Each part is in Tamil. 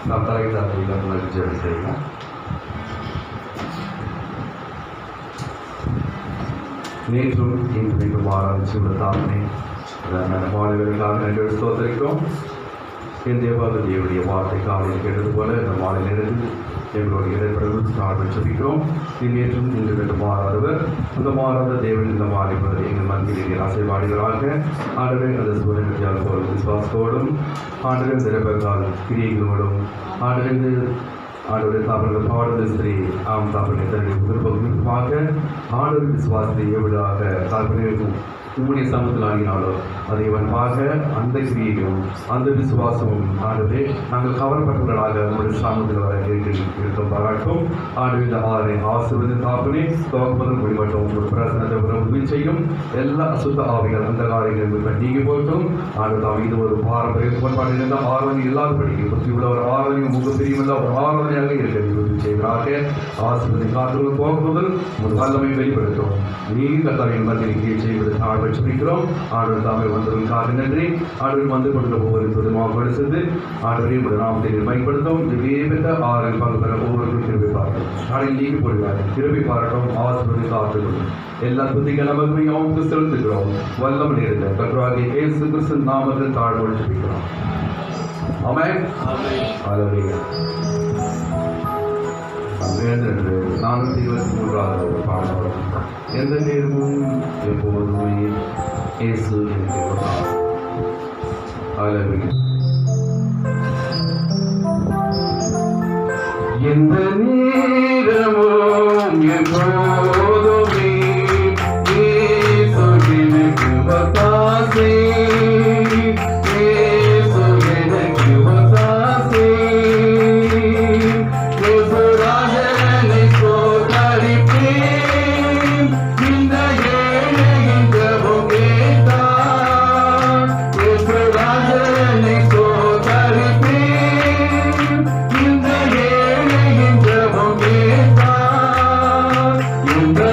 நாம் தலைதாரியில் ஜெபம் செய்யலாம். நேற்றும் இன்றைக்கு ஆராய்ச்சி உள்ள தாமே மாணவர்களுக்காக நன்றி ஸ்தோத்திரிக்கிறோம். என் தேவாலய வார்த்தை காலையில் கேட்டது போல இந்த மாலை நேரத்தில் எங்களுடைய இடைப்படல் நாடு சொல்லிக்கிறோம். நேற்றும் இன்று ரெண்டு மாறாதவர் அந்த மாறாத தேவன் இந்த மாலை பொழுது எங்கள் மத்தியில் ஆசைவாடிகளாக ஆண்டவே அந்த சூழல் போல விசுவாசத்தோடும் ஆண்டவே நிரபகால் கிரியைகளோடும் ஆண்டவரை தாப்பர்கள் பாடுத ஸ்திரீ ஆம் தாப்பனை தன்னுடைய விருப்பமாக ஆண்டவர் விசுவாசத்தை எவ்வளவாக தாப்பனைக்கும் உம்முடைய சமூகத்தில் ஆகினாலோ அதை வன்பாக அந்த கிரியையும் அந்த விசுவாசமும் ஆண்டவே நாங்கள் கவரப்பட்டவர்களாக உங்களுடைய சாமத்தில் வர இருக்கும் பாராட்டும் ஆண்டு இந்த ஆறை ஆசிர்வதி தாப்பனே தோற்பதன் முடிவட்டும் ஒரு பிரசனத்தை உதவி செய்யும் எல்லா அசுத்த ஆவிகள் அந்த காரியங்கள் நீங்கி போட்டும் ஆண்டு தாம் இது ஒரு பாரம்பரிய கோட்பாடு இருந்தால் ஆர்வணி இல்லாதபடி பற்றி உள்ள ஒரு ஆர்வணியும் முக பிரிவுள்ள ஒரு ஆர்வனையாக இருக்கிறது உதவி செய்வதாக ஆசிர்வதி காத்துகள் போகும்போது ஒரு வல்லமை வெளிப்படுத்தும் நீங்க தவின் மத்தியில் கீழ் செய்வது வச்சிருக்கிறோம். ஆண்டவர் தாமே வந்ததற்காக நன்றி. ஆண்டவர் வந்து கொண்ட ஒவ்வொரு கொடுத்து ஆண்டவரையும் நாமத்தை பயன்படுத்தும். இதே பெற்ற ஆறில் பங்கு பெற ஒவ்வொருவரும் திரும்பி பார்க்கணும். நாளில் நீக்கி போடுவார்கள் திரும்பி பார்க்கட்டும். ஆசிர்வதி காத்துக்கொள்ளும். எல்லா துதிகள் நமக்கு அவனுக்கு செலுத்துகிறோம். வல்லம் நேரத்தை கர்த்தராகிய இயேசு கிறிஸ்து நாமத்தில் தாழ்வோடு ஜெபிக்கிறோம். ஆமென். ஹல்லேலூயா. 423வது பாடல். எந்த நேரமும் எப்போதுமே இயேசு என்கிறோம். ஹல்லேலூயா. எந்த நேரமும் எப்போதுமே இயேசு எனக்கு ஒத்தாசை. இந்த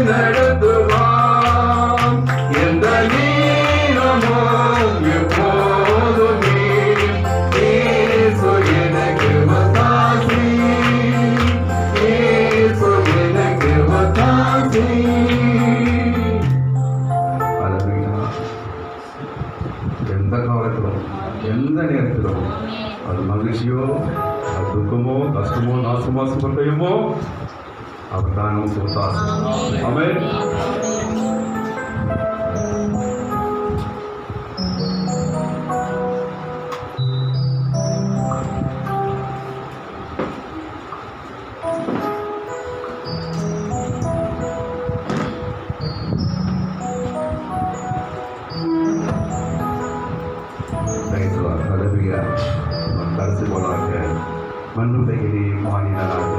நடத்துவான் எந்த நேரமும் எப்போதுமே இயேசு எனக்கு ஒத்தாசை இயேசு எனக்கு ஒத்தாசை. எந்த காலத்திலும் எந்த நேரத்திலும் அது மகிழ்ச்சியோ அது துக்கமோ கஷ்டமோ நாசமோ சுகத்தையுமோ அவர் தான் நமக்கு ஒத்தாசை. ஆமென். கடைசி போலாக மண்ணுலகிலே மாநிலனாக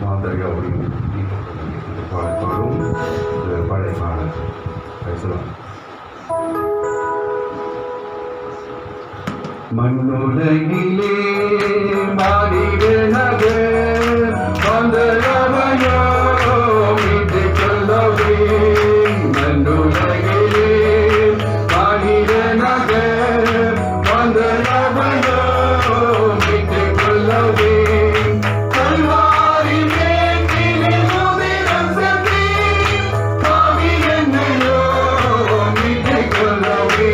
மாந்தரியாவையும் பாடப்பாடும் பழைய பாடல் பேசலாம். மண்ணுலகிலே மாநிலனாக மாந்தரவையோ மீட்டுக் கொள்ளவே மண்ணுலகிலே மாநிலனாக மாந்தரவையோ மீட்டுக் கொள்ளவே கல்வாரி மேட்டிலே உதிரம் சிந்தி பாவி என்னையோ மீட்டுக் கொள்ளவே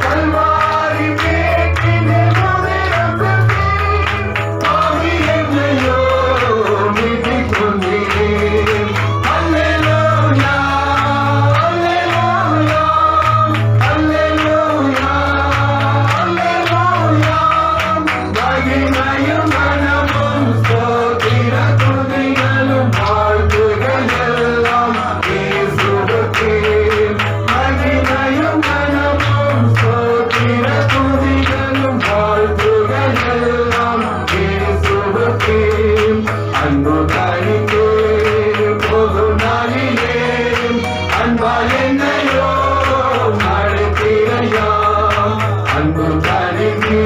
கல்வாரி மேட்டிலே உதிரம் சிந்தி பாவி என்னையோ மீட்டுக் கொண்டீர். அல்லேலூயா அல்லேலூயா அல்லேலூயா அல்லேலூயா மகிமையும் கனமும் ஸ்தோத்திர துதிகளும் வாழ்த்துகள் எல்லாம் இயேசுவுக்கே. மகிமையும் கனமும் ஸ்தோத்திர துதிகளும் வாழ்த்துகள் எல்லாம் இயேசுவுக்கே. அன்பு தனிக்கே பொது நாளிலே அன்பால் என்னையோ அழைத்திரையா அன்பு தனிக்கே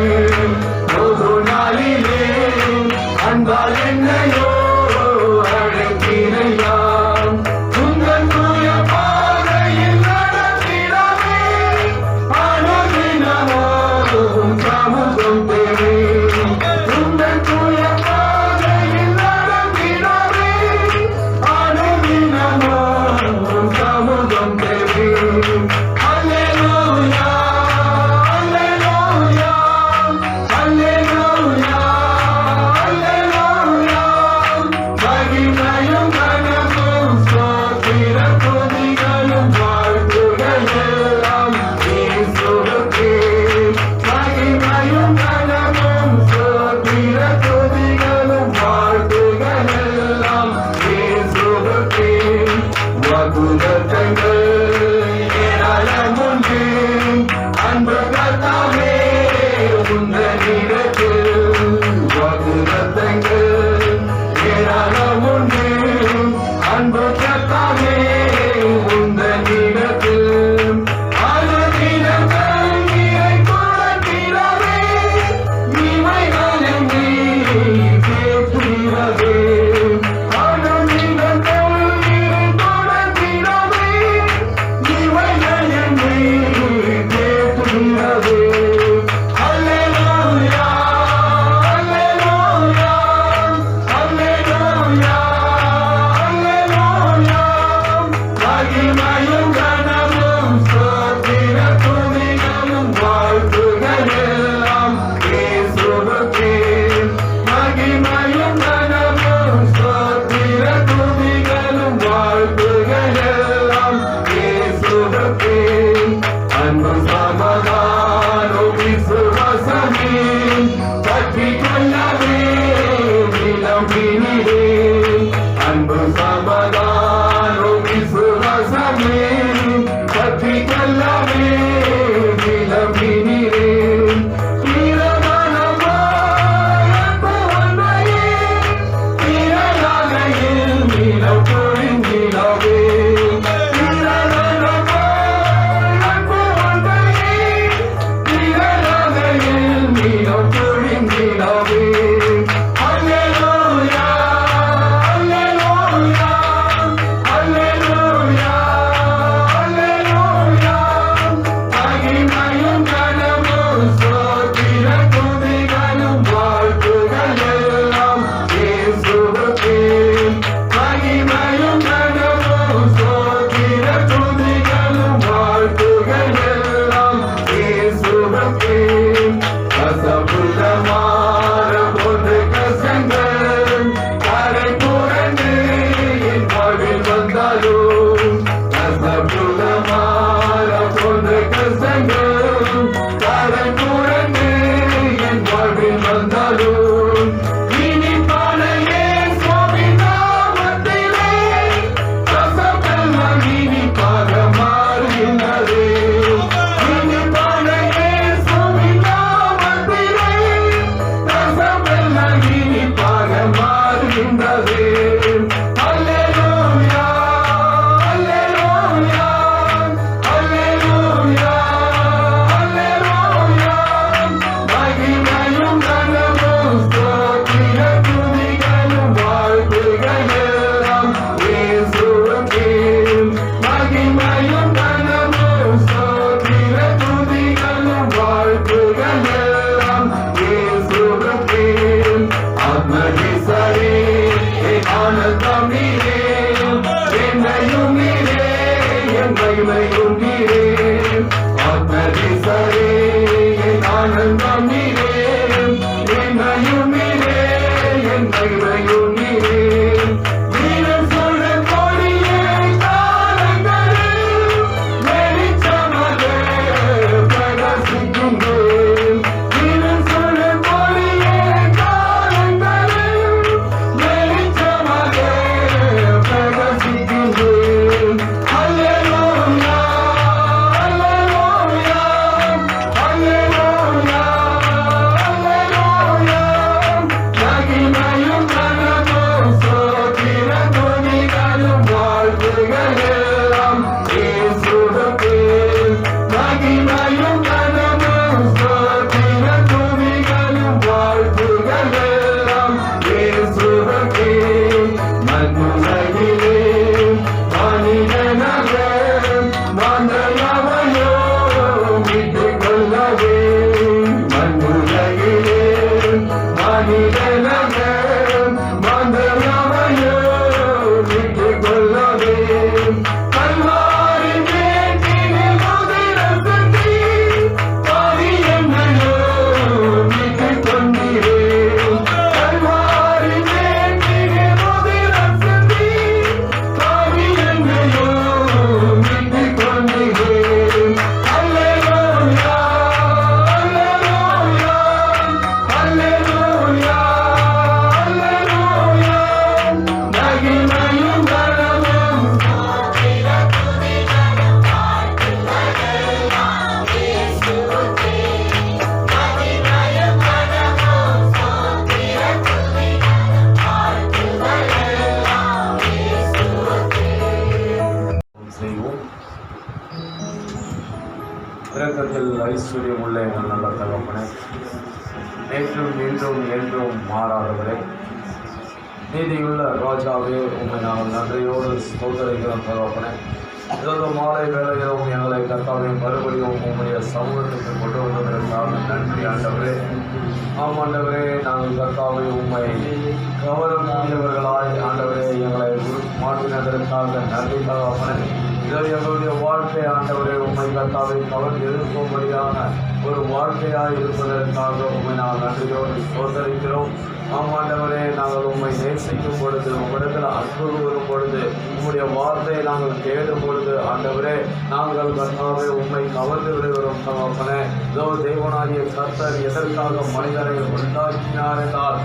பொது நாளிலே அன்பால் என்னையோ அழைத்திரையா உங்கள் தூய பாதையில் நடத்திடவே அனுதினமும் சமூகம் தேவை. உங்கள் தூய பாதையில் நடத்திடவே அனுதினமும் சமூகம் தேவை. அல்லேலூயா அல்லேலூயா அல்லேலூயா அல்லேலூயா மகிமையும் கனமும் ஸ்தோத்திர துதிகளும் வாழ்த்துகள் எல்லாம் இயேசுவுக்கே. மகிமையும் கனமும் ஸ்தோத்திர துதிகளும் வாழ்த்துகள் எல்லாம் இயேசுவுக்கே. வாக்குத்தத்தங்கள் ஏராளமுண்டு அன்பு கர்த்தாவே உந்தனிடத்தில். வாக்குத்தத்தங்கள் ஏராளமுண்டு அன்பு கர்த்தாவே உந்தனிடத்தில். அனுதினம் கண்ணீரை துடைத்திடவே இவைகளை நீர் தேற்றிடவே. அனுதினம் கண்ணீரை துடைத்திடவே மகிமையும் நீரே, ஆத்மதீசரே என் ஆனந்தம் நீரே, என்னையும் நீரே, என் மகிமையும் நீரே. நீரும் சுடர் கொடியே காலங்களில் வெளிச்சமாக பிரகாசிக்கின்றேன். நீரும் சுடர் கொடியே காலங்களில் வெளிச்சமாக பிரகாசிக்கின்றேன். அல்லேலூயா, அல்லேலூயா, அல்லேலூயா, அல்லேலூயா. மகிமையும் கனமும் ஸ்தோத்திர துதிகளும் வாழ்த்துகளெல்லாம் இயேசுவுக்கே. மகிமையும் கனமும் ஸ்தோத்திர துதிகளும் வாழ்த்துகளெல்லாம் இயேசுவுக்கே. மண்ணுலகிலே மனிதனாக வந்தவனையோ மீட்டுக் கொள்ளவே. மண்ணுலகிலே மனிதனாக வந்தவனையோ மீட்டுக் கொள்ளவே. கல்வாரி மேட்டினில் உதிரம் சிந்தி பாவி என்னையோ மீட்டுக் கொண்டீரே. கல்வாரி மேட்டினில் உதிரம் சிந்தி பாவி என்னையோ மீட்டுக் கொண்டீரே. அல்லேலூயா, அல்லேலூயா, அல்லேலூயா, அல்லேலூயா. மகிமையும் கனமும் செய்வோம். இரக்கத்தில் ஐஸ்வர்யம் உள்ள எங்கள் நல்ல தகப்பனே, நேற்றும் இன்றும் என்றும் மாறாதவரே, நீதியுள்ள ராஜாவே, உண்மை நாங்கள் நன்றியோடு ஸ்தோத்திரிக்கிறோம் தகப்பனே. இதோ மாலை வேளையிலும் எங்களை கர்த்தாவே மறுபடியும் உம்முடைய சமூகத்துக்கு கொண்டு வந்ததற்காக நன்றி ஆண்டவரே. ஆமாண்டவரே, நாங்கள் கர்த்தாவே உம்மை கவரக்கூடியவர்களாய் ஆண்டவரே எங்களை மாற்றினதற்காக நன்றி தகப்பனே. இதோ எங்களுடைய வாழ்க்கை ஆண்டவரே உம்மை கர்த்தாவை கவர்ந்து இருக்கும்படியான ஒரு வாழ்க்கையாய் இருப்பதற்காக உம்மை நாங்கள் நன்றியோடு ஸ்தோத்திரிக்கிறோம். ஆமாண்டவரே, நாங்கள் உம்மை நேசிக்கும் பொழுது, உம்மிடத்தில் அன்பு கூறும் பொழுது, உம்முடைய வார்த்தையை நாங்கள் தேடும் பொழுது ஆண்டவரே, நாங்கள் கர்த்தாவே உம்மை கவர்ந்து விடுகிறோம் தகப்பனே. இதோ தேவனாகிய கர்த்தர் எதற்காக மனிதனை உண்டாக்கினார் என்றால்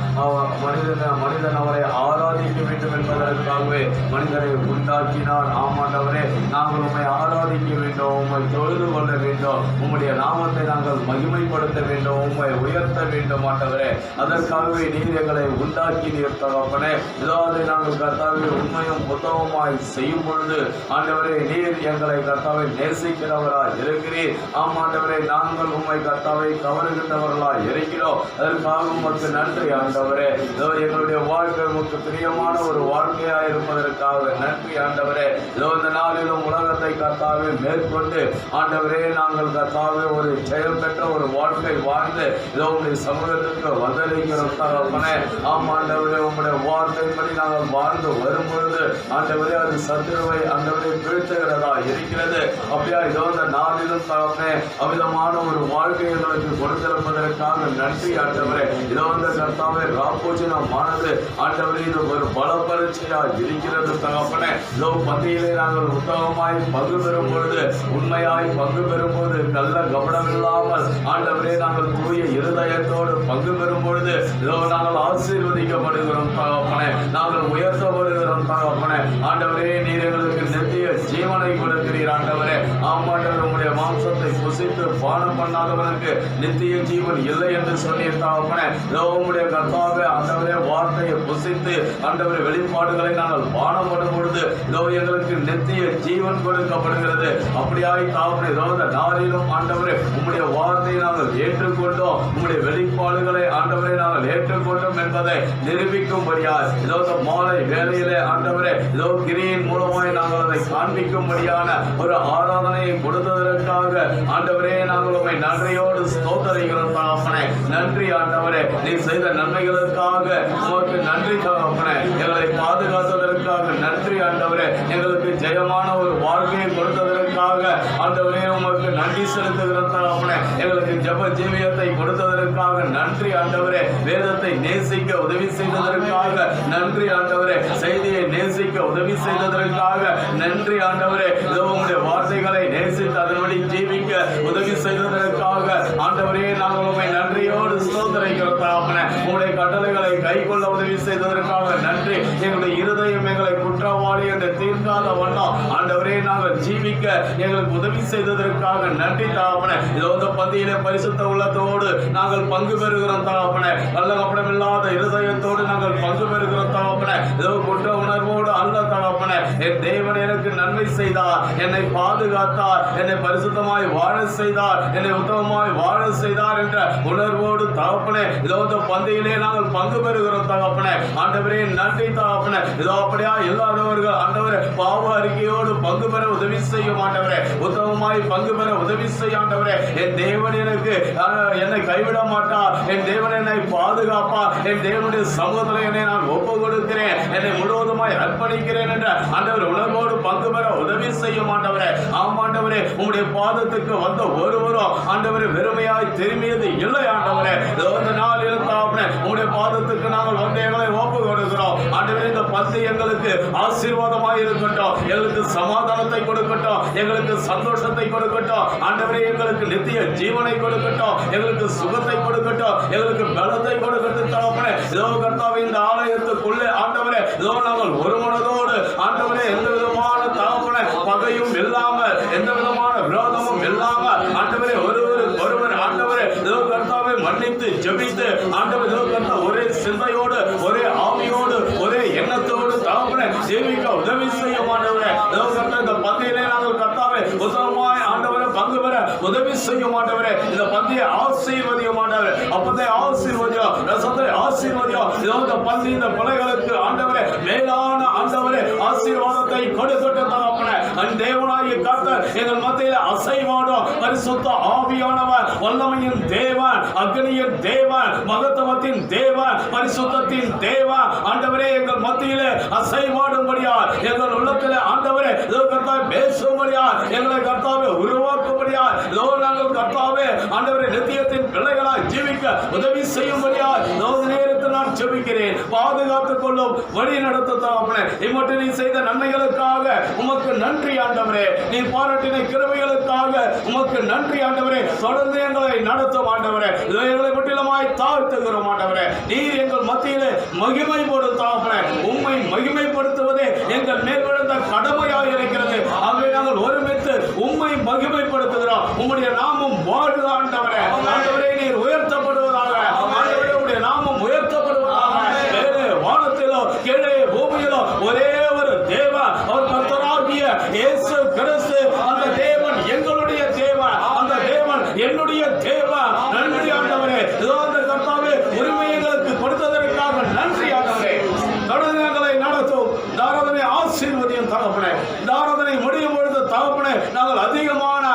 மனிதன் அவரை ஆராதிக்க வேண்டும் என்பதற்காகவே மனிதனை உண்டாக்கினார். ஆமாண்டவரே, நாங்கள் உம்மை ஆராதிக்க வேண்டும், உம்மை தொழுது கொள்ள வேண்டும், உம்முடைய நாமத்தை நாங்கள் மகிமைப்படுத்த வேண்டும், உம்மை உயர்த்த வேண்டும் ஆண்டவரே. அதற்காகவே நீர் எங்களை உண்டாக்கினீர் தகப்பனே. இதாவது நாங்கள் கர்த்தாவே உண்மையும் புத்தகமாய் செய்யும் பொழுது ஆண்டவரே நீர் எங்களை கர்த்தாவை நேசிக்கிறவராய் இருக்கிறீர். ஆமாண்டவரே, நாங்கள் உம்மை கர்த்தாவை கவருகின்றவர்களாய் இருக்கிறோம். அதற்காக உமக்கு நன்றி ஆண்டவரே. இதோ எங்களுடைய வாழ்க்கை உமக்கு பிரியமான ஒரு வாழ்க்கையாய் இருப்பதற்காக நன்றி ஆண்டவரே. இதோ இந்த நாளிலும் உலகத்தை கர்த்தாவே மேற்கொண்டு ஆண்டவரே நாங்கள் கர்த்தாவே ஒரு ஜெயம் பெற்ற ஒரு வாழ்க்கை வாழ்ந்து இதோ உங்களுடைய சமூகத்திற்கு வந்தளிக்கிறோம் தகப்பனே. ஆமாண்டவரே, உங்களுடைய வார்த்தைப்படி நாங்கள் வாழ்ந்து வரும் பொழுது ஆண்டவரே அது சத்துருவை ஆண்டவரை வீழ்த்துகிறதா இருக்கிறது. அப்படியா இதோ இந்த நாளிலும் தகப்பனே அவிதமான ஒரு வாழ்க்கை எங்களுக்கு கொடுத்திருப்பதற்காக நன்றி ஆண்டவரே. இதோ இந்த கர்த்தாவே ராப்போஜனமானது ஆண்டவரே இது ஒரு பல பரீட்சையா இருக்கிறது தகப்பனே. இதோ பந்தியிலே நாங்கள் உத்தமமாய் பங்கு பெறும் பொழுது, உண்மையாய் பங்கு பெறும்போது, நல்ல கவனமில்லாமல் ஆண்டவரே நாங்கள் தூய இருதயத்தோடு பங்கு பெறும் பொழுது இதோ நாங்கள் ஆசீர்வதிக்கப்படுகிறோம் தகப்பனே, நாங்கள் உயர்த்தப்படுகிறோம் தகப்பனே. ஆண்டவரே நீர் எங்களுக்கு நித்திய ஜீவனை கொடுக்கிறீர் ஆண்டவரே. ஆமாண்டவர், உங்களுடைய மாம்சத்தை புசித்து பானம் பண்ணாதவனுக்கு நித்திய ஜீவன் இல்லை என்று சொன்னீர் தகப்பனே. இதோ உங்களுடைய கர்த்தாவே ஆண்டவரே வார்த்தையை புசித்து ஆண்டவரே வெளிப்பாடுகளை நாங்கள் பானம் பண்ணும் பொழுது இதோ எங்களுக்கு நித்திய ஜீவன் கொடுக்கப்படுகிறது. அப்படியாய் தகப்பனே இதோ இந்த நாளிலும் ஆண்டவரே உங்களுடைய வார்த்தையை நாங்கள் ஏற்றுக்கொண்டோம், உங்களுடைய வெளிப்பாடுகளை ஆண்டவரே நாங்கள் ஏற்றுக்கொண்டோம் என்பதை நிரூபிக்கும்படியாய் இதோ மாலை வேளையிலே ஆண்டவரே இதோ கிரியின் மூலமாய் நாங்கள் அதை காண்பிக்கும்படியான ஒரு ஆராதனையை கொடுத்ததற்காக ஆண்டவரே நாங்கள் உம்மை நன்றியோடு ஸ்தோத்திரிக்கிறோம் தகப்பனே. நன்றி ஆண்டவரே, நீ செய்த நன்மைகளுக்காக உமக்கு நன்றி தகப்பனே. எங்களை பாதுகாத்ததற்காக நன்றி ஆண்டவரே. எங்களுக்கு ஜெயமான ஒரு வாழ்க்கையை கொடுத்ததற்காக நன்றி செலுத்துகிற தகப்பனே. எங்களுக்கு ஜெப ஜீவியத்தை கொடுத்ததற்காக நன்றி ஆண்டவரே. வேதத்தை நேசிக்க உதவி செய்ததற்காக நன்றி ஆண்டவரே. செய்தியை நேசிக்க உதவி செய்ததற்காக நன்றி ஆண்டவரே. உங்களுடைய வார்த்தைகளை நேசித்து அதன்படி ஜீவிக்க உதவி செய்ததற்காக ஆண்டவரே நாங்கள் உண்மை நன்றியோடு ஸ்தோத்திரிக்கிறோம் தகப்பனே. உங்களுடைய கட்டளைகளை கைக்கொள்ள உதவி செய்ததற்காக நன்றி. எங்களுடைய இருதயம் எங்களை குற்றவாளி என்று தீர்க்காத வண்ணம் ஆண்டவரே நாங்கள் ஜீவிக்க எங்களுக்கு உதவி செய்ததற்காக நன்றி தகப்பனே. இதோ இந்த பந்தியிலே பரிசுத்த உள்ளத்தோடு நாங்கள் பங்கு பெறுகிறோம் தகப்பனே. கள்ளக்கபடமில்லாத இருதயத்தோடு நாங்கள் பங்கு பெறுகிறோம் தகப்பனே. இதோ குற்ற உணர்வோடு அல்ல தகப்பனே. என் தேவன் எனக்கு நன்மை செய்தார், என்னை பாதுகாத்தார், என்னை பரிசுத்தமாய் வாழ செய்தார், என்னை உத்தமமாய் வாழ செய்தார் என்ற உணர்வோடு தகப்பனே இதோ இந்த பந்தியிலே நாங்கள் பங்கு பெறுகிறோம் தகப்பனே. ஆண்டவரே நன்றி தகப்பனே. இதோ அப்படியா இல்லாதவர்கள் ஆண்டவரே பாவ அறிக்கையோடு பங்கு பெற உதவி செய்ய மாட்டவரே. உத்தமமாய் பங்கு பெற உதவி செய்ய ஆண்டவரே. என் தேவன் எனக்கு என்னை கைவிட மாட்டார், என் தேவன் என்னை பாதுகாப்பார், என் தேவனுடைய சமூகத்தில் என்னை நான் ஒப்பு கொடுக்கிறேன், என்னை முழுவதுமாய் அர்ப்பணிக்கிறேன் என்ற ஆண்டவர் உணர்வோடு பங்கு பெற உதவி செய்ய மாட்டவரே. ஆமாண்டவரே உங்களுடைய பாதத்துக்கு வந்த ஒருவரும் ஆண்டவரே வெறுமையாய் திரும்பியது இல்லை ஆண்டவரே. இந்த நாளில் உங்களுடைய பாதத்துக்கு நாங்கள் வந்து எங்களை ஒப்பு கொடுக்கிறோம் ஆண்டவரே. இந்த பந்தி எங்களுக்கு ஆசீர்வாதமாய் இருக்கட்டும், எங்களுக்கு சமாதானத்தை கொடுக்கட்டும், எங்களுக்கு சந்தோஷத்தை கொடுக்கட்டும் ஆண்டவரே. எங்களுக்கு நித்திய ஜீவனை கொடுக்கட்டும், எங்களுக்கு சுகத்தை கொடுக்கட்டும், எங்களுக்கு பலத்தை கொடுக்கட்டும் தகப்பனே. இதோ கர்த்தாவே இந்த ஆலயத்துக்குள்ளே ஆண்டவரே இதோ நாங்கள் ஒரு மனதோடு ஆண்டவரே எந்த விதமான தகப்பனே பகையும் இல்லாமல் எந்த விதமான விரோதமும் இல்லாமல் ஆண்டவரே ஒருவர் ஆண்டவரே இதோ கர்த்தாவை மன்னித்து ஜெபித்து ஆண்டவர் இதோ கர்த்தா ஒரே சிந்தையோடு ஒரே ஆவியோடு ஒரே எண்ணத்தோடு தகப்பனே ஜீவிக்க உதவி செய்ய மாட்டவரே. இதோ கர்த்தா இந்த பந்தியிலே நாங்கள் கர்த்தாவை உத்தமமாய் ஆண்டவரை பங்கு பெற உதவி செய்ய மாட்டவரே. இந்த பந்தியை ஆசீர்வதிக்க மாட்டவரே. அப்பத்தை ஆசீர்வதியம், ரசத்தை ஆசீர்வதியம். இதோ இந்த பந்தி இந்த பிள்ளைகளுக்கு ஆண்டவரே மேலான ஆண்டவரே ஆசீர்வாதத்தை கொடுக்கட்டும் தகப்பனே. தேவனாகிய கர்த்தர் எங்கள் மத்தியில அசைவாடும் பரிசுத்த ஆவியானவர், வல்லமையின் தேவன், அக்னியின் தேவன், மகத்துவத்தின் தேவன், பரிசுத்தத்தின் தேவன் ஆண்டவரே எங்கள் மத்தியிலே அசைவாடும்படியா எங்கள் உள்ளத்திலே ஆண்டவரே இதோ கர்த்தாவே பேசும்படியா எங்களை கர்த்தாவே உருவாக்கும்படியா இதோ நாங்கள் கர்த்தாவே ஆண்டவரே நித்தியத்தின் பிள்ளைகளாய் ஜீவிக்க உதவி செய்யும்படியா இதோ நேரத்தில் நான் ஜெபிக்கிறேன். பாதுகாத்துக் கொள்ளும், வழி நடத்த தகப்பனே. இம்மட்டு நீ செய்த நன்மைகளுக்காக உமக்கு நன்றி ஆண்டவரே. நீ பாராட்டின கிருபைகளுக்காக உமக்கு நன்றி ஆண்டவரே. தொடர்ந்து எங்களை நடத்தும் ஆண்டவரே. இதோ எங்களை முற்றிலுமாய் தாழ்த்துகிறோம் ஆண்டவரே. நீர் எங்கள் மத்தியிலே மகிமைப்படும் தகப்பனே. உம்மை மகிமைப்படுத்துவதே எங்கள் மேல் விழுந்த கடமையாக இருக்கிறது. ஆகவே நாங்கள் ஒருமித்து உம்மை மகிமைப்படுத்துகிறோம். உம்முடைய நாமம் வாழ்க ஆண்டவரே. ஆண்டவரே நீர் உயர்த்தப்படுவதாக, ஆண்டவரே உம்முடைய நாமம் உயர்த்தப்படுவதாக. மேலே வானத்திலோ கீழே பூமியிலோ ஒரே ஒரு தேவன், அவர் கர்த்தராகிய இயேசு கிறிஸ்து. அந்த தேவன் எங்களுடைய தேவன், அந்த தேவன் என்னுடைய தேவன். நன்றி ஆண்டவரே. இதோ அந்த கர்த்தாவே உரிமை எங்களுக்கு கொடுத்ததற்காக நன்றி ஆண்டவரே. தொடர்ந்து எங்களை நடத்தும். தாராதனை ஆசீர்வதியும் தகப்பனே. தாராதனை முடியும் பொழுது தகப்பனே நாங்கள் அதிகமான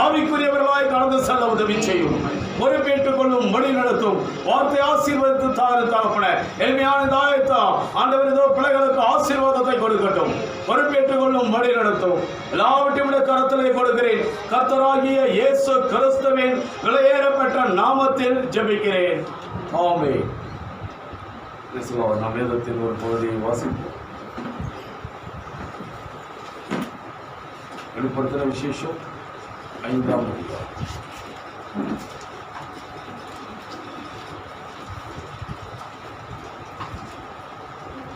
ஆவிக்குரியவர்களாய் கடந்து செல்ல உதவி செய்யும். பொறுப்பேற்றுக் கொள்ளும், வழி நடத்தும். வார்த்தை ஆசீர்வதித்து தகப்பனே. எளிமையான தாயத்தம் ஆண்டவர் இதோ பிள்ளைகளுக்கு ஆசீர்வாதத்தை கொடுக்கட்டும். பொறுப்பேற்றுக் கொள்ளும், வழி நடத்தும். எல்லாவற்றையும் கரத்திலே கொடுக்கிறேன். கர்த்தராகிய இயேசு கிறிஸ்துவின் விலையேற பெற்ற நாமத்தில் ஜெபிக்கிறேன். ஆமென். நம் வேதத்தின் ஒரு பகுதியை வாசிப்போம். வெளிப்படுத்தின விசேஷம் 5ஆம் அதிகாரம்.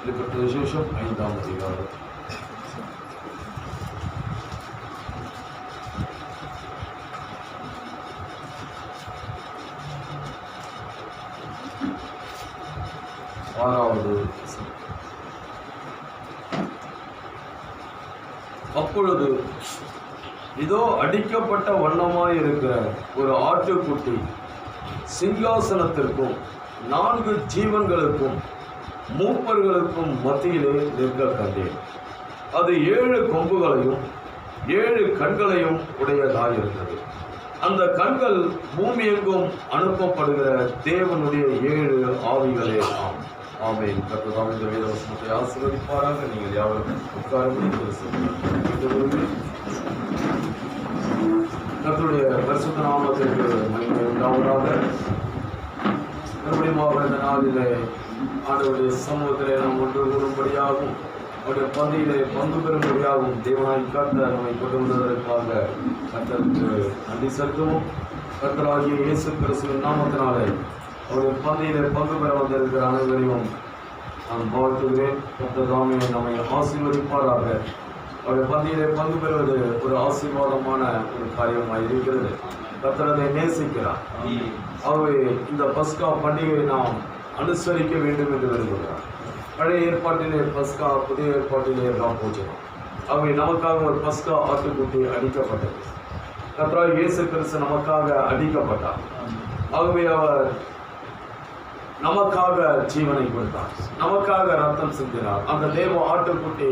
வெளிப்படுத்தின விசேஷம் 5ஆம் அதிகாரம். அப்பொழுது இதோ அடிக்கப்பட்ட வண்ணமாய் இருக்கிற ஒரு ஆட்டுக்குட்டி சிங்காசனத்திற்கும் 4 ஜீவன்களுக்கும் மூப்பர்களுக்கும் மத்தியிலே நிற்க கண்டேன். அது 7 கொம்புகளையும் 7 கண்களையும் உடையதாயிருந்தது. அந்த கண்கள் பூமி எங்கும் அனுப்பப்படுகிற தேவனுடைய 7 ஆவிகளே ஆம். ஆமென். கர்த்தர் இந்த வேத வசனத்தை ஆசீர்வதிப்பாராக. நீங்கள் யாவரும் உட்காரும்படி கர்த்தருடைய நாளிலே ஆண்டவருடைய சமூகத்திலே நாம் ஒன்று கூறும்படியாகவும் அவருடைய பந்தியிலே பங்கு பெறும்படியாகவும் தேவனாய் கர்த்தர் நம்மை கொண்டு வந்ததற்காக கர்த்தருக்கு நன்றி செலுத்துவோம். கர்த்தராகிய இயேசு கிறிஸ்துவின் நாமத்தினாலே அவருடைய பந்தியிலே பங்கு பெற வந்திருக்கிற அனைவரையும் நான் வாழ்த்துகிறேன். கர்த்தர் தாமே நம்மை ஆசீர்வதிப்பாராக. அவருடைய பந்தியிலே பங்கு பெறுவது ஒரு ஆசீர்வாதமான ஒரு காரியமாக இருக்கிறது. கர்த்தர் அதை நேசிக்கிறார். ஆகவே இந்த பஸ்கா பண்டிகையை நாம் அனுசரிக்க வேண்டும் என்று விரும்புகிறார். பழைய ஏற்பாட்டிலே பஸ்கா, புதிய ஏற்பாட்டிலே எல்லாம் போகிறோம். ஆகவே நமக்காக ஒரு பஸ்கா ஆட்டுக்குட்டி அடிக்கப்பட்டது. கர்த்தராகிய இயேசு கிறிஸ்து நமக்காக அடிக்கப்பட்டார். ஆகவே அவர் நமக்காக ஜீவனை கொடுத்தார், நமக்காக ரத்தம் சிந்தினார். அந்த தேவ ஆட்டுக்குட்டி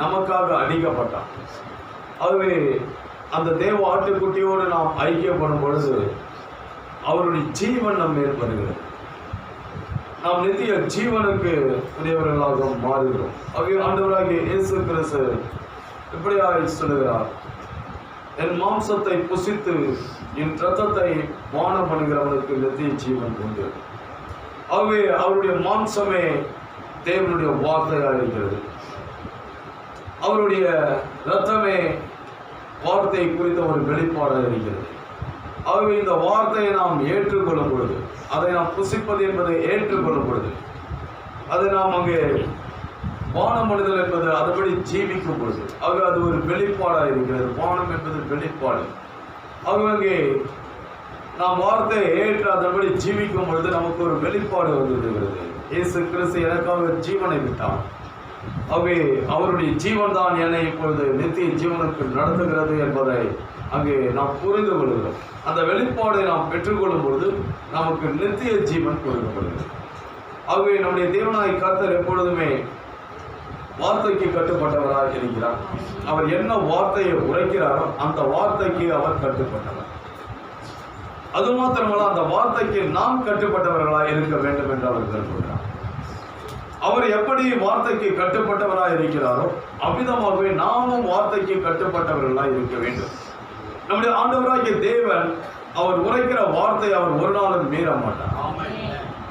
நமக்காக அடிக்கப்பட்டார். ஆகவே அந்த தேவ ஆட்டுக்குட்டியோடு நாம் ஐக்கியப்படும் பொழுது அவருடைய ஜீவன் நம் மேல் வருகிறது. நாம் நித்திய ஜீவனுக்கு உரியவர்களாக மாறுகிறோம். ஆகவே ஆண்டவராகிய இயேசு கிறிஸ்து இப்படியாக சொல்லுகிறார், என் மாம்சத்தை புசித்து என் இரத்தத்தை பானம் பண்ணுகிறவனுக்கு நித்திய ஜீவன் உண்டு. ஆகவே அவருடைய மாம்சமே தேவனுடைய வார்த்தையாக இருக்கிறது. அவருடைய இரத்தமே வார்த்தை குறித்த ஒரு வெளிப்பாடாக இருக்கிறது. ஆகவே இந்த வார்த்தையை நாம் ஏற்றுக்கொள்ளும் பொழுது, அதை நாம் புசிப்பது என்பதை ஏற்றுக்கொள்ளும் பொழுது, அதை நாம் அங்கே பானம் பண்ணுதல் என்பது அதுபடி ஜீவிக்கும் பொழுது, ஆகவே அது ஒரு வெளிப்பாடாக இருக்கிறது. பானம் என்பது வெளிப்பாடு. ஆகவே அங்கே நாம் வார்த்தையை ஏற்று அதன்படி ஜீவிக்கும் பொழுது நமக்கு ஒரு வெளிப்பாடு வந்துவிடுகிறது. இயேசு கிறிஸ்து எனக்காக ஜீவனை விட்டார். ஆகவே அவருடைய ஜீவன் தான் என்னை இப்பொழுது நித்திய ஜீவனுக்கு நடத்துகிறது என்பதை அங்கே நாம் புரிந்து கொள்கிறோம். அந்த வெளிப்பாடை நாம் பெற்றுக்கொள்ளும் பொழுது நமக்கு நித்திய ஜீவன் கொடுக்கப்படுகிறது. ஆகவே நம்முடைய தேவனாய் கர்த்தர் எப்பொழுதுமே வார்த்தைக்கு கட்டுப்பட்டவராக இருக்கிறார். அவர் என்ன வார்த்தையை உரைக்கிறாரோ அந்த வார்த்தைக்கு அவர் கட்டுப்பட்டவர். அது மாத்திரமல்ல, அந்த வார்த்தைக்கு நாம் கட்டுப்பட்டவர்களாக இருக்க வேண்டும் என்று அவர் விரும்புகிறார். அவர் எப்படி வார்த்தைக்கு கட்டுப்பட்டவராக இருக்கிறாரோ அவ்விதமாகவே நாமும் வார்த்தைக்கு கட்டுப்பட்டவர்களாக இருக்க வேண்டும். நம்முடைய ஆண்டவராகிய தேவன் அவர் உரைக்கிற வார்த்தை அவர் ஒரு நாளும் மீற மாட்டார்.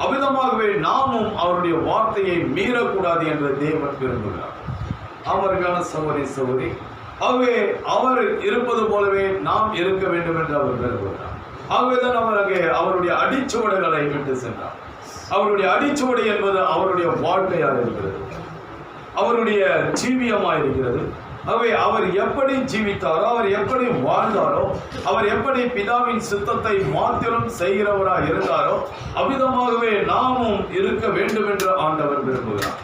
அவ்விதமாகவே நாமும் அவருடைய வார்த்தையை மீறக்கூடாது என்று தேவன் விரும்புகிறார். அவருக்கான சகோதரி சகோதரி, ஆகவே அவர் இருப்பது போலவே நாம் இருக்க வேண்டும் என்று அவர் விரும்புகிறார். ஆகவேதான் அவர் அங்கே அவருடைய அடிச்சுவடுகளை விட்டு சென்றார். அவருடைய அடிச்சுவடு என்பது அவருடைய வாழ்க்கையாக இருக்கிறது, அவருடைய ஜீவியமாக இருக்கிறது. ஆகவே அவர் எப்படி ஜீவித்தாரோ, அவர் எப்படி வாழ்ந்தாரோ, அவர் எப்படி பிதாவின் சித்தத்தை மாத்திரம் செய்கிறவராக இருந்தாரோ அவ்விதமாகவே நாமும் இருக்க வேண்டும் என்று ஆண்டவர் விரும்புகிறார்.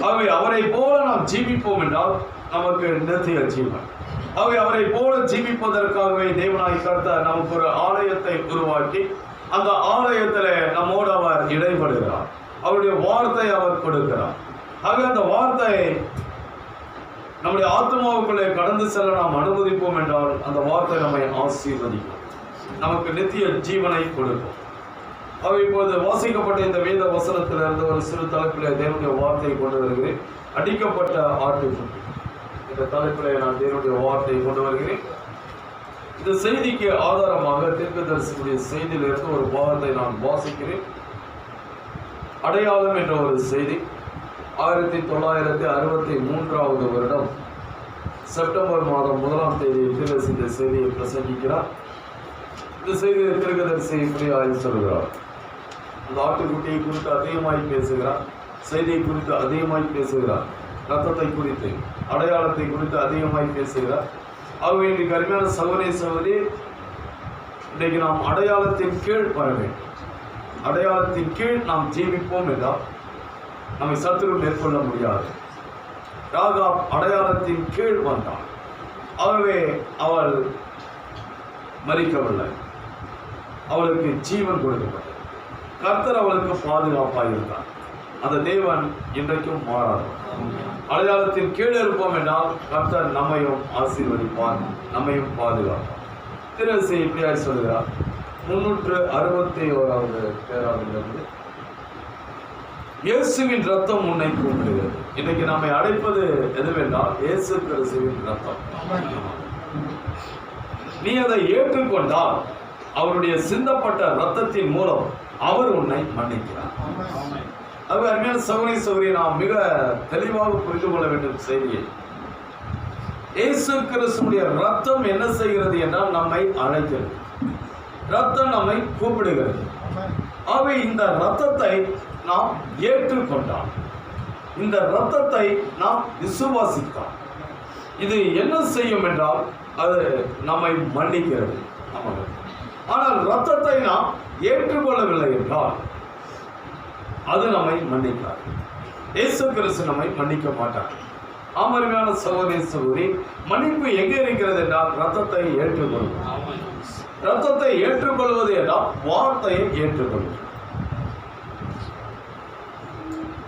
ஆகவே அவரை போல நாம் ஜீவிப்போம் என்றால் நமக்கு நித்திய ஜீவன். ஆகவே அவரை போல ஜீவிப்பதற்காகவே தேவனாய் கர்த்தர் நமக்கு ஒரு ஆலயத்தை உருவாக்கி அந்த ஆலயத்தில் நம்மோடு அவர் இடைபடுகிறார். அவருடைய வார்த்தை அவர் கொடுக்கிறார். ஆகவே அந்த வார்த்தை நம்முடைய ஆத்மாவுக்குள்ளே கடந்து செல்ல நாம் அனுமதிப்போம் என்றால் அந்த வார்த்தை நம்மை ஆசீர்வதிக்கும், நமக்கு நித்திய ஜீவனை கொடுக்கும். ஆகவே இப்போது வாசிக்கப்பட்ட இந்த வேத வசனத்திலிருந்து ஒரு சிறு தலைப்பிலே தேவனுடைய வார்த்தையை கொண்டு வருகிறேன். அடிக்கப்பட்ட ஆட்டுக்குட்டி இந்த தலைப்பிலே நான் தேவனுடைய வார்த்தையை கொண்டு வருகிறேன். இந்த செய்திக்கு ஆதாரமாக தீர்க்கதரிசியுடைய செய்தியிலிருந்து ஒரு பாகத்தை நான் வாசிக்கிறேன். அடையாளம் என்ற ஒரு செய்தி 1963 வருடம் செப்டம்பர் மாதம் 1ஆம் தேதி தீர்க்கதரிசி இந்த செய்தியை பிரசங்கிக்கிறார். இந்த செய்தியை தீர்க்கதரிசி இப்படி சொல்கிறார். அந்த ஆட்டுக்குட்டியை குறித்து அதிகமாய் பேசுகிறார், செய்தியை குறித்து அதிகமாய் பேசுகிறார், ரத்தத்தை குறித்து அடையாளத்தை குறித்து அதிகமாய் பேசுகிறார். ஆகவே இன்றைக்கு அருமையான சகோதரி சகோதரி, இன்றைக்கு நாம் அடையாளத்தின் கீழ் வர வேண்டும். அடையாளத்தின் கீழ் நாம் ஜீவிப்போம் என்றால் நம்மை சத்துரு மேற்கொள்ள முடியாது. ராகாப் அடையாளத்தின் கீழ் வந்தாள். ஆகவே அவள் மரிக்கவில்லை, அவளுக்கு ஜீவன் கொடுக்கப்பட்டது. கர்த்தர் அவளுக்கு பாதுகாப்பாக இருந்தார். அந்த தேவன் இன்றைக்கும் மாறாது. அடையாளத்தின் கீழே இருப்போம் என்றால் கர்த்தர் நம்மையும் ஆசீர்வதிப்பார், நம்மையும் பாதுகாப்பார். திருசி இப்படியாய் சொல்கிறார். 361வது பேராவிலிருந்து, இயேசுவின் ரத்தம் உன்னை கூப்பிடுகிறது. இன்னைக்கு நம்மை அழைப்பது எதுவென்றால் இயேசு கிறிஸ்துவின் ரத்தம். நீ அதை ஏற்றுக்கொண்டால் அவருடைய சிந்தப்பட்ட ரத்தத்தின் மூலம் அவர் உன்னை மன்னிக்கிறார். அது அருமையான சகோதரி சகோதரி, நாம் மிக தெளிவாக புரிந்து கொள்ள வேண்டும் செய்தியை. இயேசு கிறிஸ்துவுடைய ரத்தம் என்ன செய்கிறது என்றால் நம்மை அழைக்கிறது. ரத்தம் நம்மை கூப்பிடுகிறது. ஆகவே இந்த ரத்தத்தை நாம் ஏற்றுக்கொண்டால், இந்த ரத்தத்தை நாம் விசுவாசித்தால், இது என்ன செய்யும் என்றால் அது நம்மை மன்னிக்கிறது. ஆனால் ரத்தத்தை நாம் ஏற்றுக்கொள்ளவில்லை என்றால் அது நம்மை மன்னிக்காது. இயேசு கிறிஸ்து நம்மை மன்னிக்க மாட்டார். அருமையான சகோதரி சகோதரி, மன்னிப்பு எங்கே இருக்கிறது என்றால் ரத்தத்தை ஏற்றுக்கொள்வது. ரத்தத்தை ஏற்றுக்கொள்வது என்றால் வார்த்தையை ஏற்றுக்கொள்வது.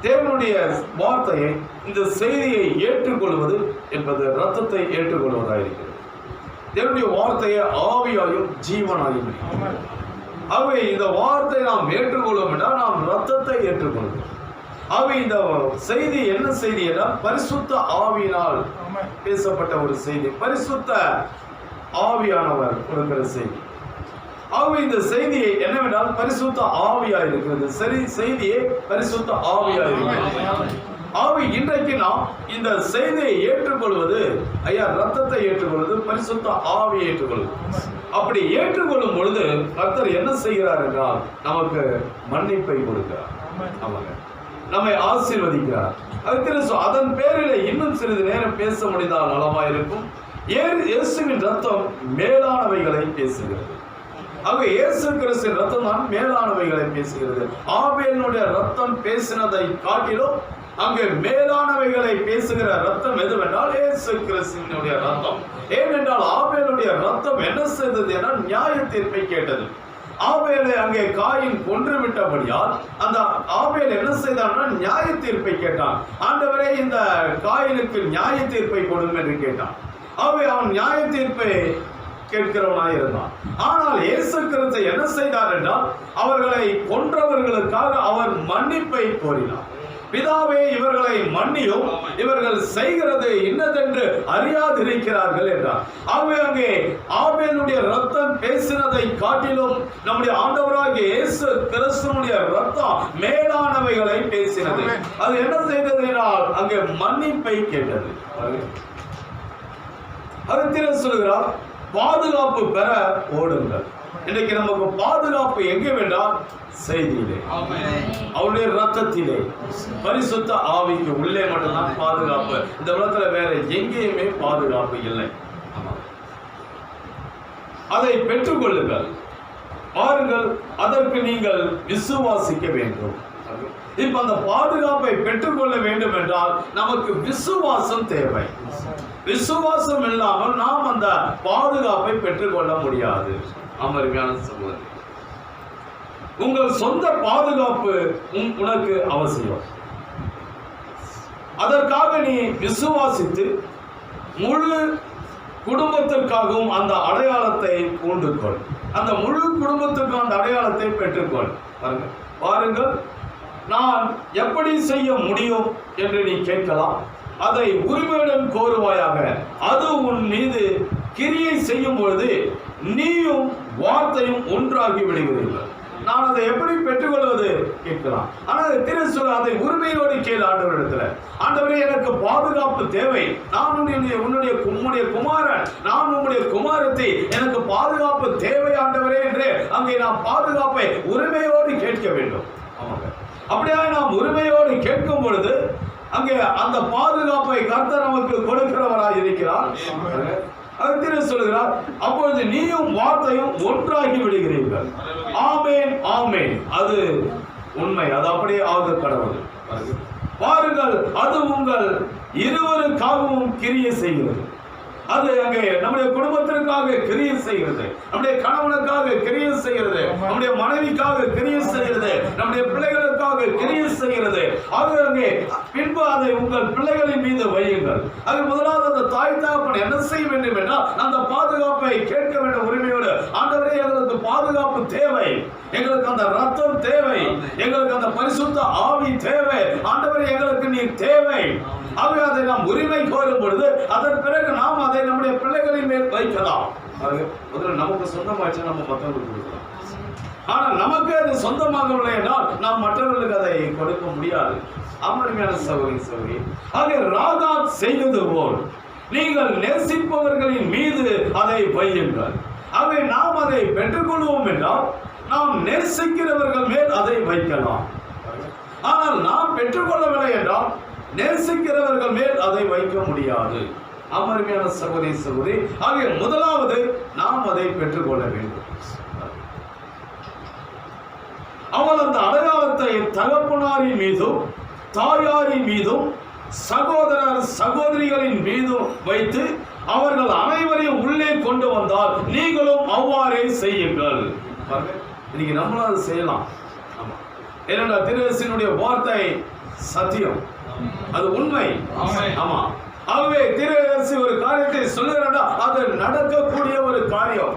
தேவனுடைய வார்த்தையை, இந்த செய்தியை ஏற்றுக்கொள்வது என்பது ரத்தத்தை ஏற்றுக்கொள்வதாயிருக்கிறது. தேவனுடைய வார்த்தையை ஆவியாயும் ஜீவனாயும். ஆகவே இந்த வார்த்தை நாம் ஏற்றுக்கொள்ளும் என்றால் நாம் ரத்தத்தை ஏற்றுக்கொள்வோம். ஆகவே இந்த செய்தி என்ன செய்தி என்றால் பரிசுத்த ஆவியினால் பேசப்பட்ட ஒரு செய்தி, பரிசுத்த ஆவியானவர் கொடுக்கிற செய்தி. ஆகவே இந்த செய்தியை என்னவென்றால் பரிசுத்த ஆவியா இருக்கிறது. சரி, செய்தியே பரிசுத்த ஆவியா இருக்கிறது. ஆகவே இன்றைக்கு நாம் இந்த செய்தியை ஏற்றுக்கொள்வது, ஐயா ரத்தத்தை ஏற்றுக்கொள்வது, பரிசுத்த ஆவியை ஏற்றுக்கொள்வது. அப்படி ஏற்றுக்கொள்ளும் பொழுது கர்த்தர் என்ன செய்கிறார் என்றால் நமக்கு மன்னிப்பை கொடுக்கிறார். நம்மை ஆசீர்வதிக்கிறார். அதன் பேரில் இன்னும் சிறிது நேரம் பேச முடிந்தால் நலமாயிருக்கும். இயேசுவின் ரத்தம் மேலானவைகளை பேசுகிறது. ஆக இயேசு கிறிஸ்துவின் ரத்தம் தான் மேலானவைகளை பேசுகிறது. ஆபேலுடைய ரத்தம் பேசினதை காட்டிலும் அங்கே மேலானவைகளை பேசுகிற ரத்தம் எதுவென்றால் இயேசு கிறிஸ்துவினுடைய ரத்தம். ஏனென்றால் ஆபேலுடைய ரத்தம் என்ன செய்தது என்றால் நியாய தீர்ப்பை கேட்டது. ஆபேலை அங்கே காயின் கொன்று விட்டபடியால் அந்த ஆபேல் என்ன செய்தான்? நியாய தீர்ப்பை கேட்டான். ஆண்டவரே, இந்த காயினுக்கு நியாய தீர்ப்பை கொடுங்க என்று கேட்டான். ஆகவே அவன் நியாய தீர்ப்பை கேட்கிறவனாய் இருந்தான். ஆனால் இயேசு கிறிஸ்து என்ன செய்தார் என்றால் அவர்களை கொன்றவர்களுக்காக அவர் மன்னிப்பை கோரினார். பிதாவே, இவர்களை மன்னியும், இவர்கள் செய்கிறது இன்னதென்று அறியாதிருக்கிறார்கள் என்றார். ஆகவே அங்கே ஆபேலுடைய ரத்தம் பேசினதை காட்டிலும் நம்முடைய ஆண்டவராகிய இயேசு கிறிஸ்துவினுடைய ரத்தம் மேலானவைகளை பேசினது. அது என்ன செய்தது என்றால் அங்கே மன்னிப்பை கேட்டது. அது சொல்கிறார், பாதுகாப்பு பெற ஓடுங்கள். இன்னைக்கு நமக்கு பாதுகாப்பு எங்கே வேண்டாம்? செய்தியிலே, அவருடைய ரத்தத்திலே, பரிசுத்த ஆவிக்கு உள்ளே மட்டும்தான் பாதுகாப்பு. இந்த உலகத்துல வேற எங்கேயுமே பாதுகாப்பு இல்லை. அதை பெற்றுக் கொள்ளுங்கள். பாருங்கள், அதற்கு நீங்கள் விசுவாசிக்க வேண்டும். இப்ப அந்த பாதுகாப்பை பெற்றுக்கொள்ள வேண்டும் என்றால் நமக்கு விசுவாசம் தேவை. விசுவாசம் இல்லாமல் நாம் அந்த பாதுகாப்பை பெற்றுக்கொள்ள முடியாது. அமர்மையான சகோதரி, உங்கள் சொந்த பாதுகாப்பு உனக்கு அவசியம். அதற்காக நீ விசுவாசித்து முழு குடும்பத்திற்காகவும் அந்த அடையாளத்தை பூண்டுக்கொள். அந்த முழு குடும்பத்திற்கும் அந்த அடையாளத்தை பெற்றுக்கொள். பாருங்கள், நான் எப்படி செய்ய முடியும் என்று நீ கேட்கலாம். அதை உரிமையுடன் கோருவாயாக. அது உன் மீது கிரியை செய்யும் பொழுது நீயும் வார்த்தையும் ஒன்றாகி விடுகிறீர்கள். நான் அதை எப்படி பெற்றுக்கொள்வது கேட்கலாம். ஆனால் திருச்சொல்ல அதை உரிமையோடு கேள் ஆண்டவரிடத்துல. ஆண்டவரே, எனக்கு பாதுகாப்பு தேவை. நான் உன்னுடைய குமாரன், நான் உன்னுடைய குமாரத்தை, எனக்கு பாதுகாப்பு தேவை ஆண்டவரே என்று அங்கே நாம் பாதுகாப்பை உரிமையோடு கேட்க வேண்டும். அப்படியாக நாம் உரிமையோடு கேட்கும் பொழுது அங்கே அந்த பாதுகாப்பை கர்த்தர் நமக்கு கொடுக்கிறவராய் இருக்கிறார். சொல்லுகிறார், அப்பொழுது நீயும் வார்த்தையும் ஒன்றாகி விடுகிறீர்கள். ஆமேன், ஆமேன். அது உண்மை. அது அப்படியே ஆக கடவுள். பாருங்கள், அது உங்கள் இருவருக்காகவும் கிரியை செய்கிறது. அது அங்கே நம்முடைய குடும்பத்திற்காக கிரியை செய்கிறது, நம்முடைய கணவனுக்காக கிரியை செய்கிறது, நம்முடைய மனைவிக்காக கிரியை செய்கிறது, நம்முடைய பிள்ளைகளுக்காக கிரியை செய்கிறது. அது அங்கே பின்பு அதை உங்கள் பிள்ளைகளின் மீது வையுங்கள். அது முதலாவது அந்த தாய் தகப்பன் என்ன செய்ய வேண்டும் என்றால் அந்த பாதுகாப்பை கேட்க வேண்டும் உரிமையோடு. ஆண்டவரே, எங்களுக்கு பாதுகாப்பு தேவை, எங்களுக்கு அந்த ரத்தம் தேவை, எங்களுக்கு அந்த பரிசுத்த ஆவி தேவை. ஆண்டவரே, எங்களுக்கு நீர் தேவை. ஆகவே அதை நாம் உரிமை கோரும் பொழுது அதன் பிறகு நாம் அதை நம்முடைய பிள்ளைகளின் மேல் வைக்கலாம். முதல்ல நமக்கு சொந்தமாச்சு நம்ம மற்றவர்களுக்கு கொடுக்கலாம். ஆனால் நமக்கு அது சொந்தமாகவில்லை என்றால் நாம் மற்றவர்களுக்கு அதை கொடுக்க முடியாது. அமர்மையான சகோதரி சகோதரி, ஆக ராகாப் செய்தது போல் நீங்கள் நேசிப்பவர்களின் மீது அதை வையுங்கள். அவை நாம் அதை பெற்றுக்கொள்வோம் என்றால் நாம் நேசிக்கிறவர்கள் மேல் அதை வைக்கலாம். ஆனால் நாம் பெற்றுக்கொள்ளவில்லை என்றால் நேசிக்கிறவர்கள் மேல் அதை வைக்க முடியாது. அமர்மையான சகோதரி சகோதரி, ஆகிய முதலாவது நாம் அதை பெற்றுக்கொள்ள வேண்டும். அவள் அந்த அடையாளத்தை தகப்பனாரின் மீதும் தாயாரின் மீதும் சகோதரர் சகோதரிகளின் மீதும் வைத்து அவர்கள் அனைவரையும் உள்ளே கொண்டு வந்தால் நீங்களும் அவ்வாறே செய்யுங்கள். இன்னைக்கு நம்மளும் அதை செய்யலாம். ஏனென்றா திருவேசினுடைய வார்த்தை சத்தியம், அது உண்மை. ஆமா, ஆகவே திருவேசி ஒரு காரியத்தை சொல்லுகிறா, அது நடக்கக்கூடிய ஒரு காரியம்.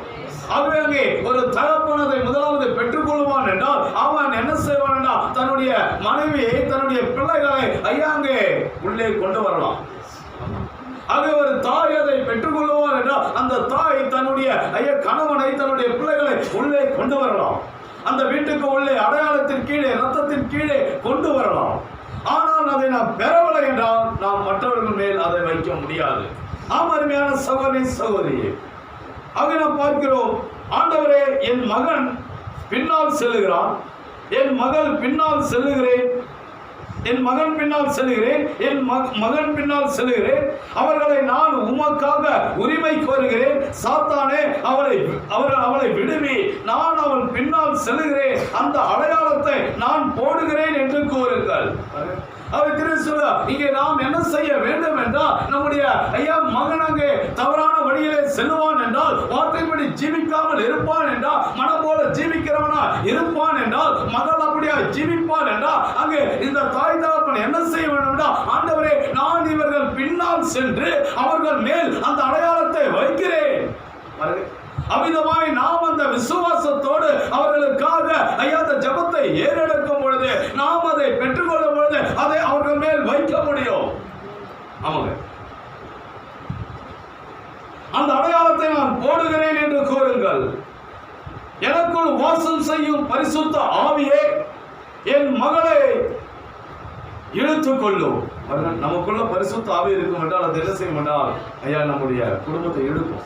ஆகவே அங்கே ஒரு தகப்பன் அதை முதலாவது பெற்றுக்கொள்வான் என்றால் அவன் என்ன செய்வான் என்றால் தன்னுடைய மனைவியை தன்னுடைய பிள்ளைகளை ஐயாங்கே உள்ளே கொண்டு வரலாம். ஆகவே ஒரு தாய் அதை பெற்றுக்கொள்வான் என்றால் அந்த தாய் தன்னுடைய கணவனை தன்னுடைய பிள்ளைகளை உள்ளே கொண்டு வரலாம். அந்த வீட்டுக்கு உள்ளே அடையாளத்தின் கீழே ரத்தத்தின் கீழே கொண்டு வரலாம். ஆனால் அதை நாம் பெறவில்லை என்றால் நாம் மற்றவர்கள் மேல் அதை வைக்க முடியாது. அருமையான சகோதரி சகோதரியே, ஆக நாம் பார்க்கிறோம், ஆண்டவரே என் மகன் பின்னால் செல்லுகிறான், என் மகள் பின்னால் செல்லுகிறேன், என் மகன் பின்னால் செல்லுகிறேன், என் மகன் பின்னால் செல்லுகிறேன், அவர்களை நான் உமக்காக உரிமை கோருகிறேன். சாத்தானே, அவளை விடுவி, நான் அவன் பின்னால் செல்லுகிறேன், அந்த அடையாளத்தை நான் போடுகிறேன் என்று கூறுங்கள். அவர் திருச்சொல்ல இங்கே நாம் என்ன செய்ய வேண்டும் என்றால் நம்முடைய மகன் அங்கே தவறான வழியிலே செல்லுவான் என்றால், வார்த்தைப்படி ஜீவிக்காமல் இருப்பான் என்றால், மனம் போல ஜீவிக்கிறவனா இருப்பான் என்றால், மகள் அப்படியா ஜீவிப்பான் என்றால், அங்கே இந்த தாய் தகப்பன் என்ன செய்ய வேண்டும் என்றால், ஆண்டவரே நான் இவர்கள் பின்னால் சென்று அவர்கள் மேல் அந்த அடையாளத்தை வைக்கிறேன். அமிதமாய் நாம் அந்த விசுவாசத்தோடு அவர்களுக்காக அந்த ஜபத்தை ஏறெடுக்கும் பொழுது, நாம் அதை பெற்றுக்கொள்ளும் பொழுது அதை அவர்கள் மேல் வைக்க முடியும். ஆமாங்க, அந்த அடையாளத்தை நான் போடுகிறேன் என்று கூறுங்கள். எனக்குள் வாசம் செய்யும் பரிசுத்த ஆவியே என் மகளை இழுத்துக் கொள்ளும். நமக்குள்ள பரிசுத்த ஆவி இருக்கும் என்றால் அது என்ன செய்யும் என்றால் நம்முடைய குடும்பத்தை இழுக்கும்.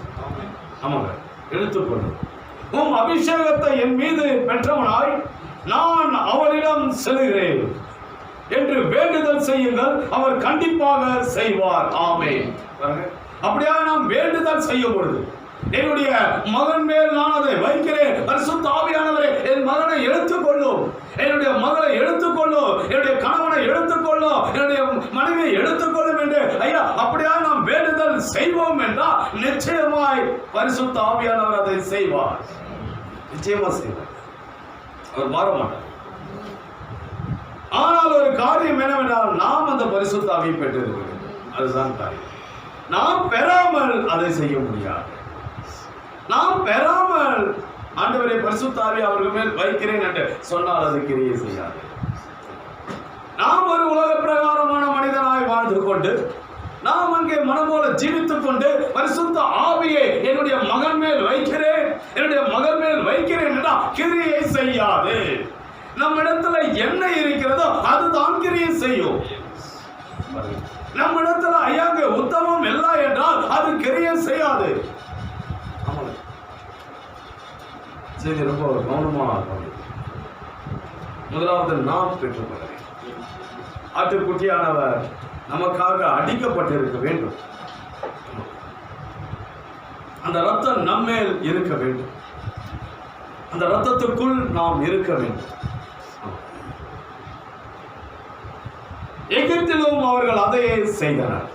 ஆமாங்க, எடுத்துக்கொள்ளும். உம் அபிஷேகத்தை என் மீது பெற்றவனாய் நான் அவரிடம் செல்கிறேன் என்று வேண்டுதல் செய்யுங்கள், அவர் கண்டிப்பாக செய்வார். ஆமென். அப்படியா நாம் வேண்டுதல் செய்யும் பொழுது என்னுடைய மகன் மேல் நான் அதை வைக்கிறேன். பரிசுத்த ஆவியானவரே என் மகனை எடுத்துக்கொள்ளும், என்னுடைய மகளை எடுத்துக்கொள்ளும், என்னுடைய கணவனை எடுத்துக்கொள்ளும், என்னுடைய மனைவியை எடுத்துக்கொள்ளும் என்று அப்படியா நாம் வேண்டுதல் செய்வோம் என்றால் நிச்சயமாய் பரிசுத்த ஆவியானவர் அதை செய்வார். நிச்சயமா செய்வார், அவர் மாற மாட்டார். ஆனால் ஒரு காரியம் என்னவென்றால் நாம் அந்த பரிசுத்த ஆவியை பெற்றிருக்கிறோம். அதுதான் காரியம். நாம் பெறாமல் அதை செய்ய முடியாது. நாம் பெறாமல் ஆண்டவரை பரிசுத்த ஆவியை அவர்கள் மேல் வைக்கிறேன் என்று சொன்னால் அது கிரியை செய்யாது. நாம் ஒரு உலக பிரகாரமான மனிதனாய் வாழ்ந்து கொண்டு நாம் அங்கே மனம் போல ஜீவித்துக் கொண்டு பரிசுத்த ஆவியை என்னுடைய மகன் மேல் வைக்கிறேன், என்னுடைய மகன் மேல் வைக்கிறேன் என்றால் கிரியை செய்யாது. நம்ம இடத்துல என்ன இருக்கிறதோ அதுதான் கிரியை செய்யும். நம்ம இடத்துல ஐயாங்க உத்தமம் இல்லை என்றால் அது கிரியை செய்யாது. சரி, ரொம்ப கவனமாக முதலாவது நாம் பெற்றுக்கொள்ள வேண்டும். ஆட்டுக்குட்டியானவர் நமக்காக அடிக்கப்பட்டிருக்க வேண்டும். அந்த ரத்தம் நம்மேல் இருக்க வேண்டும். அந்த ரத்தத்துக்குள் நாம் இருக்க வேண்டும். எகிப்திலும் அவர்கள் அதையே செய்தனர்,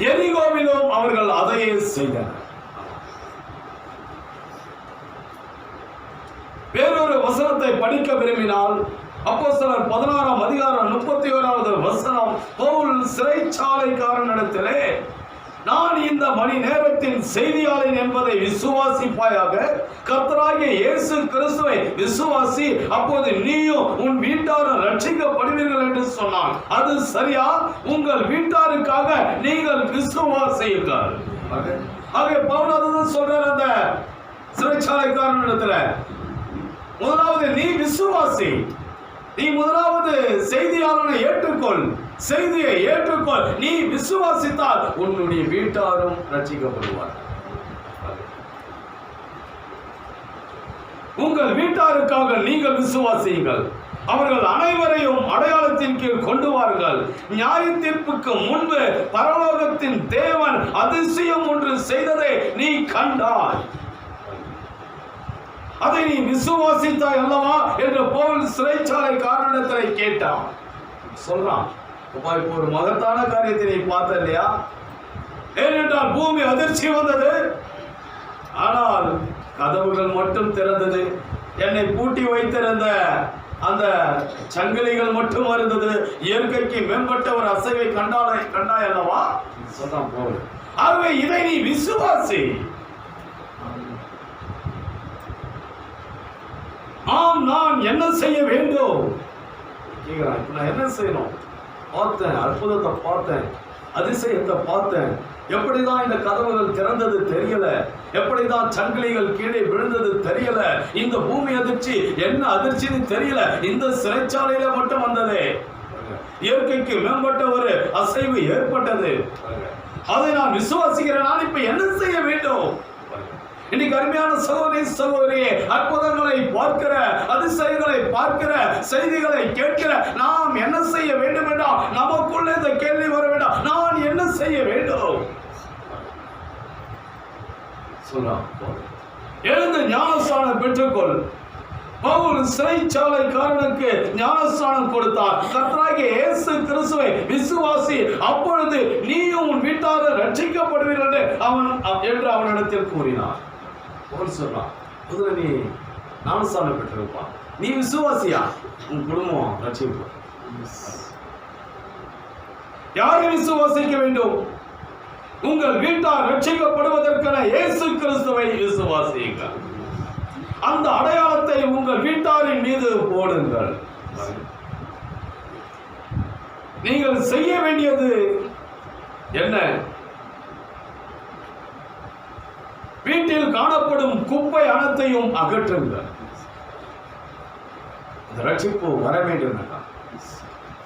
எரிகோவிலும் அவர்கள் அதையே செய்தனர். வேறொரு வசனத்தை படிக்க விரும்பினால் அப்போஸ்தலர் 16 அதிகாரம் 31வது வசனம், பவுல் சிறைச்சாலைக்காரனிடத்திலே நான் இந்த மணி நேரத்தின் செய்தியாளன் என்பதை விசுவாசிப்பாயாக. கர்த்தராகிய இயேசு கிறிஸ்துவை விசுவாசி, அப்போது நீயும் உன் வீட்டாரும் ரட்சிக்கப்படுவீர்கள் என்று சொன்னான். அது சரியா? உங்கள் வீட்டாருக்காக நீங்கள் விசுவாசியுங்கள். ஆகவே பவுல் சொல்றார் அந்த சிறைச்சாலைக்காரனிடத்துல, முதலாவது நீ விசுவாசி, நீ முதலாவது செய்தியாளனை ஏற்றுக்கொள், செய்தியை ஏற்றுக்கொள். நீ விசுவாசித்தால் உன்னுடைய வீட்டாரும் ரட்சிக்கப்படுவார். உங்கள் வீட்டாருக்காக நீங்கள் விசுவாசியுங்கள். அவர்கள் அனைவரையும் அடையாளத்தின் கீழ் கொண்டு வாருங்கள். நியாய தீர்ப்புக்கு முன்பு பரலோகத்தின் தேவன் அதிசயம் ஒன்று செய்ததை நீ கண்டாய். அதை நீ விசுவாசித்தாய் அல்லவா என்று பவுல் சிறைச்சாலை காரணத்தை கேட்டான். சொல்றான், இப்போ ஒரு மகத்தான காரியத்தை நீ பார்த்த இல்லையா? ஏனென்றால் பூமி அதிர்ச்சி வந்தது, ஆனால் கதவுகள் மட்டும் திறந்தது. என்னை பூட்டி வைத்திருந்த அந்த சங்கிலிகள் மட்டும் இருந்தது. இயற்கைக்கு மேம்பட்ட ஒரு அசைவை கண்டாய் அல்லவா சொல்றான் பவுல். ஆகவே இதை நீ விசுவாசி. ஆம், நான் என்ன செய்ய வேண்டும் கேட்கிறான். இப்ப நான் என்ன செய்யணும்? பார்த்தேன், அற்புதத்தை பார்த்தேன், அதிசயத்தை பார்த்தேன். எப்படிதான் இந்த கதவுகள் திறந்தது தெரியல, எப்படிதான் சங்கிலிகள் கீழே விழுந்தது தெரியல, இந்த பூமி அதிர்ச்சி என்ன அதிர்ச்சின்னு தெரியல, இந்த சிறைச்சாலையில மட்டும் வந்ததே. இயற்கைக்கு மேம்பட்ட ஒரு அசைவு ஏற்பட்டது. அதை நான் விசுவாசிக்கிறேன். நான் இப்ப என்ன செய்ய வேண்டும்? இன்னைக்கு அருமையான சகோதரி சகோதரியே, அற்புதங்களை பார்க்கிற, அதிசயங்களை பார்க்கிற, செய்திகளை கேட்கிற நாம் என்ன செய்ய வேண்டும் என்றால் நமக்குள்ளே இந்த கேள்வி வர வேண்டாம், நான் என்ன செய்ய வேண்டும்? எழுந்து ஞானஸ்தானம் பெற்றுக்கொள். பவுல் சிறைச்சாலைக்காரனுக்கு ஞானஸ்தானம் கொடுத்தார். கர்த்தராகிய இயேசு கிறிஸ்துவை விசுவாசி, அப்பொழுது நீயும் உன் வீட்டாரும் ரட்சிக்கப்படுவீர்கள் என்று அவனிடத்தில் கூறினார். சொல்றான், முதல்ல நீ ஞானஸ்தானம் பெற்றிருப்பான், நீ விசுவாசியா, உன் குடும்பம் ரட்சிப்பு. யாரை விசுவாசிக்க வேண்டும்? உங்கள் வீட்டார் ரட்சிக்கப்படுவதற்கான இயேசு கிறிஸ்துவை விசுவாசியுங்கள். அந்த அடையாளத்தை உங்கள் வீட்டாரின் மீது போடுங்கள். நீங்கள் செய்ய வேண்டியது என்ன? வீட்டில் காணப்படும் குப்பை அனைத்தையும் அகற்றுங்கள். ரட்சிப்பு வர வேண்டும்.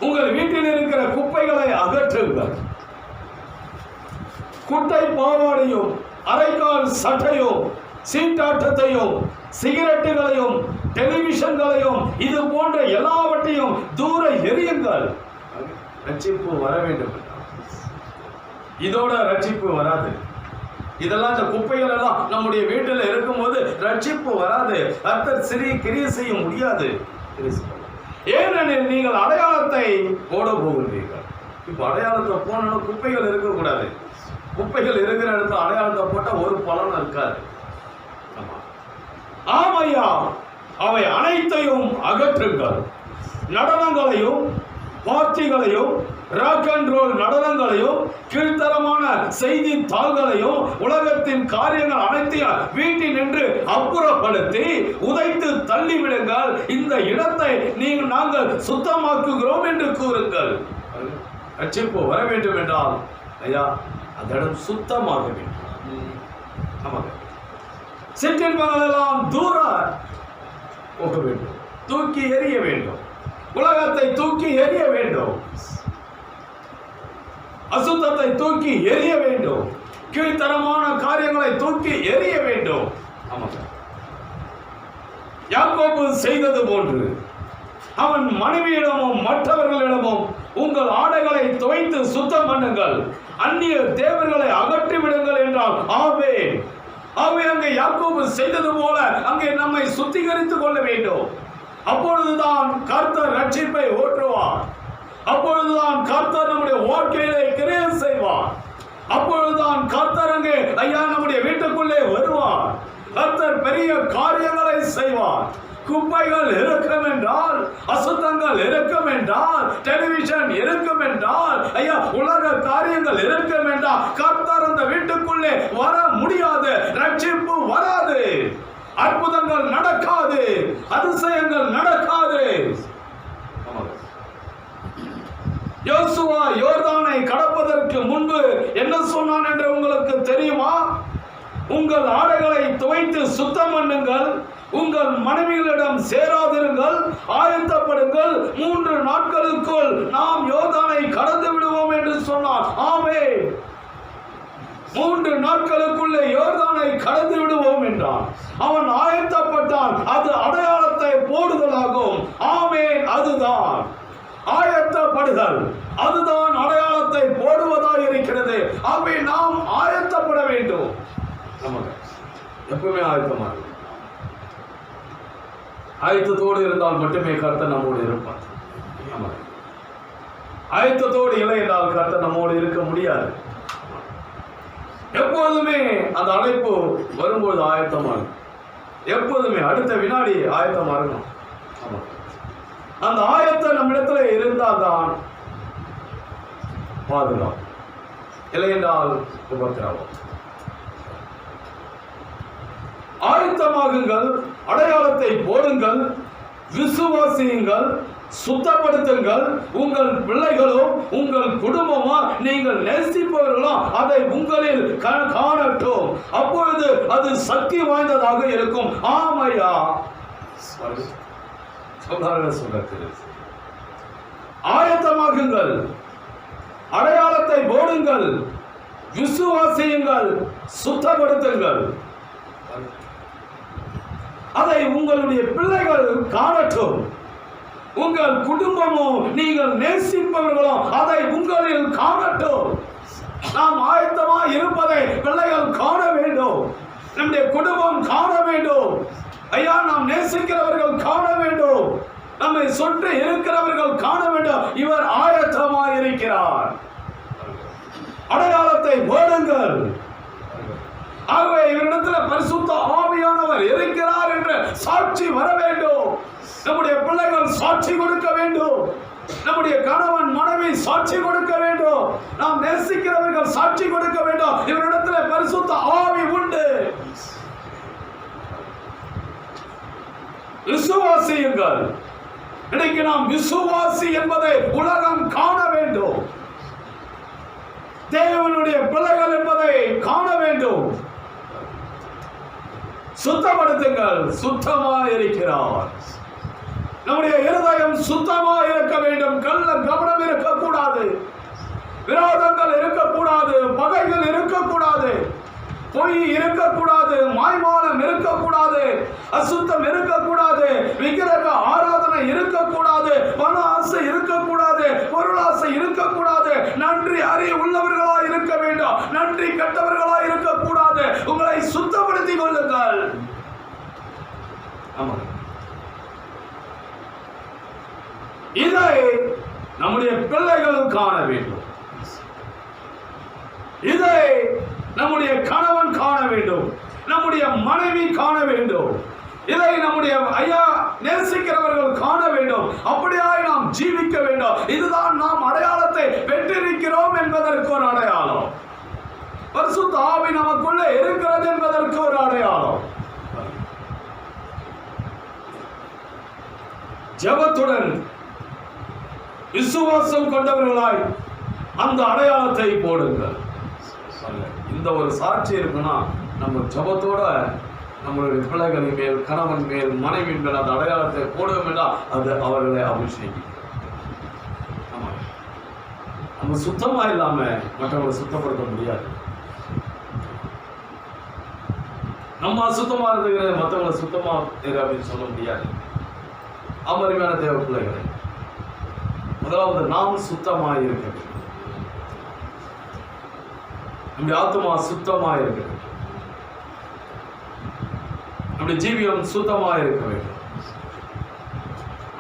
உங்கள் வீட்டில் இருக்கிற குப்பைகளை அகற்றுங்கள். குட்டை பாவாடையும் அரைக்கால் சட்டையும் சீட்டாட்டத்தையும் சிகரெட்டுகளையும் டெலிவிஷன்களையும் இது போன்ற எல்லாவற்றையும் தூர எறியுங்கள். ரட்சிப்பு வர வேண்டும். இதோட ரட்சிப்பு வராது. இதெல்லாம் இந்த குப்பைகள் எல்லாம் நம்முடைய வீட்டில் இருக்கும்போது ரட்சிப்பு வராது. கர்த்தர் சிறிய கிரியை செய்ய முடியாது. ஏனெனில் நீங்கள் அடையாளத்தை போட போகிறீர்கள். இப்ப அடையாளத்தை போனோம், குப்பைகள் இருக்கக்கூடாது. குப்பைகள் இருக்கிற இடத்துல அடையாளத்தை போட்டா ஒரு பலன் இருக்காது. ஆமையா, அவை அனைத்தையும் அகற்றுங்கள். நடனங்களையும் பார்ட்டிகளையும் ராக் அண்ட் ரோல் நடனங்களையும் கீழ்த்தரமான செய்தி தாள்களையும் உலகத்தின் காரியங்கள் அனைத்தையும் வீட்டில் நின்று அப்புறப்படுத்தி உதைத்து தள்ளிவிடுங்கள். இந்த இடத்தை நாங்கள் சுத்தமாக்குகிறோம் என்று கூறுங்கள். ரட்சிப்பு வர வேண்டும் என்றால் ஐயா அந்த இடம் சுத்தமாக வேண்டும். சிற்றின்பங்கள் எல்லாம் தூர போக வேண்டும், தூக்கி எறிய வேண்டும். உலகத்தை தூக்கி எறிய வேண்டும், அசுத்தத்தை தூக்கி எறிய வேண்டும், கீழ்த்தரமான காரியங்களை தூக்கி எறிய வேண்டும். யாக்கோபு செய்தது போன்று அவன் மனைவியிடமும் மற்றவர்களிடமும் உங்கள் ஆடைகளை துவைத்து சுத்தம் பண்ணுங்கள், அந்நிய தேவர்களை அகற்றி விடுங்கள் என்றால் ஆவே அங்கே யாக்கோபு செய்தது போல அங்கே நம்மை சுத்திகரித்துக் கொள்ள வேண்டும். அப்பொழுதுதான் கர்த்தர் ரட்சிப்பை ஓட்டுவார். அப்பொழுதுதான் கர்த்தர் நம்முடைய வாழ்க்கையிலே கிரியை செய்வார். அப்பொழுதுதான் கர்த்தர் அங்கே ஐயா நம்முடைய வீட்டுக்குள்ளே வருவார். கர்த்தர் பெரிய காரியங்களை செய்வார். குப்பைகள் இருக்கும் என்றால், அசுத்தங்கள் இருக்கும் என்றால், டெலிவிஷன் இருக்கும் என்றால், ஐயா உலக காரியங்கள் இருக்கும் என்றால் கர்த்தர் அந்த வீட்டுக்குள்ளே வர முடியாது. ரட்சிப்பு வராது, அற்புதங்கள் நடக்காது, அதிசயங்கள் நடக்காது. யோசுவா யோர்தானை கடப்பதற்கு முன்பு என்ன சொன்னான் என்று உங்களுக்கு தெரியுமா? உங்கள் ஆடைகளை துவைத்து சுத்தம் பண்ணுங்கள், உங்கள் மனைவிகளிடம் சேராதிருங்கள், ஆயத்தப்படுங்கள், 3 நாட்களுக்குள் நாம் யோர்தானை கடந்து விடுவோம் என்று சொன்னான். ஆமென். 3 நாட்களுக்குள்ளே யோர்தானை கடந்து விடுவோம் என்றான். அவன் ஆயத்தப்பட்டான். அது அடையாளத்தை போடுதலாகும். ஆமென். அதுதான் ஆயத்தப்படுதல், அதுதான் அடையாளத்தை போடுவதாக இருக்கிறது. ஆகவே நாம் ஆயத்தப்பட வேண்டும். நமக்கு எப்பவுமே ஆயத்தமாக, ஆயத்தத்தோடு இருந்தால் மட்டுமே கர்த்தர் நம்மோடு இருப்பார். ஆயத்தத்தோடு இல்லை என்றால் கர்த்தர் நம்மோடு இருக்க முடியாது. எப்போதுமே அந்த அழைப்பு வரும்போது ஆயத்தமா இருக்கும். எப்போதுமே அடுத்த வினாடி ஆயத்தமா இருக்கணும். அந்த ஆயத்தம் நம்மிடத்துல இருந்தால் தான் பாதுகாப்பு, இல்லை என்றால் உபத்திரவம். ஆயத்தமாகுங்கள், அடையாளத்தை போடுங்கள், விசுவாசியுங்கள், சுத்தப்படுத்துங்கள். உங்கள் பிள்ளைகளும் உங்கள் குடும்பமும் நீங்கள் நேசிப்பவர்களும் அதை உங்களில் காணட்டும். அப்பொழுது அது சக்தி வாய்ந்ததாக இருக்கும். ஆமையா ஆயத்தமாகுங்கள், அடையாளத்தை போடுங்கள், விசுவாசியுங்கள், சுத்தப்படுத்துங்கள். அதை உங்களுடைய பிள்ளைகள் காணட்டும். உங்கள் குடும்பமும் நீங்கள் நேசிப்பவர்களும் அதை உங்களில் காணட்டும். நாம் ஆயத்தமா இருப்பதை பிள்ளைகள் காண வேண்டும், நம்முடைய குடும்பம் காண வேண்டும். ஐயா, நாம் நேசிக்கிறவர்கள் காண வேண்டும், நம்மை சுற்றி இருக்கிறவர்கள் காண வேண்டும். இவர் ஆயத்தமா இருக்கிறார். அடையாளத்தை போடுங்கள். ஆகவே இவரிடத்தில் பரிசுத்த ஆவியானவர் இருக்கிறார் என்று சாட்சி வர வேண்டும். நம்முடைய பிள்ளைகள் சாட்சி கொடுக்க வேண்டும், நம்முடைய கணவன் மனைவி சாட்சி கொடுக்க வேண்டும், நாம் நேசிக்கிறவர்கள் சாட்சி கொடுக்க வேண்டும். இவரிடத்தில் பரிசுத்த ஆவி உண்டு. விசுவாசியுங்கள். இன்னைக்கு நாம் விசுவாசி என்பதை உலகம் காண வேண்டும். தேவனுடைய பிள்ளைகள் என்பதை காண வேண்டும். சுத்தப்படுத்துங்கள். சுத்தமா இருக்கிறார். நம்முடைய இருதயம் சுத்தமா இருக்க வேண்டும். கள்ள கவனம் இருக்கக்கூடாது, விரோதங்கள் இருக்கக்கூடாது, பகைகள் இருக்கக்கூடாது, பொய் இருக்கக்கூடாது, மாய்மாலம் இருக்கக்கூடாது, அசுத்தம் இருக்கக்கூடாது, விக்கிரக ஆராதனை இருக்கக்கூடாது, பண ஆசை இருக்கக்கூடாது, பொருளாசை இருக்கக்கூடாது. நன்றி அறிய உள்ளவர்களா இருக்க வேண்டும், நன்றி கெட்டவர்களா இருக்கக்கூடாது. உங்களை சுத்தப்படுத்திக் கொள்ளுங்கள். இதை நம்முடைய பிள்ளைகள் காண வேண்டும். இதை நம்முடைய கணவன் காண வேண்டும், நம்முடைய மனைவி காண வேண்டும். இதை நம்முடைய ஐயா நேசிக்கிறவர்கள் காண வேண்டும். அப்படியாய் நாம் ஜீவிக்க வேண்டும். இதுதான் நாம் அடையாளத்தை பெற்றிருக்கிறோம் என்பதற்கு ஒரு அடையாளம். பரிசுத்த ஆவி நமக்குள்ளே இருக்கிறது என்பதற்கு ஒரு அடையாளம். ஜெபத்துடன் விசுவாசம் கொண்டவர்களாய் அந்த அடையாளத்தை போடுங்கள். இந்த ஒரு சாட்சி இருக்குன்னா நம்ம ஜபத்தோட நம்மளுடைய பிள்ளைகளின் மேல், கணவன் மேல், மனைவியின் மேல் அந்த அடையாளத்தை போடுவோம் என்றால் அது அவர்களை அபிஷேகிக்கும். நம்ம சுத்தமா இல்லாம மற்றவங்களை சுத்தப்படுத்த முடியாது. நம்ம அசுத்தமா இருந்துக்கிற மற்றவங்களை சுத்தமா அப்படின்னு சொல்ல முடியாது. அமரிமையான தேவ பிள்ளைகளை, முதலாவது நாம் சுத்தமாக இருக்க வேண்டும். நம்முடைய ஆத்மா சுத்தமாக இருக்க வேண்டும். நம்முடைய ஜீவியம் சுத்தமாக இருக்க வேண்டும்.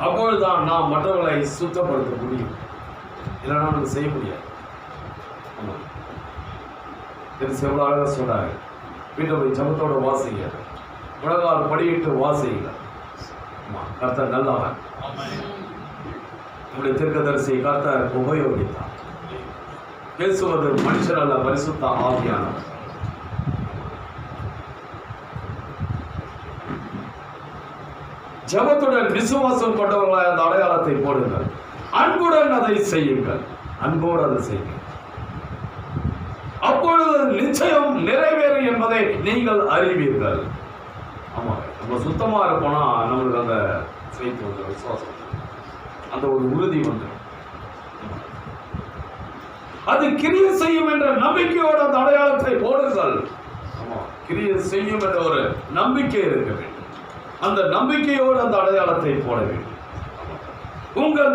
அப்பொழுதுதான் நாம் மற்றவர்களை சுத்தப்படுத்த முடியும். இல்லைன்னா நம்ம செய்ய முடியாது. எவ்வளோ அழகாக சொல்றாங்க, வீட்டை போய் ஜபத்தோட வாசிங்க, முழங்கால் படியிட்டு வாசிங்க. கர்த்தர் நல்லவன். நம்முடைய தீர்க்கதரிசி கர்த்தர் உபயோகித்தார். பேசுவது மனுஷர் அல்ல, பரிசுத்த ஆவியானவர். ஜபத்துடன் விசுவாசம் கொண்டவர்களாய் அந்த அடையாளத்தை போடுங்கள். அன்புடன் அதை செய்யுங்கள். அன்போடு அதை செய்யுங்கள். அப்பொழுது நிச்சயம் நிறைவேறும் என்பதை நீங்கள் அறிவீர்கள். ஆமா, நம்ம சுத்தமா இருப்போம்னா நம்மளுக்கு அந்த ஃபெய்த் வந்து, விசுவாசம், அந்த ஒரு உறுதி வந்து, அது கிரியை செய்யும் என்ற நம்பிக்கையோடு அந்த அடையாளத்தை போடுங்கள். ஆமா, கிரியை செய்யும் என்ற ஒரு நம்பிக்கை இருக்க வேண்டும். அந்த நம்பிக்கையோடு அந்த அடையாளத்தை போட வேண்டும். உங்கள்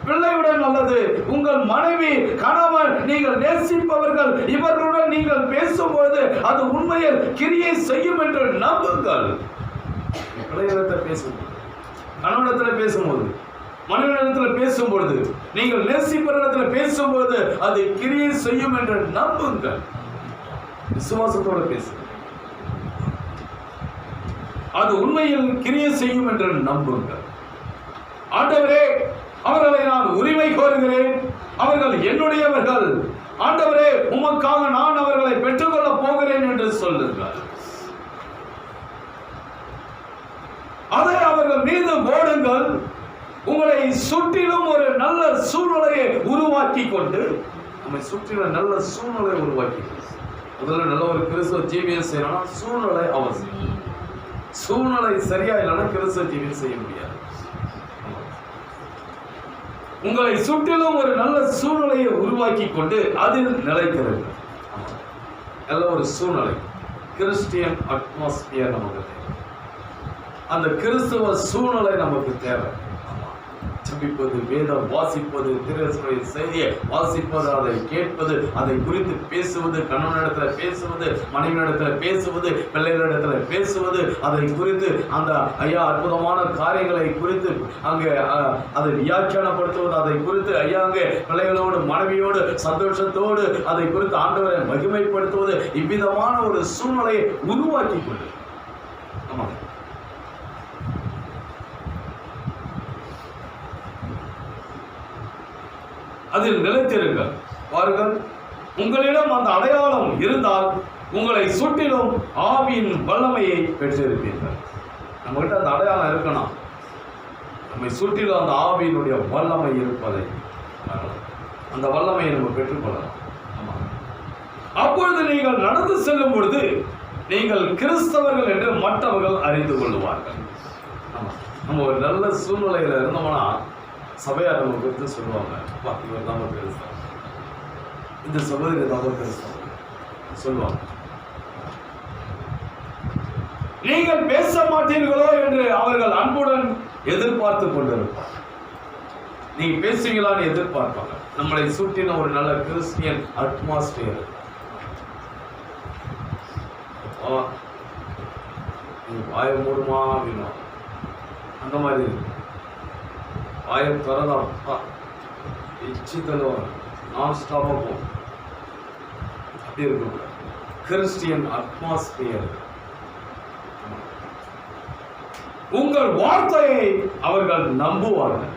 பிள்ளையுடன் அல்லது உங்கள் மனைவி, கணவன், நீங்கள் நேசிப்பவர்கள் இவர்களுடன் நீங்கள் பேசும்போது அது உண்மையில் கிரியை செய்யும் என்று நம்புங்கள். பிள்ளைகளிடத்தில் பேசும்போது, கணவனிடத்தில் பேசும்போது, மனைவியிடத்தில் பேசும்பொழுது, நீங்கள் நேசிப்பவரிடத்தில் பேசும்போது அது கிரியை செய்யும் என்று நம்புங்கள். விசுவாசத்தோடு பேசுங்கள். அது உண்மையில் கிரியை செய்யும் என்று நம்புங்கள். ஆண்டவரே, அவர்களை நான் உரிமை கோருகிறேன், அவர்கள் என்னுடையவர்கள். ஆண்டவரே, உமக்காக நான் அவர்களை பெற்றுக்கொள்ளப் போகிறேன் என்று சொல்லுங்கள். அதை அவர்கள் மீது போடுங்கள். உங்களை சுற்றிலும் ஒரு நல்ல சூழ்நிலையை உருவாக்கி கொண்டு, நம்மை சுற்றிலும் நல்ல சூழ்நிலையை உருவாக்கி, முதல்ல நல்ல ஒரு கிறிஸ்துவ ஜீவியம் செய்யணும்னா சூழ்நிலை அவசியம். சூழ்நிலை சரியா இல்லைன்னா கிறிஸ்துவ ஜீவியம் செய்ய முடியாது. உங்களை சுற்றிலும் ஒரு நல்ல சூழ்நிலையை உருவாக்கி கொண்டு அதில் நிலைக்கிறது. நல்ல ஒரு சூழ்நிலை, கிறிஸ்டியன் அட்மாஸ்பியர் நமக்கு தேவை. அந்த கிறிஸ்துவ சூழ்நிலை நமக்கு தேவை. ஜெபிப்பது, வேதம் வாசிப்பது, திருச்சபை செய்தியை வாசிப்பது, அதை கேட்பது, அதை குறித்து பேசுவது, கணவனிடத்தில் பேசுவது, மனைவியிடத்தில் பேசுவது, பிள்ளைகளிடத்தில் பேசுவது, அதை குறித்து அந்த ஐயா அற்புதமான காரியங்களை குறித்து அங்கே அதை வியாக்கியானப்படுத்துவது, அதை குறித்து ஐயா அங்கே பிள்ளைகளோடு மனைவியோடு சந்தோஷத்தோடு அதை குறித்து ஆண்டவரை மகிமைப்படுத்துவது, இவ்விதமான ஒரு சூழ்நிலையை உருவாக்கி கொண்டு, ஆமாம், அதில் நிலைத்திருங்கள். பாருங்கள், உங்களிடம் அந்த அடையாளம் இருந்தால் உங்களை சுற்றிலும் ஆவியின் வல்லமையை பெற்றிருப்பீர்கள். நம்மகிட்ட அந்த அடையாளம் இருக்கணும். நம்மை சுற்றிலும் அந்த ஆவியினுடைய வல்லமை இருப்பதை, அந்த வல்லமையை நம்ம பெற்றுக்கொள்ளலாம். அப்பொழுது நீங்கள் நடந்து செல்லும் பொழுது நீங்கள் கிறிஸ்தவர்கள் என்று மற்றவர்கள் அறிந்து கொள்வார்கள். நம்ம ஒரு நல்ல சூழ்நிலையில் இருந்தோம்னா சபையார் நம்ம குறித்து சொல்லுவாங்க, இவர் தான் கிறிஸ்தவன், இந்த சகோதரி தான் கிறிஸ்தவன் சொல்லுவாங்க. நீங்கள் பேச மாட்டீர்களோ என்று அவர்கள் அன்புடன் எதிர்பார்த்து கொண்டிருப்பார். நீங்க பேசுவீங்களான்னு எதிர்பார்ப்பாங்க. நம்மளை சுற்றின ஒரு நல்ல கிறிஸ்டியன் அட்மாஸ்பியர், வாய மூடுமா அப்படின்னா அந்த மாதிரி இருக்கு. வாய திறந்தா எச்சித்தலும் நான் ஸ்டாப்பாக போகும், அப்படி இருக்கும் கிறிஸ்டியன் அட்மாஸ்பியர். உங்கள் வார்த்தையை அவர்கள் நம்புவார்கள்.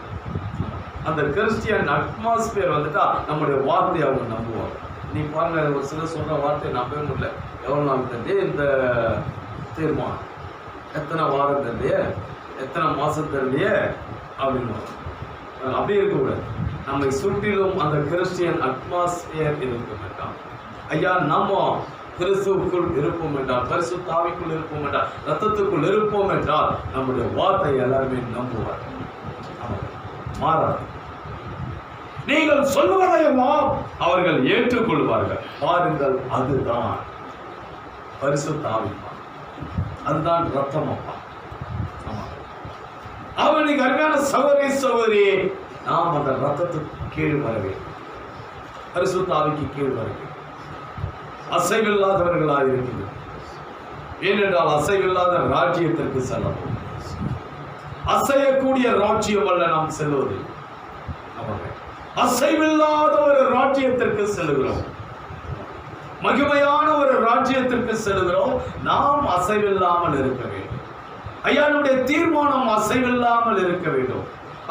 அந்த கிறிஸ்டியன் அட்மாஸ்பியர் வந்துட்டா நம்முடைய வார்த்தையை அவங்க நம்புவாங்க. நீ பாருங்க, ஒரு சில சொல்ற வார்த்தையை நம்பவே முடியல. எவ்வளோ நாள் தந்தே இந்த தீர்மானம், எத்தனை வாரம் தந்தே, எத்தனை மாசம் தரலையே அப்படின்னு அப்படியே இருக்கக்கூடாது. நம்மை சுற்றிலும் அந்த கிறிஸ்டியன் அட்மாஸ்பியர் இருக்கும் என்றால், ஐயா நம்ம கிறிஸ்துவுக்குள் இருப்போம் என்றால், பரிசுத்த ஆவிக்குள் இருப்போம் என்றால், ரத்தத்துக்குள் இருப்போம் என்றால் நம்முடைய வார்த்தை எல்லாருமே நம்புவார், மாறாது. நீங்கள் சொல்லுவதையெல்லாம் அவர்கள் ஏற்றுக்கொள்வார்கள். பாருங்கள், அதுதான் பரிசுத்த ஆவி, அதுதான் ரத்தம். அப்பா அவனுக்கு அருமையான சகோதரி சகோதரியே, நாம் அந்த ரத்தத்துக்கு கீழ் வர வேண்டும், பரிசுத்த ஆவிக்கு கீழ் வர வேண்டும். அசைவில்லாதவர்களாக இருக்கிறது. ஏனென்றால் அசைவில்லாத ராஜ்யத்திற்கு செல்லவும், அசையக்கூடிய ராஜ்யம் அல்ல நாம் செல்வது. அசைவில்லாத ஒரு ராஜ்யத்திற்கு செல்கிறோம், மகிமையான ஒரு ராஜ்யத்திற்கு செல்கிறோம். நாம் அசைவில்லாமல் இருக்க வேண்டும். ஐயா, நம்முடைய தீர்மானம் அசைவில்லாமல் இருக்க வேண்டும்.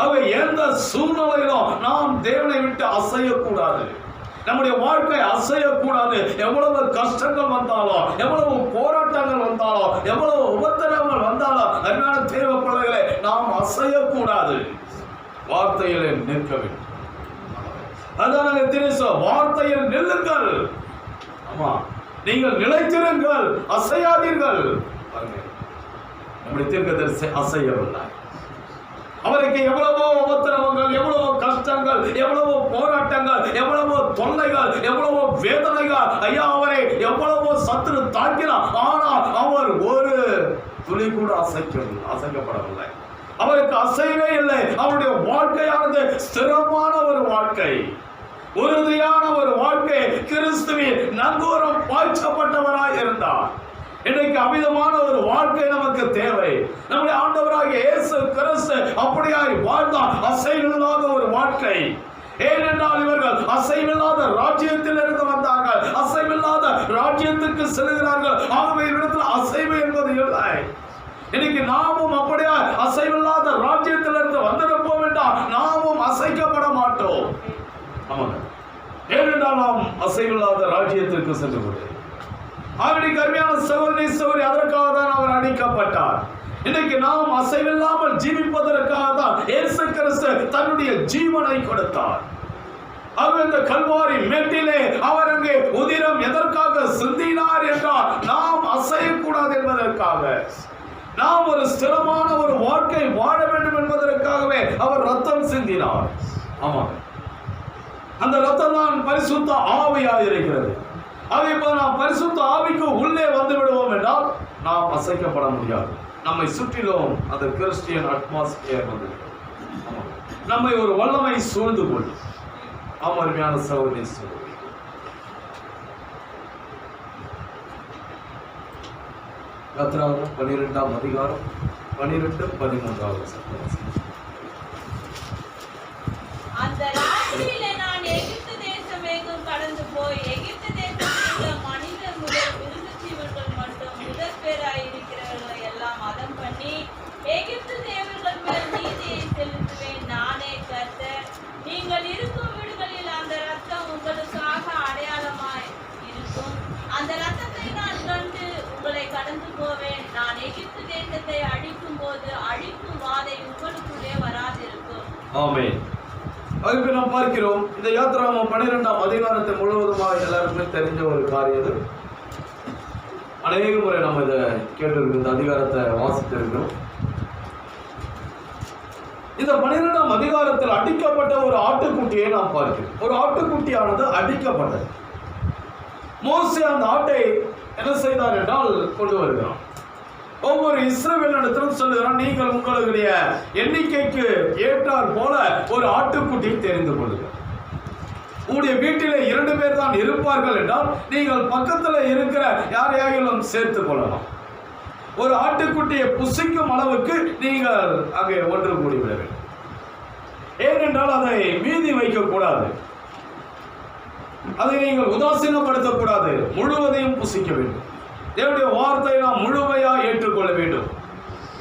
அவை எந்த சூழ்நிலையிலும் நாம் தேவனை விட்டு அசையக்கூடாது. நம்முடைய வாழ்க்கை அசையக்கூடாது. எவ்வளவு கஷ்டங்கள் வந்தாலும், எவ்வளவு போராட்டங்கள் வந்தாலும், எவ்வளவு உபத்திரவங்கள் வந்தாலும், அருமையான தேவ பிள்ளைகளை, நாம் அசையக்கூடாது. வார்த்தையிலே நிற்க வேண்டும். அதான் தெரியும், வார்த்தையில் நில்லுங்கள். ஆமா, நீங்கள் நிலைத்திருங்கள், அசையாதீர்கள். நம்முடைய தீர்க்கதரிசி அசையவில்லை. அவருக்கு எவ்வளவோ உபத்திரவங்கள், எவ்வளவோ கஷ்டங்கள், எவ்வளவோ போராட்டங்கள், எவ்வளவோ தொல்லைகள், எவ்வளவோ வேதனைகள், ஐயா அவரை எவ்வளவோ சத்துரு தாக்கினார். ஆனால் அவர் ஒரு துளி கூட அசைக்கப்படவில்லை. அவருக்கு அசைவே இல்லை. அவருடைய வாழ்க்கையானது ஸ்திரமான ஒரு வாழ்க்கை, உறுதியான ஒரு வாழ்க்கை. கிறிஸ்துவின் நங்கூரம் பாய்ச்சப்பட்டவராய் இருந்தார். இன்றைக்கு அமிதமான ஒரு வாழ்க்கை நமக்கு தேவை. நம்முடைய ஆண்டவராகிய இயேசு கிறிஸ்து அப்படியாய் வாழ்ந்தார், அசைவில்லாத ஒரு வாழ்க்கை. ஏனென்றால் இவர்கள் அசைவில்லாத ராஜ்யத்தில் இருந்து வந்தார்கள், அசைவில்லாத ராஜ்யத்துக்கு செல்கிறார்கள். ஆகவே இவரிடத்தில் அசைவு என்பது இல்லை. இன்னைக்கு நாமும் அப்படியா அசைவில்லாத ராஜ்யத்தில் இருந்து வந்திருப்போம் என்றால் நாமும் அசைக்கப்பட மாட்டோம். ஆமாங்க, ஏனென்றால் நாம் அசைவில்லாத ராஜ்யத்திற்கு செல்லுகிறோம். அவருடைய கருமையான சகோதரி சகோதரி, அதற்காக தான் அவர் அடிக்கப்பட்டார். இன்னைக்கு நாம் அசைவில்லாமல் ஜீவிப்பதற்காக தான் இயேசு கிறிஸ்து தன்னுடைய ஜீவனை கொடுத்தார். அவர் இந்த கல்வாரி மேட்டிலே அவர் அங்கே உதிரம் எதற்காக சிந்தினார் என்றால் நாம் அசையக்கூடாது என்பதற்காக, நாம் ஒரு ஸ்திரமான ஒரு வாழ்க்கை வாழ வேண்டும் என்பதற்காகவே அவர் ரத்தம் சிந்தினார். ஆமா, அந்த ரத்தம் தான் பரிசுத்த ஆவியாக இருக்கிறது. அதே போல நாம் பரிசுத்த ஆவிக்கு உள்ளே வந்து விடுவோம் என்றால் நாம் அசைக்கப்பட முடியாது. நம்மை சுற்றிலும் அந்த கிறிஸ்டியன் அட்மாஸ்பியர் வந்து நம்மை ஒரு வல்லமை சூழ்ந்து கொள்ளும். அருமையான சகோதரி சகோதரி, யாத்திராகமம் 12ஆம் அதிகாரம் 12-13 சட்டவாசி. அந்த ராத்திரியிலே நான் எகிப்து தேசம் எங்கும் கடந்து போய் எகிப்து தேசத்தில் மனிதர் முதல் மிருக ஜீவன்கள் மட்டும் முதற்பேராயிருக்கிறவர்களை எல்லாம் மதம் பண்ணி எகிப்து தேவர்கள் மேல் நீதியை செலுத்துவேன். நானே கர்த்தர். நீங்கள் இருக்கும் வீடுகளில் அந்த ரத்தம் உங்களுக்காக அடையாளமாய் இருக்கும். அந்த ரத்தத்தை நான் கண்டு உங்களை கடந்து போவேன். நான் எகிப்து தேசத்தை அழிக்கும் போது அழிக்கும் வாதை உங்களுக்குள்ளே வராதிருக்கும். ஆமென். அதுக்கு நாம் பார்க்கிறோம், இந்த யாத்திராகமம் 12ஆம் அதிகாரத்தை முழுவதுமாக எல்லாருக்குமே தெரிஞ்ச ஒரு காரியம். அநேக முறை நம்ம இதை கேட்டிருக்கோம், இந்த அதிகாரத்தை வாசித்திருக்கிறோம். இந்த 12ஆம் அதிகாரத்தில் அடிக்கப்பட்ட ஒரு ஆட்டுக்குட்டியை நாம் பார்க்கிறோம். ஒரு ஆட்டுக்குட்டியானது அடிக்கப்பட்டது. மோசே அந்த ஆட்டை என்ன செய்தார் என்றால் கொண்டு வருகிறான். ஒவ்வொரு இஸ்ரவேலிடத்திலும் சொல்லுகிறான், நீங்கள் உங்களுடைய எண்ணிக்கைக்கு ஏற்றார் போல ஒரு ஆட்டுக்குட்டியை தெரிந்து கொள்ளுங்கள். உங்களுடைய வீட்டிலே 2 பேர் தான் இருப்பார்கள் என்றால் நீங்கள் பக்கத்தில் இருக்கிற யாரையாகிலும் சேர்த்துக் கொள்ளலாம். ஒரு ஆட்டுக்குட்டியை புசிக்கும் அளவுக்கு நீங்கள் அங்கே ஒன்று கூடிவிட வேண்டும். ஏனென்றால் அதை மீதி வைக்கக்கூடாது, அதை நீங்கள் உதாசீனப்படுத்தக்கூடாது, முழுவதையும் புசிக்க வேண்டும். தேவனுடைய வார்த்தையை நாம் முழுமையாக ஏற்றுக்கொள்ள வேண்டும்.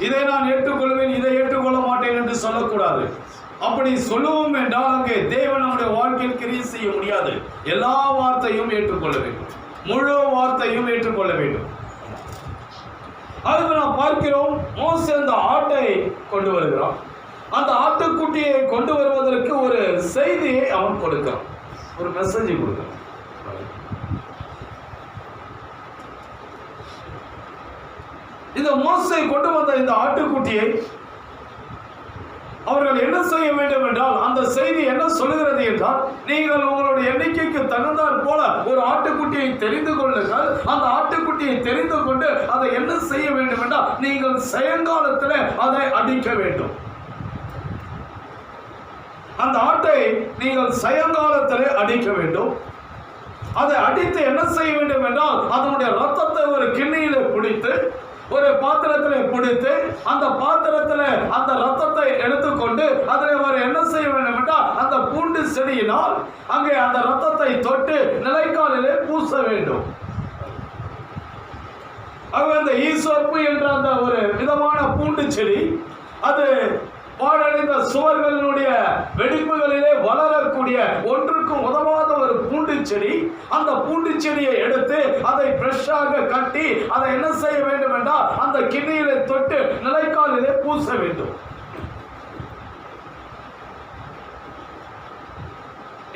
இதை நான் ஏற்றுக்கொள்வேன், இதை ஏற்றுக்கொள்ள மாட்டேன் என்று சொல்லக்கூடாது. அப்படி சொல்லுவோம் என்றால் அங்கே தேவன் நம்முடைய வாழ்க்கையில் கிரியை செய்ய முடியாது. எல்லா வார்த்தையும் ஏற்றுக்கொள்ள வேண்டும், முழு வார்த்தையும் ஏற்றுக்கொள்ள வேண்டும். அதுக்கு நாம் பார்க்கிறோம், மோசே அந்த ஆட்டை கொண்டு வருகிறான். அந்த ஆட்டுக்குட்டியை கொண்டு வருவதற்கு ஒரு செய்தியை அவன் கொடுக்கிறான், ஒரு மெசேஜை கொடுக்கிறான். இந்த மோசே கொண்டு வந்த இந்த ஆட்டுக்குட்டியை அவர்கள் என்ன செய்ய வேண்டும் என்றால், அந்த செய்தி என்ன சொல்லுகிறது என்றால், நீங்கள் உங்களுடைய எண்ணிக்கைக்கு தகுந்தாற் போல ஒரு ஆட்டுக்குட்டியை தெரிந்து கொள்ளுங்கள். அந்த ஆட்டுக்குட்டியை தெரிந்து கொண்டு அதை என்ன செய்ய வேண்டும் என்றால், நீங்கள் சாயங்காலத்தில் அதை அடிக்க வேண்டும். அந்த ஆட்டை நீங்கள் சாயங்காலத்தில் அடிக்க வேண்டும். அதை அடித்து என்ன செய்ய வேண்டும் என்றால், அதனுடைய ரத்தத்தை ஒரு கிண்ணியில பிடித்து ஒரு பாத்திரத்தில் பிடித்து அந்த பாத்திரத்தில் அந்த ரத்தத்தை எடுத்துக்கொண்டு அதில் ஒரு என்ன செய்ய வேண்டும் என்றால், அந்த பூண்டு செடியினால் அங்கே அந்த ரத்தத்தை தொட்டு நிலைக்காலிலே பூச வேண்டும். அந்த ஈசோப்பு என்ற அந்த ஒரு விதமான பூண்டு செடி, அது பாழடைந்த சுவர்களினுடைய வெடிப்புகளிலே வளரக்கூடிய ஒன்றுக்கும் உதவாத ஒரு பூண்டு செடி. அந்த பூண்டு செடியை எடுத்து அதை ஃப்ரெஷ்ஷாக கட்டி அதை என்ன செய்ய வேண்டும் என்றால் அந்த கிண்ணியிலே தொட்டு நிலைக்காலிலே பூச வேண்டும்.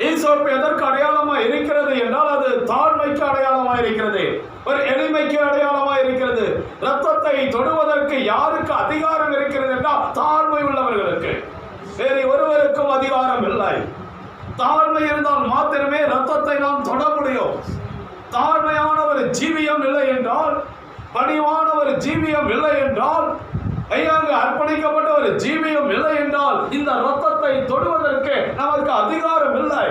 ஈசோப்பு எதற்கு அடையாளமா இருக்கிறது என்றால் அது தாழ்மைக்கு அடையாளமா இருக்கிறது, ஒரு எளிமைக்கு அடையாளமா இருக்கிறது. ரத்தத்தை தொடுவதற்கு யாருக்கு அதிகாரம் இருக்கிறது என்றால் தாழ்மை உள்ளவர்களுக்கு, வேறு ஒருவருக்கும் அதிகாரம் இல்லை. தாழ்மை இருந்தால் மாத்திரமே ரத்தத்தை நாம் தொட முடியும். தாழ்மையான ஒரு ஜீவியம் இல்லை என்றால், பணிவான ஒரு ஜீவியம் இல்லை என்றால், ஐயாங்க அர்ப்பணிக்கப்பட்ட ஒரு ஜீவியம் இல்லை என்றால் இந்த ரத்தத்தை தொடுவதற்கு நமக்கு அதிகாரம் இல்லை.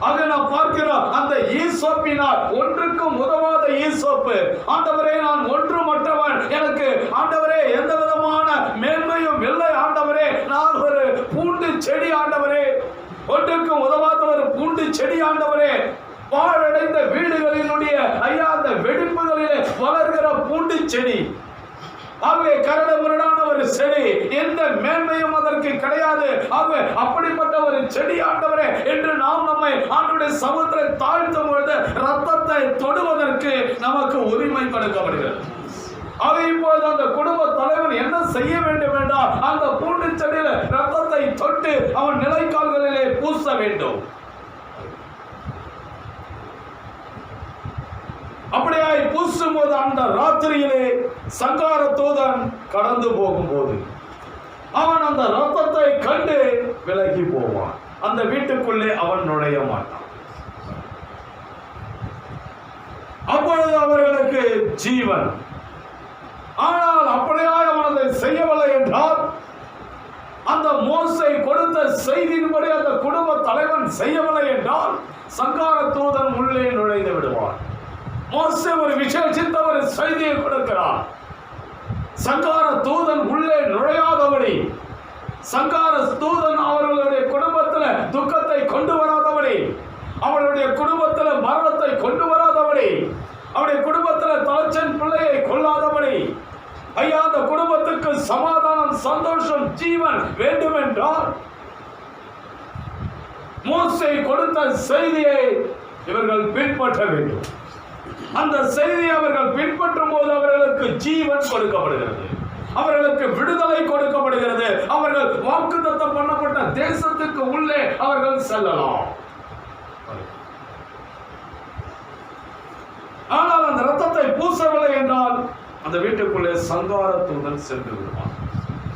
ஆக நாம் பார்க்கிறோம், அந்த ஈசோப்பினால் ஒன்றுக்கும் உதவாத ஈசோப்பு. ஆண்டவரே, நான் ஒன்றுமற்றவன், எனக்கு ஆண்டவரே எந்த விதமான மேன்மையும் இல்லை ஆண்டவரே, நான் ஒரு பூண்டு செடி ஆண்டவரே, ஒன்றுக்கும் உதவாத ஒரு பூண்டு செடி ஆண்டவரே, பாழடைந்த வீடுகளினுடைய ஐயா அந்த வெடிப்புகளிலே வளர்கிற பூண்டு செடி. ஆகவே கரடு முரடான ஒரு செடி, எந்த மேன்மையும் அதற்கு கிடையாது. ஆகவே அப்படிப்பட்ட ஒரு செடி ஆண்டவரே என்று நாம் நம்மை ஆண்டவருடைய சமூகத்தை தாழ்த்தும் பொழுது ரத்தத்தை தொடுவதற்கு நமக்கு உரிமை கொடுக்கப்படுகிறது. ஆக இப்பொழுது அந்த குடும்ப தலைவன் என்ன செய்ய வேண்டும் என்றால் அந்த பூண்டு செடியில ரத்தத்தை தொட்டு அவன் நிலைக்கால்களிலே பூச வேண்டும். அப்படியாய் பூசும் போது அந்த ராத்திரியிலே சங்கார தூதன் கடந்து போகும்போது அவன் அந்த ரத்தத்தை கண்டு விலகி போவான். அந்த வீட்டுக்குள்ளே அவன் நுழைய மாட்டான். அப்பொழுது அவர்களுக்கு ஜீவன். ஆனால் அப்படியாய் அவன் அதை செய்யவில்லை என்றால் அந்த மோசே கொடுத்த செய்தியின்படி அந்த குடும்ப தலைவன் செய்யவில்லை என்றால் சங்கார தூதன் உள்ளே நுழைந்து விடுவான். மோசே ஒரு விசேஷித்த ஒரு செய்தியை கொடுக்கிறார். சங்கார தூதன் உள்ளே நுழையாதபடி, சங்கார தூதன் அவர்களுடைய குடும்பத்தில் துக்கத்தை கொண்டு வராதபடி, அவருடைய குடும்பத்தில் மரணத்தை கொண்டு வராதபடி, அவருடைய குடும்பத்தில் தலைச்சன் பிள்ளையை கொள்ளாதபடி, ஐயா அந்த குடும்பத்துக்கு சமாதானம், சந்தோஷம், ஜீவன் வேண்டும் என்றால் மோசே கொடுத்த செய்தியை இவர்கள் பின்பற்ற வேண்டும். அந்த செய்தியை அவர்கள் பின்பற்றும் போது அவர்களுக்கு ஜீவன் கொடுக்கப்படுகிறது, அவர்களுக்கு விடுதலை கொடுக்கப்படுகிறது. அவர்கள் வாக்குத்தத்தம் பண்ணப்பட்ட தேசத்துக்கு உள்ளே அவர்கள் செல்லலாம். ஆனால் அந்த ரத்தத்தை பூசவில்லை என்றால் அந்த வீட்டுக்குள்ளே சங்கார தூதன் சென்று விடுவான்.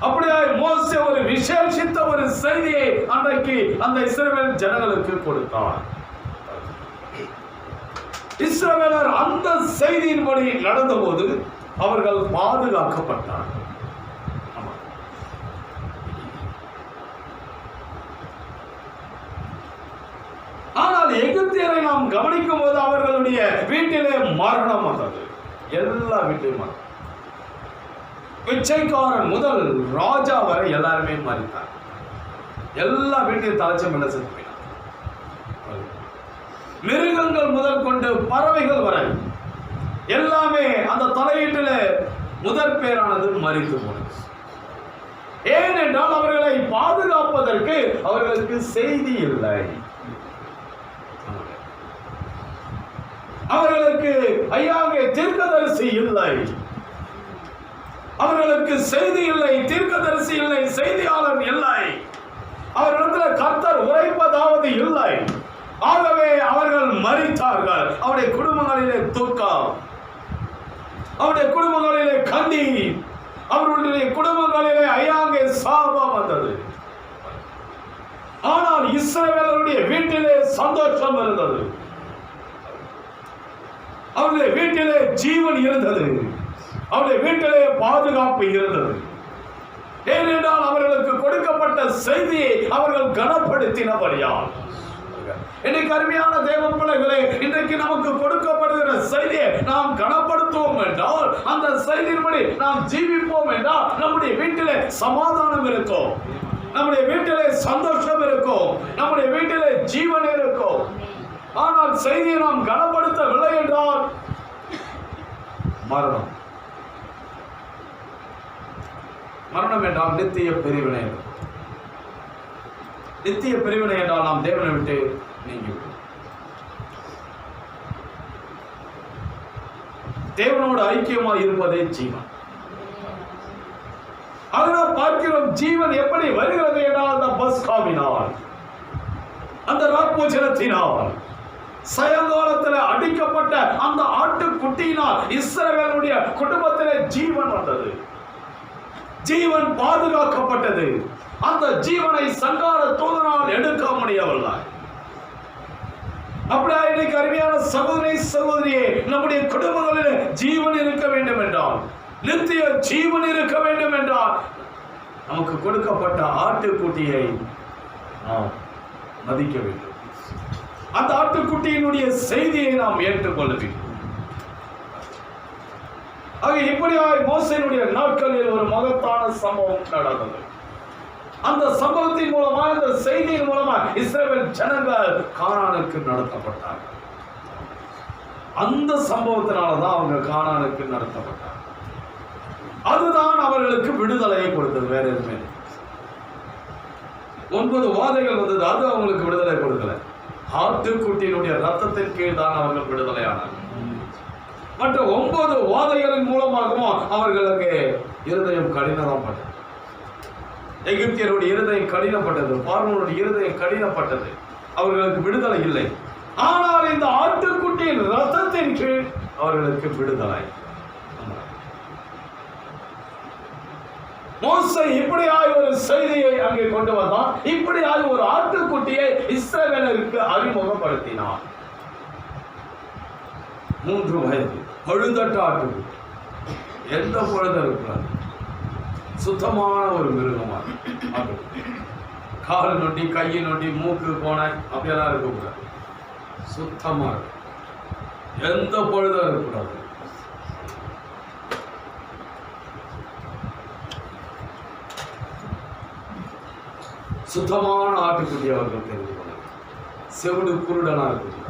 அப்படியே மோசே ஒரு விசேஷித்த ஒரு செய்தியை அன்றைக்கு அந்த இஸ்ரவேல் ஜனங்களுக்கு கொடுத்தார். இஸ்ரவேலர் அந்த செய்தியின்படி நடந்தபோது அவர்கள் பாதுகாக்கப்பட்டார்கள். ஆனால் எகிப்தியரை நாம் கவனிக்கும் போது அவர்களுடைய வீட்டிலே மரணம் வந்தது. எல்லா வீட்டிலும் மரணம். பிச்சைக்காரன் முதல் ராஜா வரை எல்லாருமே மறித்தார். எல்லா வீட்டையும் தலைச்சம் என்ன செஞ்சு போயினார். மிருகங்கள் முதல் கொண்டு பறவைகள் வரை எல்லாமே அந்த தலையீட்டில் முதற் பேரானது மறித்து போனது. ஏனென்றால் அவர்களை பாதுகாப்பதற்கு அவர்களுக்கு செய்தி இல்லை. அவர்களுக்கு ஐயாங்கே தீர்க்கதரிசி இல்லை, அவர்களுக்கு செய்தி இல்லை, தீர்க்கதரிசி இல்லை, செய்தியாளர் இல்லை, அவர்களிடத்தில் கர்த்தர் உரைப்பதாவது இல்லை. ஆகவே அவர்கள் மரித்தார்கள். அவருடைய குடும்பங்களிலே துக்கம், அவருடைய குடும்பங்களிலே கண்ணீர், அவர்களுடைய குடும்பங்களிலே ஐயாங்கே சாபம் வந்தது. ஆனால் இஸ்ரவேலருடைய வீட்டிலே சந்தோஷம் இருந்தது, அவருடைய வீட்டிலே ஜீவன் இருந்தது, அவருடைய வீட்டிலே பாதுகாப்பு இருந்தது. ஏனென்றால் அவர்களுக்கு கொடுக்கப்பட்ட செய்தியை அவர்கள் கனப்படுத்தினபடியால். இன்னைக்கு அருமையான தேவ பிள்ளைகளே, இன்றைக்கு நமக்கு கொடுக்கப்படுகிற செய்தியை நாம் கனப்படுத்துவோம் என்றால், அந்த செய்தியின்படி நாம் ஜீவிப்போம் என்றால் நம்முடைய வீட்டிலே சமாதானம் இருக்கும், நம்முடைய வீட்டிலே சந்தோஷம் இருக்கும், நம்முடைய வீட்டிலே ஜீவன் இருக்கும். ஆனால் செய்தியை நாம் கனப்படுத்தவில்லை என்றால் மரணம். மரணம் என்றால் நித்திய பிரிவினை. நித்திய பிரிவினை என்றால் நாம் தேவனை விட்டு நீங்கிவிடும். தேவனோடு ஐக்கியமாக இருப்பதே ஜீவன். அதனால் பார்க்கிறோம், ஜீவன் எப்படி வருகிறது என்றால் அந்த பஸ்காவினால், அந்த ராப்போஜனத்தினால், சாயங்காலத்தில் அடிக்கப்பட்ட அந்த ஆட்டுக்குட்டியினால் இஸ்ரவேலுடைய குடும்பத்திலே ஜீவன் வந்தது. ஜீவன் பாதுகாக்கப்பட்டது. அந்த ஜீவனை சங்கார தூதனால் எடுக்க முடியவில்லை. அப்படியா இன்னைக்கு அருமையான சகோதரி சகோதரியே, நம்முடைய குடும்பங்களில் ஜீவன் இருக்க வேண்டும் என்றால், நித்திய ஜீவன் இருக்க வேண்டும் என்றால், நமக்கு கொடுக்கப்பட்ட ஆட்டுக்குட்டியை நாம் மதிக்க வேண்டும். அந்த ஆட்டுக்குட்டியினுடைய செய்தியை நாம் ஏற்றுக்கொள்ள வேண்டும். ஆக இப்படியாய் மோசேயினுடைய நாட்களில் ஒரு மகத்தான சம்பவம் நடந்தது. அந்த சம்பவத்தின் மூலமா, இந்த செய்தியின் மூலமா இஸ்ரவேல் ஜனங்கள் கானானுக்கு நடத்தப்பட்டார்கள். அந்த சம்பவத்தினாலதான் அவங்க கானானுக்கு நடத்தப்பட்டார்கள். அதுதான் அவர்களுக்கு விடுதலையை கொடுத்தது, வேற எதுவுமே. 9 வாதைகள் வந்தது, அது அவங்களுக்கு விடுதலை கொடுக்கல. ஆட்டுக்குட்டியினுடைய ரத்தத்தின் கீழ் தான் அவர்கள் விடுதலையானார்கள். மற்ற 9 வாதைகளின் மூலமாகவும் அவர்களுக்கு இருதயம் கடினப்பட்டது. எகிப்தியருடைய இருதயம் கடினப்பட்டது, பார்வோனுடைய இருதயம் கடினப்பட்டது. அவர்களுக்கு விடுதலை இல்லை. ஆனால் இந்த ஆட்டுக்குட்டியின் ரத்தத்தின் கீழ் அவர்களுக்கு விடுதலை. மோசே இப்படியாய் ஒரு செய்தியை அங்கே கொண்டு வந்தான். இப்படியாய் ஒரு ஆட்டுக்குட்டியை இஸ்ரவேலருக்கு அறிமுகப்படுத்தினார். 3 வயது பழுதட்ட ஆட்டுக்குட்டி, எந்த பொழுதும் இருக்கிறார், சுத்தமான ஒரு மிருகமா. கால் நொண்டி, கையை நொண்டி, மூக்கு போன அப்படியெல்லாம் இருக்கக்கூடாது. சுத்தமா இருக்கும், எந்த பொழுதும் இருக்கக்கூடாது. சுத்தமான ஆட்டுக்குட்டி அவர்கள் தெரிந்து கொள்ள. செவிடு குருடனா இருக்கக்கூடாது.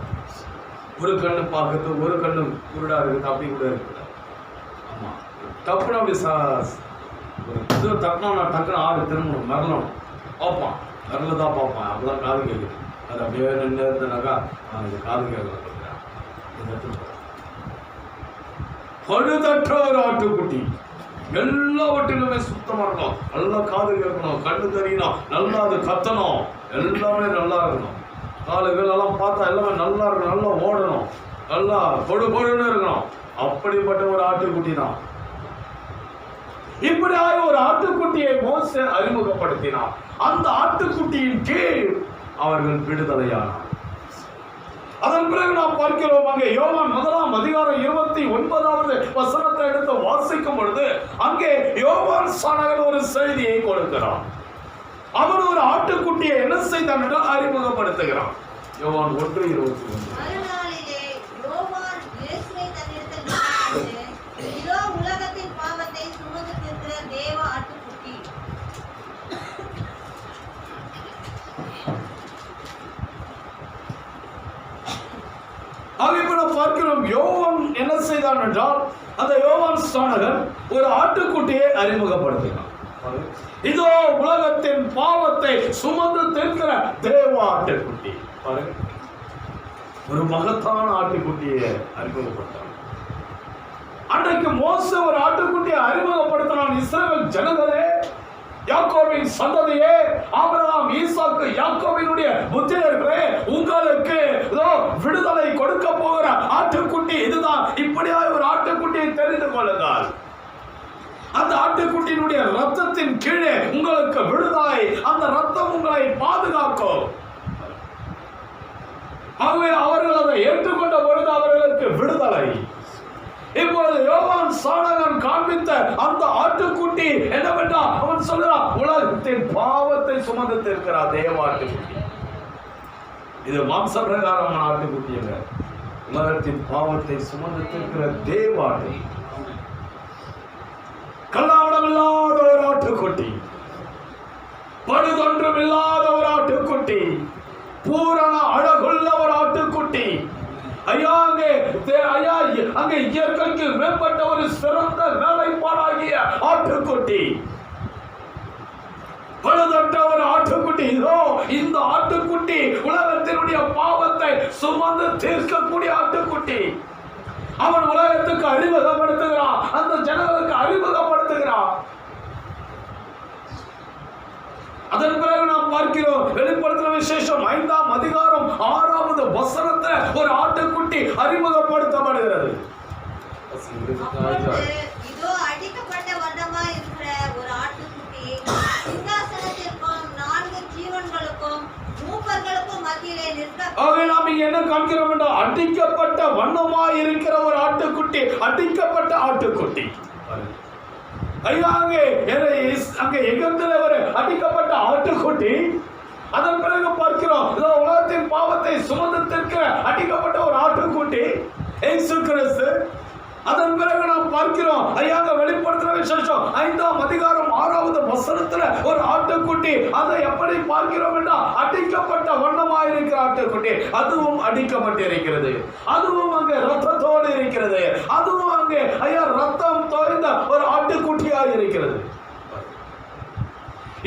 ஒரு கண்ணு பார்க்கறது, ஒரு கண்ணு குருடா இருக்குது, அப்படி கூட இருக்கக்கூடாது. ஆமா, டப்புன்னு அப்படி ஒரு இது தட்டினா டக்குன்னு ஆடு திரும்பணும், மரணும் பார்ப்பான், மரல தான் பார்ப்பான். அப்பதான் காது கேட்குது. அது அப்படியே நின்று இருந்தனாக்கா இது காது கேட்கலாம். பழுதற்ற ஒரு ஆட்டுக்குட்டி, எல்லாவற்றிலுமே சுத்தமா இருக்கணும், நல்லா காது கேட்கணும், கண்ணு தெரியணும், நல்லா அது கத்தணும், எல்லாமே நல்லா இருக்கணும். காலுகள் எல்லாம் பார்த்தா எல்லாமே நல்லா இருக்கணும், நல்லா ஓடணும், நல்லா பொடுன்னு இருக்கணும். அப்படிப்பட்ட ஒரு ஆட்டுக்குட்டி தான். இப்படியாக ஒரு ஆட்டுக்குட்டியை மோசே அறிமுகப்படுத்தினார். அந்த ஆட்டுக்குட்டியின் கீழ் அவர்கள் விடுதலையானார். அதன் பிறகு நாம் பார்க்கிறோம், அங்கே யோவான் 1ஆம் அதிகாரம் 29வது வசனத்தை எடுத்து வாசிக்கும் பொழுது அங்கே யோவான் சாணகன் ஒரு செய்தியை கொடுக்கிறான். அவன் ஒரு ஆட்டுக்குட்டியை என்ன செய்தான் என்று அறிமுகப்படுத்துகிறான். யோவான் 1:21. உலகத்தின் பாவத்தை சுமந்து தீர்க்கிற தேவ ஆட்டுக்குட்டி. பார்க்கிறோம், யோவான் என்ன செய்தான் என்றால், அந்த யோவான் ஸ்நானகன் ஒரு ஆட்டுக்குட்டியை அறிமுகப்படுத்தினான். இதோ உலகத்தின் பாவத்தை சுமந்து தீர்க்கிற தேவ ஆட்டுக்குட்டி. ஒரு மகத்தான ஆட்டுக்குட்டியை அறிமுகப்படுத்தினான். அன்றைக்கு மோசே ஒரு ஆட்டுக்குட்டியை அறிமுகப்படுத்தினான். இஸ்ரவேல் ஜனங்களே, யாக்கோபின் சந்ததியே, ஆபிரகாம், ஈசாக்கு, யாக்கோபினுடைய புத்திரர்களே, உங்களுக்கு விடுதலை கொடுக்க போகிற ஆட்டுக்குட்டி இதுதான். இப்படியாக ஒரு ஆட்டுக்குட்டியை தெரிந்து கொள்ளுங்கள். அந்த ஆட்டுக்குட்டியினுடைய ரத்தத்தின் கீழே உங்களுக்கு விடுதலை, அந்த ரத்தம் உங்களை பாதுகாக்கும். ஆகவே அவர்கள் அதை ஏற்றுக்கொண்ட பொழுது அவர்களுக்கு விடுதலை. இப்பொழுது யோவான் சாணகன் காண்பித்த அந்த ஆட்டுக்குட்டி என்னவென்றால், அவன் சொல்கிறான், உலகத்தின் பாவத்தை சுமந்து தீர்க்கிறார் தேவ ஆட்டுக்குட்டி. இது மாம்ச பிரகாரமான ஆட்டுக்குட்டி அல்ல, உலகத்தின் பாவத்தை சுமந்து தீர்க்கிற தேவ ஆட்டுக்குட்டி. கல்லாவடம் இல்லாத ஒரு ஆட்டுக்குட்டி, பழுதொன்றும் இல்லாத ஒரு ஆட்டுக்குட்டி, பூரண அழகுள்ள ஒரு ஆட்டுக்குட்டி. ஐயா அங்கே இயற்கைக்கு மேம்பட்ட ஒரு சிறந்த வேலைப்பாடாகிய ஆட்டுக்குட்டி, பழுதற்ற ஒரு ஆட்டுக்குட்டி. இதோ இந்த ஆட்டுக்குட்டி உலகத்தினுடைய பாவத்தை சுமந்து தீர்க்கக்கூடிய ஆட்டுக்குட்டி. அவன் உலகத்துக்கு அறிமுகப்படுத்துகிறான், அந்த ஜனங்களுக்கு அறிமுகப்படுத்துகிறான். அதன் பிறகு நாம் பார்க்கிறோம் வெளிப்படுத்தின விசேஷம் 5ஆம் அதிகாரம் 6வது வசனத்துல ஒரு ஆட்டுக்குட்டி அறிமுகப்படுத்தப்படுகிறது. இதோ அடிக்கப்பட்ட வண்ணமாய் இருக்கிற ஒரு ஆட்டுக்குட்டி சிங்காசனத்திற்கும் 4 ஜீவன்களுக்கும் மூப்பர்களுக்கும் மத்தியிலே நிற்க. ஆகவே நாம் இங்க என்ன காண்கிறோம் என்றால் அடிக்கப்பட்ட வண்ணமாய் இருக்கிற ஒரு ஆட்டுக்குட்டி, அடிக்கப்பட்ட ஆட்டுக்குட்டி. அங்கே எகிப்திலே ஒரு அடிக்கப்பட்ட ஆட்டுக்குட்டி. அதன் பிறகு பார்க்கிறோம் உலகத்தின் பாவத்தை சுமந்திருக்கிற அடிக்கப்பட்ட ஒரு ஆட்டுக்குட்டி இயேசு கிறிஸ்து. அதன் பிறகு நாம் பார்க்கிறோம் வெளிப்படுத்துற விசேஷம் 5ஆம் அதிகாரம் 6வது வசனத்துல ஒரு ஆட்டுக்குட்டி. அதை எப்படி பார்க்கிறோம் என்றால் அடிக்கப்பட்ட வண்ணமாய் இருக்கிற ஆட்டுக்குட்டி, அதுவும் அடிக்கப்பட்டு இருக்கிறது, அதுவும் அங்கே ரத்தத்தோடு இருக்கிறது, அதுவும் அங்கே ரத்தம் தோய்ந்த ஒரு ஆட்டுக்குட்டியாக இருக்கிறது.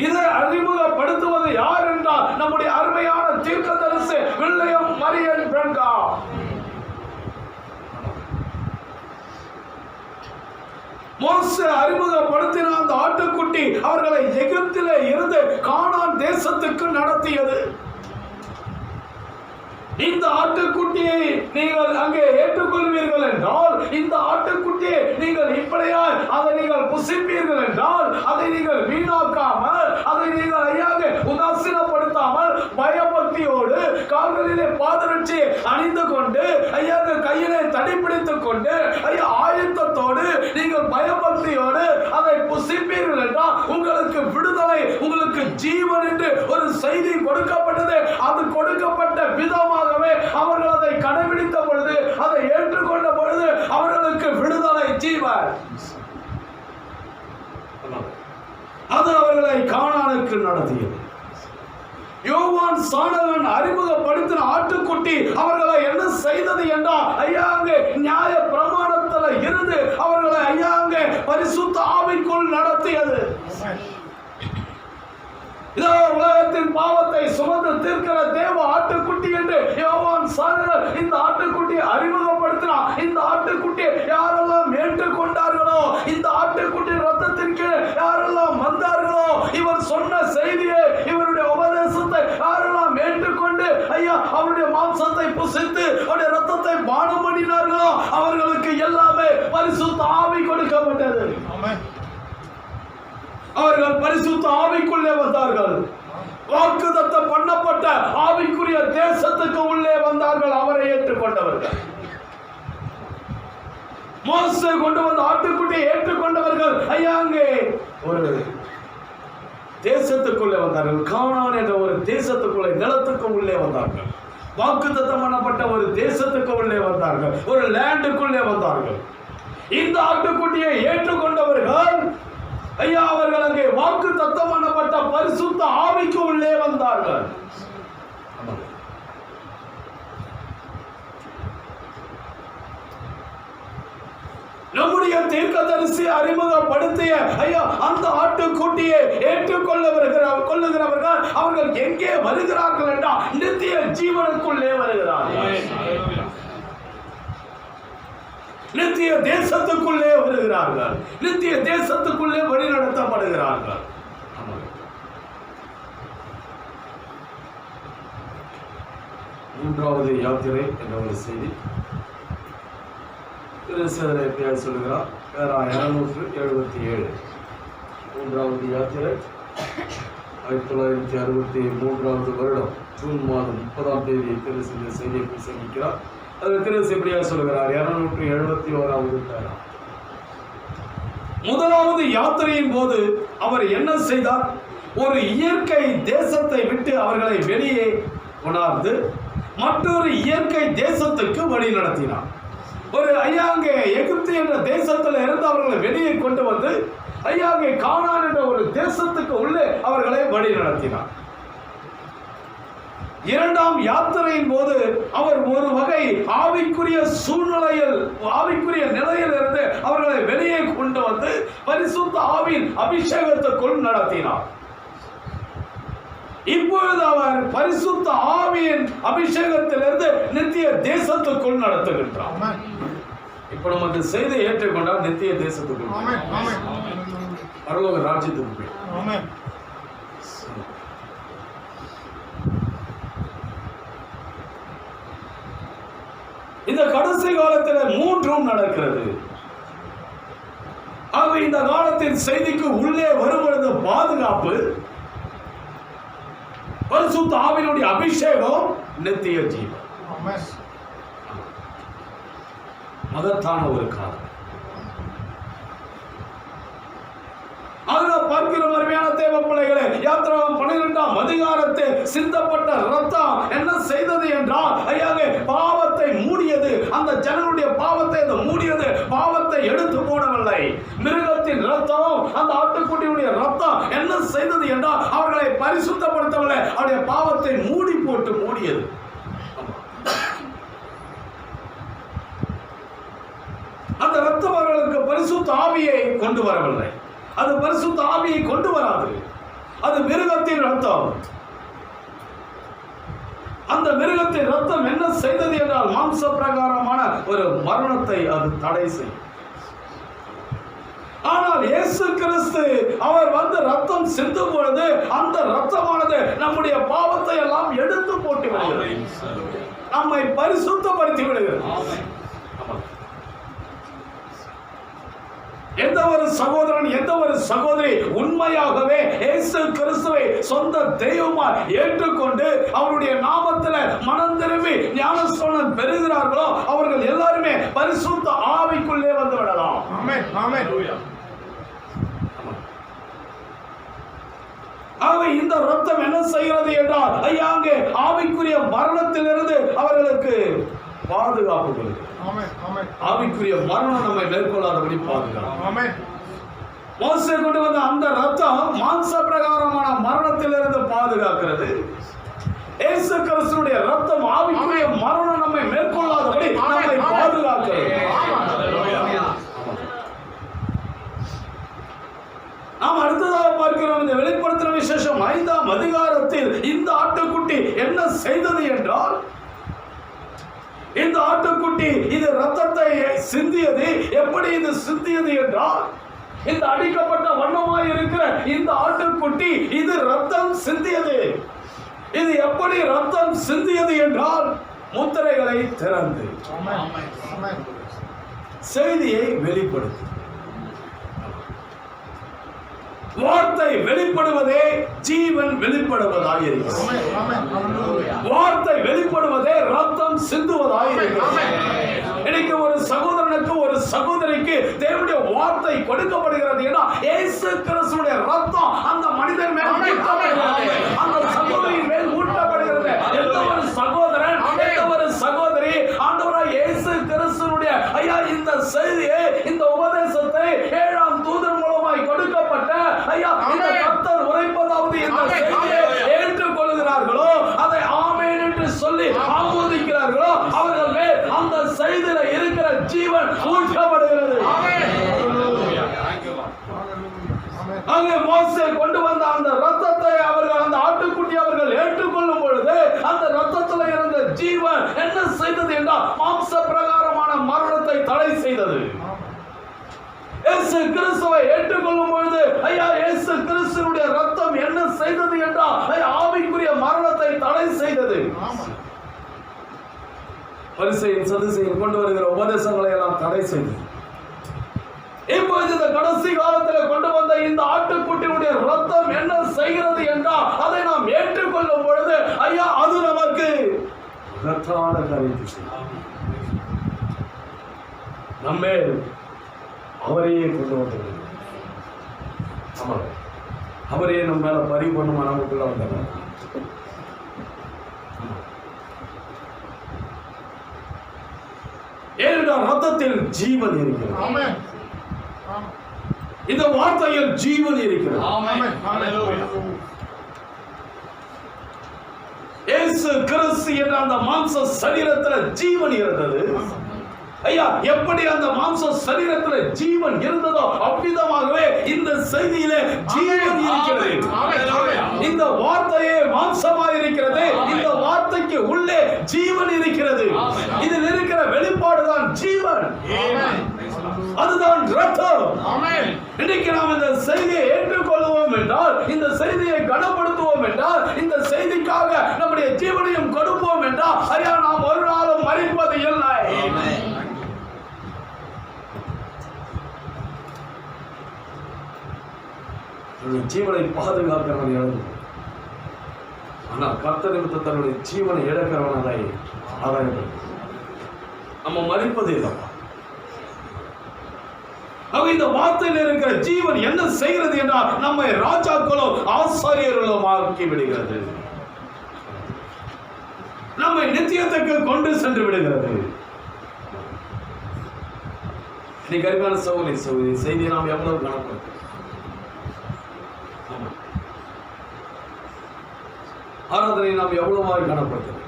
இதை அறிமுகப்படுத்துவது யார் என்றால் நம்முடைய அருமையான தீர்க்கதரிசி வில்லியம் மரியன் பிரான்காம். மோசே அறிமுகப்படுத்தின அந்த ஆட்டுக்குட்டி அவர்களை எகிப்திலே இருந்து கானான் தேசத்துக்கு நடத்தியது. இந்த ஆட்டுக்குட்டியை நீங்கள் அங்கே ஏற்றுக்கொள்வீர்கள் என்றால், இந்த ஆட்டுக்குட்டியை நீங்கள் இப்படியாய் அதை நீங்கள் புசிப்பீர்கள் என்றால், அதை நீங்கள் வீணாக்காமல், அதை நீங்கள் உதாசீனப்படுத்தாமல் பயபக்தியோடு கால்களிலே பாதரட்சி அணிந்து கொண்டு கையிலே தடி பிடித்துக் கொண்டு ஆயத்தத்தோடு நீங்கள் பயபக்தியோடு அதை புசிப்பீர்கள் என்றால் உங்களுக்கு விடுதலை, உங்களுக்கு ஜீவன் என்று ஒரு செய்தி கொடுக்கப்பட்டது. அது கொடுக்கப்பட்ட விதமாக அவர்கள் அதை கடைபிடித்த பொழுது, அதை ஏற்றுக்கொண்ட பொழுது அவர்களுக்கு விடுதலை, ஜீவன். அது அவர்களை கானானுக்கு நடத்தியது. யோவான் சாணகன் அறிமுகப்படுத்தின ஆட்டுக்குட்டி அவர்களை என்ன செய்தது என்றால் அங்கே நியாய பிரமாணத்தில் இருந்து அவர்களை அங்கே பரிசுத்த ஆவிக்குள் நடத்தியது. இதோ உலகத்தின் பாவத்தை சுமந்து தீர்க்கிற தேவ ஆட்டுக்குட்டி என்று யோவான் சாணகன் இந்த ஆட்டுக்குட்டியை அறிமுகப்படுத்தினார். இந்த ஆட்டுக்குட்டியை யாரெல்லாம் ஏற்றுக்கொண்டார்களோ, இந்த ஆட்டுக்குட்டி ரத்தத்தின் கீழே யாரெல்லாம் வந்தார்களோ, இவர் சொன்ன செய்தியை, இவருடைய உபதேசத்தை யாரெல்லாம் ஏற்றுக்கொண்டு அவருடைய மாம்சத்தை புசித்து அவருடைய ரத்தத்தை பானம் பண்ணினார்களோ அவர்களுக்கு எல்லாமே பரிசுத்த ஆவி கொடுக்கப்பட்டது. அவர்கள் பரிசுத்த ஆவிக்குள்ளே வந்தார்கள். வாக்குத்தத்தம் பண்ணப்பட்ட ஆவிக்குரிய தேசத்துக்கு உள்ளே வந்தார்கள். அவரை ஏற்றுக்கொண்டவர்கள், மோசே கொண்டு வந்த ஆட்டுக்குட்டியை ஏற்றுக்கொண்டவர்கள் அங்கே ஒரு தேசத்துக்குள்ளே வந்தார்கள். கானான் என்ற ஒரு தேசத்துக்குள்ளே, நிலத்துக்கு உள்ளே வந்தார்கள். வாக்குத்தத்தம் பண்ணப்பட்ட ஒரு தேசத்துக்கு உள்ளே வந்தார்கள், ஒரு லேண்டுக்குள்ளே வந்தார்கள். இந்த ஆட்டுக்குட்டியை ஏற்றுக்கொண்டவர்கள் அவர்கள் அங்கே வாக்கு தத்தம் பண்ணப்பட்ட பரிசுத்த ஆவிக்கு உள்ளே வந்தார்கள். நம்முடைய தீர்க்கதரிசி அறிமுகப்படுத்திய அந்த ஆட்டுக்குட்டியை ஏற்றுக்கொள்ளுகிறவர்கள் அவர்கள் எங்கே வருகிறார்கள் என்றால் நித்திய ஜீவனுக்குள்ளே வருகிறார்கள், நித்திய தேசத்துக்குள்ளே வருகிறார்கள், நித்திய தேசத்துக்குள்ளே வழி நடத்தப்படுகிறார்கள். மூன்றாவது யாத்திரை என்ற ஒரு செய்தி திருச்சேதனை சொல்லுகிறார். 277 மூன்றாவது யாத்திரை 1963 வருடம் ஜூன் மாதம் 30ஆம் தேதி திருச்சேதனை செய்தியை பிரசங்கிக்கிறார். அதில் திருச்சி எப்படியாக சொல்லுகிறார். 271வது பேரா. முதலாவது யாத்திரையின் போது அவர் என்ன செய்தார்? ஒரு இயற்கை தேசத்தை விட்டு அவர்களை வெளியே கொண்டாந்து மற்றொரு இயற்கை தேசத்துக்கு வழி நடத்தினார். ஒரு அங்கே எகிப்து என்ற தேசத்தில் இருந்து அவர்களை வெளியே கொண்டு வந்து அங்கே கானான் என்ற ஒரு தேசத்துக்கு உள்ளே அவர்களை வழி நடத்தினார். இரண்டாம் யாத்திரையின் போது அவர் ஒரு வகை ஆவிக்குரிய சூழ்நிலையில், ஆவிக்குரிய நிலையில் இருந்து அவர்களை வெளியே கொண்டு வந்து பரிசுத்த ஆவியின் அபிஷேகத்துக்குள் நடத்தினார். இப்பொழுது அவர் பரிசுத்த ஆவியின் அபிஷேகத்திலிருந்து நித்திய தேசத்துக்குள் நடத்துகின்றார். இப்ப நம்ம இந்த செய்தியை ஏற்றுக்கொண்டால் நித்திய தேசத்துக்குள், பரலோக ராஜ்யத்துக்கு போய். இந்த கடைசி காலத்தில் மூன்றும் நடக்கிறது. ஆக இந்த காலத்தின் செய்திக்கு உள்ளே வருவது பாதுகாப்பு, பரிசுத்த ஆவியினுடைய அபிஷேகம், நித்திய ஜீவன். மகத்தான ஒரு காலம். அதில் பார்க்கிற அருமையான தேவ பிள்ளைகளே, யாத்திராகமம் 12ஆம் அதிகாரத்தில் சிந்தப்பட்ட ரத்தம் என்ன செய்தது என்றால், ஐயாவே பாவத்தை மூடியது. அந்த ஜனங்களுடைய பாவத்தை அது மூடியது. பாவத்தை எடுத்து போடவில்லை. மிருகத்தின் ரத்தம், அந்த ஆட்டுக்குட்டியுடைய ரத்தம் என்ன செய்தது என்றால் அவர்களை பரிசுத்தப்படுத்தவில்லை, அவருடைய பாவத்தை மூடி போட்டு மூடியது. அந்த ரத்தம் அவர்களுக்கு பரிசுத்த ஆவியை கொண்டு வரவில்லை. அது பரிசுத்த ஆவியை கொண்டு வராது. அது மிருகத்தின் ரத்தம். அந்த மிருகத்தின் ரத்தம் என்ன செய்தது என்றால் மாம்ச பிரகாரமான ஒரு மரணத்தை அது தடை செய்யும். ஆனால் இயேசு கிறிஸ்து அவர் வந்து ரத்தம் சிந்தும் பொழுது அந்த ரத்தமானது நம்முடைய பாவத்தை எல்லாம் எடுத்து போட்டு விடுகிறது, நம்மை பரிசுத்தப்படுத்தி விடுகிறது. எந்த ஒரு சகோதரன், எந்த ஒரு சகோதரி உண்மையாகவே இயேசு கிறிஸ்துவை சொந்த தெய்வமாய் ஏற்றுக்கொண்டு அவருடைய நாமத்தில் மனம் திரும்பி ஞானஸ்நானம் பெறுகிறார்களோ அவர்கள் எல்லாருமே பரிசுத்த ஆவிக்குள்ளே வந்து விடலாம். ஆமென், ஆமென். ஆகவே இந்த ரத்தம் என்ன செய்கிறது என்றால், ஐயா அங்கே ஆவிக்குரிய மரணத்திலிருந்து அவர்களுக்கு பாதுகாப்பு கொடுக்கிறது. ஆவிக்குரிய மரணம் நம்மை மேற்கொள்ளாதபடி பாதுகாப்பு. மோசே கொண்டு வந்த அந்த ரத்தம் மாம்ச பிரகாரமான மரணத்திலிருந்து பாதுகாக்கிறது. இயேசு கிறிஸ்துவினுடைய ரத்தம் ஆவிக்குரிய மரணம் நம்மை மேற்கொள்ளாதபடி நம்மை பாதுகாக்கிறது. நாம் அடுத்ததாக பார்க்கிறோம் இந்த வெளிப்படுத்தின விசேஷம் 5ஆம் அதிகாரத்தில் இந்த ஆட்டுக்குட்டி என்ன செய்தது என்றால், இந்த ஆட்டுக்குட்டி இது ரத்தத்தை சிந்தியது. எப்படி இது சிந்தியது என்றால், இந்த அடிக்கப்பட்ட வண்ணமாய் இருக்கிற இந்த ஆட்டுக்குட்டி இது ரத்தம் சிந்தியது. இது எப்படி ரத்தம் சிந்தியது என்றால், முத்திரைகளை திறந்து செய்தியை வெளிப்படுத்தி, வார்த்தை வெளிப்படுவதே ஜீவன் வெளிப்படுவதாக இருக்கிறது. வார்த்தை வெளிப்படுவதே ரத்தம் சிந்துவதாக இருக்கிறது. இன்னைக்கு ஒரு சகோதரனுக்கு ஒரு சகோதரிக்கு தேவனுடைய வார்த்தை கொடுக்கப்படுகிறது ஏன்னா இயேசு கிறிஸ்துவினுடைய ரத்தம் அந்த மனிதன் மேல் ஊற்றப்படுகிறது, அந்த சகோதரியின் மேல் ஊற்றப்படுகிறது. எந்த ஒரு சகோதரன், எந்த ஒரு சகோதரி ஆண்டவராய் இயேசு கிறிஸ்துவினுடைய ஐயா இந்த செய்தியை, இந்த உபதேசத்தை 7ஆம் தூதன் மூலமாய் கொடுக்கப்பட்ட ஐயா இந்த கர்த்தர் உரைப்பதாவது இந்த செய்தியை ஏற்றுக்கொள்கிறார்களோ, அதை ஆமென் என்று சொல்லி ஆமோதிக்கிறார்களோ, அவர்கள் மேல் அந்த செய்தியில இருக்கிற ஜீவன் ஊற்றப்படுகிறது. அங்கே மோசே கொண்டு வந்த அந்த ரத்தத்தை அவர்கள், அந்த ஆட்டுக்குட்டி அவர்கள் ஏற்றுக்கொள்ளும் பொழுது அந்த ரத்தத்தில் இருந்த ஜீவன் என்ன செய்தது என்றால் மாம்ச பிரகாரமான மரணத்தை தடை செய்தது. இயேசு கிறிஸ்துவை ஏற்றுக்கொள்ளும் பொழுது ஐயா இயேசு கிறிஸ்துவினுடைய ரத்தம் என்ன செய்தது என்றால் ஆவிக்குரிய மரணத்தை தடை செய்தது. பரிசேயன் சதுசேயன் கொண்டு வருகிற உபதேசங்களை எல்லாம் தடை செய்தது. இப்பொழுது இந்த கடைசி காலத்தில் கொண்டு வந்த இந்த ஆட்டுக்குட்டியுடைய ரத்தம் என்ன செய்கிறது என்றால் அதை நாம் ஏற்றுக்கொள்ளும் பொழுது ஐயா அது நமக்கு ரத்தான காரியத்தை செய்யும். நம்மே அவரையே கொண்டு வந்தது. அவரையே நம்ம மேல பறி பண்ணுமா நமக்குள்ள வந்தாங்க. ஏனென்றால் ரத்தத்தில் ஜீவன் இருக்கிறது, இந்த வார்த்தையில் ஜீவன் இருக்கிறது. இயேசு கிறிஸ்து என்ற அந்த மாம்ச சரீரத்துல ஜீவன் இருந்தது. ஐயா, எப்படி அந்த மாம்ச சரீரத்துல ஜீவன் இருந்ததோ அவ்விதமாகவே இந்த செய்தியிலே ஜீவன் இருக்கிறது. இந்த வார்த்தையே மாம்சமாய் இருக்கிறது. இந்த வார்த்தைக்கு உள்ளே ஜீவன் இருக்கிறது. இதில் இருக்கிற வெளிப்பாடுதான் ஜீவன், அதுதான் ரத்தம். இன்னைக்கு நாம் இந்த செய்தியை ஏற்றுக்கொள்வோம் என்றால், இந்த செய்தியை கனப்படுத்துவோம் என்றால், இந்த செய்திக்காக நம்முடைய ஜீவனையும் கொடுப்போம் என்றால், ஐயா, நாம் ஒரு நாளும் மறிப்பது இல்லை. ஜீவனை பாதுகாக்கிறவன் இழந்து, ஆனால் கர்த்தர் நிமித்தம் தன்னுடைய ஜீவனை இழக்கிறவன் அதை ஆதாயப்படுத்த நம்ம மறிப்பது இல்லைப்பா. இந்த வார்த்தையில் இருக்கிற ஜீவன் என்ன செய்கிறது என்றால், நம்மை ராஜாக்களும் ஆசாரியர்களும் ஆக்கி விடுகிறது. நம்மை நித்தியத்துக்கு கொண்டு சென்று விடுகிறது. இன்னைக்கு அருமையான சகோதரி செய்தியை நாம் எவ்வளவு கணக்கு ஆராதனை நாம் எவ்வளவாய் கணப்படுத்துகிறோம்.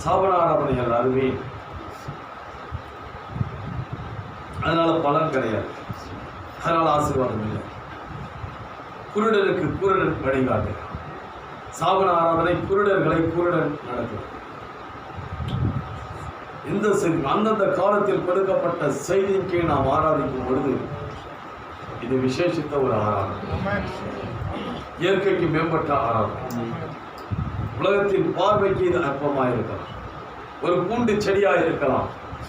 சாபன ஆராதனைகள் அருமை, அதனால பலன் கிடையாது, அதனால ஆசீர்வாதம் இல்லை. குருடனுக்கு குருடன் வழிகாட்டுகிறார். சாபன ஆராதனை குருடர்களை குருடன் நடக்கிறது. இந்த செய்தி அந்தந்த காலத்தில் கொடுக்கப்பட்ட செய்தியின் கீழ் நாம் ஆராதிக்கும் பொழுது இது விசேஷித்த ஒரு ஆராதனை, இயற்கைக்கு மேம்பட்ட ஆராதனை. உலகத்தின் பார்வைக்கு இது அற்பமாக இருக்கலாம், ஒரு பூண்டு செடியாக இருக்கலாம்.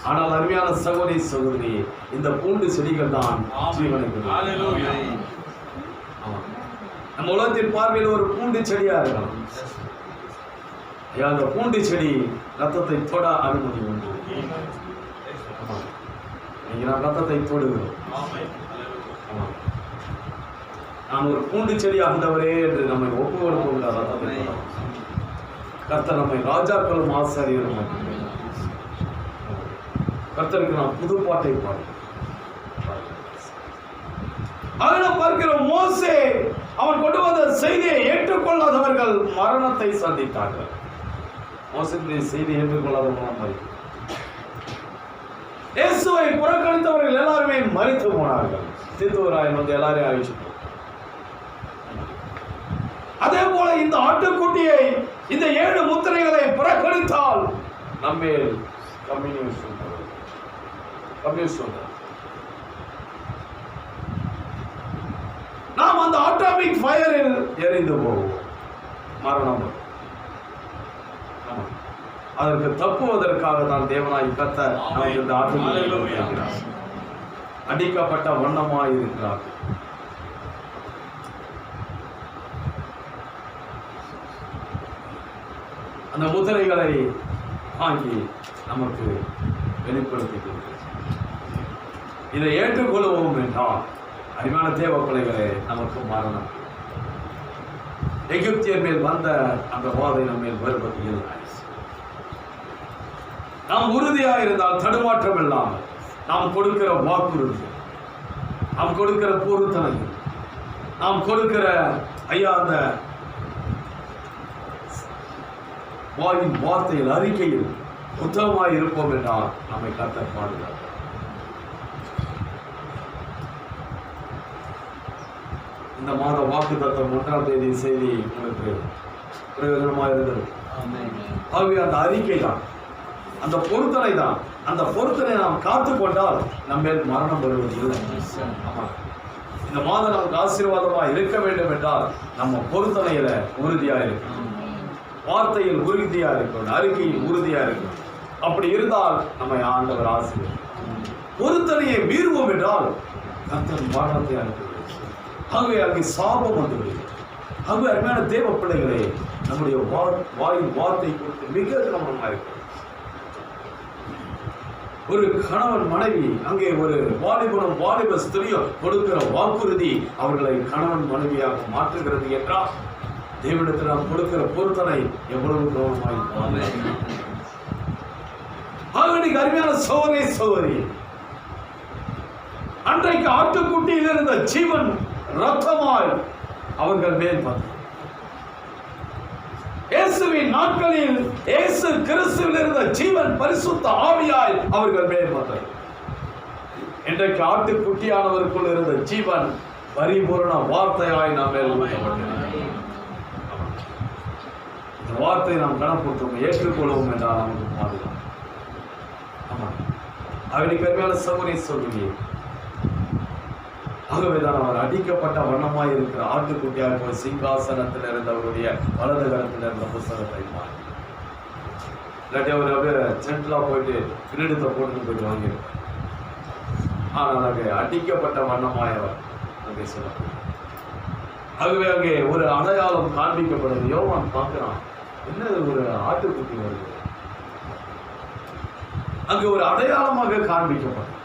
ஆனால் அருமையான சகோதரி, இந்த பூண்டு செடிகள் தான் ஜீவனை. நம்ம உலகத்தின் பார்வையில் ஒரு பூண்டு செடியா இருக்கலாம். அந்த பூண்டு செடி ரத்தத்தை தொட அனுமதி உண்டு. நாம் ரத்தத்தை தொடுகிறோம். நான் ஒரு பூண்டு செடி ஆண்டவரே என்று நம்மை ஒப்பு கொடுப்போம். ரத்தத்தை கர்த்தர் நம்மை ராஜாக்களும் ஆசாரியரும். கர்த்தருக்கு நாம் புது பாட்டை பாடுகிறோம். பார்க்கிற மோசே, அவன் கொண்டு வந்த செய்தியை ஏற்றுக்கொள்ளாதவர்கள் மரணத்தை சந்தித்தார்கள். மோசே செய்தியை ஏற்றுக்கொள்ளாதவர்கள் இயேசுவை புறக்கணித்தவர்கள் எல்லாருமே மரித்து போனார்கள். தீத்துவராயன் வந்து எல்லாரையும் அழிச்சு. அதே போல இந்த ஆட்டுக்குட்டியை, இந்த 7 முத்திரைகளை புறக்கணித்தால் நம்மே கம்யூனிஸ்ட் நாம் அந்த ஆட்டோமிக் ஃபயரில் எரிந்து போவோம். மரணம். அதற்கு தப்புவதற்காக தான் தேவனாய் கர்த்தர் நமக்கு இந்த ஆட்டுக்குட்டியை அடிக்கப்பட்ட வண்ணமாய் இருக்கிறார். அந்த முத்திரைகளை வாங்கி நமக்கு வெளிப்படுத்தி இதை ஏற்றுக்கொள்வோம் என்றால், அருமையான தேவ பிள்ளைகளே, நமக்கு மரணம். எகிப்தியர் மேல் வந்த அந்த வாதை நம்ம மேல் வருவது இல்லை. நாம் உறுதியாக இருந்தால், தடுமாற்றம் இல்லாமல் நாம் கொடுக்கிற வாக்குறுதி, நாம் கொடுக்கிற பொருத்தனை, நாம் கொடுக்கிற அந்த வாயின் வார்த்தையில் அறிக்கையில் உத்தமமாய் இருப்போம் என்றால் நம்மை கர்த்தர் பாதுகாப்பார். இந்த மாத வாக்குத்தத்தம் 1ஆம் தேதி செய்தி உங்களுக்கு பிரயோஜனமாக இருந்தது. ஆகவே அந்த அறிக்கை தான், அந்த பொருத்தனை தான். அந்த பொருத்தனை நாம் காத்துக்கொண்டால் நம்ம மரணம் வருவது இல்லை. இந்த மாதம் நமக்கு ஆசீர்வாதமா இருக்க வேண்டும் என்றால் நம்ம பொருத்தனையில உறுதியா இருக்கணும், வார்த்தையில் உறுதியா இருக்கணும், அறிக்கையில் உறுதியா இருக்கணும். அப்படி இருந்தால் நம்ம ஆண்டவர் ஆசீர்வாதம். பொருத்தனையை மீறுவோம் என்றால் கர்த்தர் மரணத்தை அனுப்புகிறார். ஆகவே அங்கே சாபம் வந்துவிடுகிறது. ஆகவே அருமையான தேவ பிள்ளைகளே, நம்முடைய வாயின் வார்த்தை குறித்து மிக கவனமாக இருக்கிறது. ஒரு கணவன் மனைவி, அங்கே ஒரு வாலிபனும் வாலிப ஸ்திரியும் கொடுக்கிற வாக்குறுதி அவர்களை கணவன் மனைவியாக மாற்றுகிறது என்றால், தேவனிடத்தில் நாம் கொடுக்கிற பொருத்தனை எவ்வளவு கவனமாக. அருமையான சோதரி, அன்றைக்கு ஆட்டுக்குட்டியில் இருந்த ஜீவன் ரத்தமாய் அவர்கள் மேல் வந்தது. இயேசுவின் நாட்களில் இயேசு கிறிஸ்துவில் இருந்த ஜீவன் பரிசுத்த ஆவியாய் அவர்கள் மேல் வந்தது. இன்றைக்கு ஆட்டுக்குட்டியானவருக்குள் இருந்த ஜீவன் பரிபூரண வார்த்தையாய் நாம் மேல் ஊற்றப்பட்டது. இந்த வார்த்தையை நாம் கணப்படுத்துவோம், ஏற்றுக்கொள்வோம் என்றால் நமக்கு பாதுகாப்பு. ஆமா, அவனை கருமையான சகோதரி சொல்லுங்க. ஆகவேதான் அவர் அடிக்கப்பட்ட வண்ணமாய் இருக்கிற ஆட்டுக்குட்டியாக சிங்காசனத்தில் இருந்தவருடைய வலது கரத்தில் இருந்த புத்தகத்தை மாறி இல்லாட்டி அவர் அப்படியே சென்ட்லா போயிட்டு கிரீடத்தை போட்டு வாங்கியிருப்பார். ஆனால் அங்கே அடிக்கப்பட்ட வண்ணமாய் அவர் அங்கே சொல்லப்படுகிறார். ஆகவே அங்கே ஒரு அடையாளம் காண்பிக்கப்படுது. யோவான் பார்க்கிறான், என்ன ஒரு ஆட்டுக்குட்டி வருது, அங்கு ஒரு அடையாளமாக காண்பிக்கப்படும்.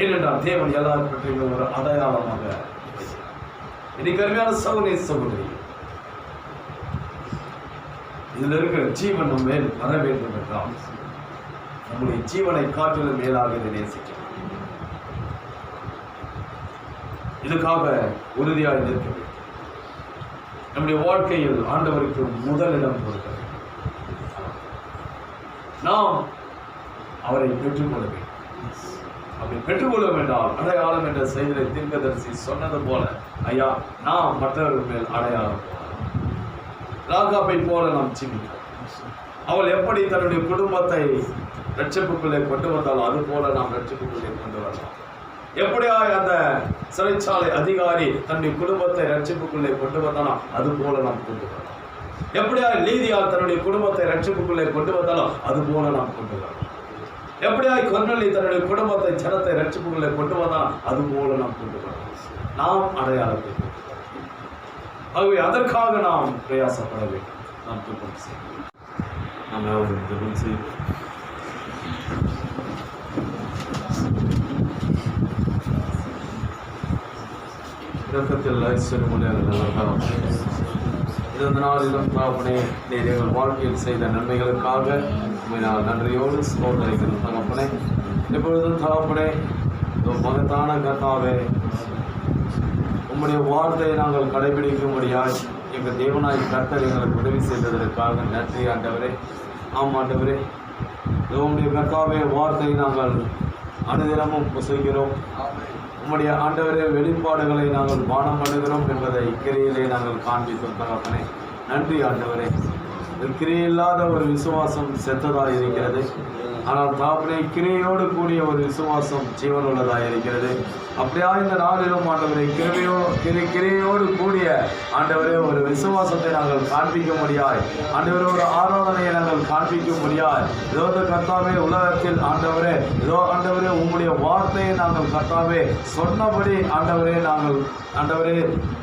ஏனென்றால் தேவன் எல்லாரும் பற்றியும் ஒரு அடையாளமாக இன்னைக்கு அருமையான சகோதரி சகோதரி, இதுல இருக்கிற ஜீவன் நம்ம மேல் வர வேண்டும் என்றால் நம்முடைய ஜீவனை காற்றிலும் மேலாக நேசிக்கிறோம். இதுக்காக உறுதியாக நிற்க வேண்டும். நம்முடைய வாழ்க்கையில் ஆண்டவருக்கு முதலிடம் கொடுக்க வேண்டும். நாம் அவரை பெற்றுக்கொள்ள வேண்டும். அப்படி பெற்றுக்கொள்ள வேண்டாம் அடையாளம் என்ற செய்தியை தீர்க்கதரிசி சொன்னது போல, ஐயா நாம் மற்றவர்கள் மேல் அடையாளம் ராகாபை போல நாம் ஜீவிக்கிறோம். அவள் எப்படி தன்னுடைய குடும்பத்தை ரட்சிப்புக்குள்ளே கொண்டு வந்தாலும் அது போல நாம் ரட்சிப்புக்குள்ளே கொண்டு வரலாம். எப்படியா அந்த சிறைச்சாலை அதிகாரி தன்னுடைய குடும்பத்தை ரட்சிப்புக்குள்ளே கொண்டு வந்தாலும் அது போல நாம் கொண்டு வரலாம். எப்படியா நீதியால் தன்னுடைய குடும்பத்தை ரட்சிப்புக்குள்ளே கொண்டு வந்தாலும் அது போல நாம் கொண்டு வரலாம். எப்படியாய் கொர்நேலி தன்னுடைய குடும்பத்தை ஜனத்தை ரட்சிப்புகளை கொண்டு வந்தால் அது போல நாம் கொண்டு வரலாம். நாம் அடையாளத்தை ஆகவே அதற்காக நாம் பிரயாசப்பட வேண்டும். நாம் துன்பம் செய்வோம். நாம் துன்பம் செய்வோம். இரக்கத்தில் ஐஸ்வர்யமுள்ள இந்த நாளிலும் தகப்பனே, நீர் எங்கள் வாழ்க்கையில் செய்த நன்மைகளுக்காக நான் நன்றியோடு சோதனைகள் தகப்பனே. எப்பொழுதும் தகப்பனே, மகத்தான கர்த்தாவே, உம்முடைய வார்த்தையை நாங்கள் கடைபிடிக்கும்படியாய் எங்கள் தேவனாய் கர்த்தர் எங்களுக்கு உதவி செய்ததற்காக நன்றி ஆண்டவரே. ஆம் ஆண்டவரே, உம்முடைய கர்த்தாவே வார்த்தையை நாங்கள் அனுதினமும் புசிக்கிறோம். உம்முடைய ஆண்டவரே வெளிப்பாடுகளை நாங்கள் பானம் பண்ணுகிறோம் என்பதை கிரியிலே நாங்கள் காண்பித்தோம் தகப்பனே. நன்றி ஆண்டவரே. கிரியில்லாத ஒரு விசுவாசம் செத்ததாக இருக்கிறது. ஆனால் தகப்பனே, கிரியோடு கூடிய ஒரு விசுவாசம் ஜீவன் உள்ளதாக இருக்கிறது. அப்படியா இந்த நாளிலும் ஆண்டவரை கிரியோடு கூடிய ஆண்டவரே ஒரு விசுவாசத்தை நாங்கள் காண்பிக்க முடியாது. ஆண்டவரே ஒரு ஆராதனையை நாங்கள் காண்பிக்க முடியாது. இதோ கர்த்தாவே உலகத்தில் ஆண்டவரே, இதோ ஆண்டவரே உம்முடைய வார்த்தையை நாங்கள் கர்த்தாவே சொன்னபடி ஆண்டவரே நாங்கள் ஆண்டவரே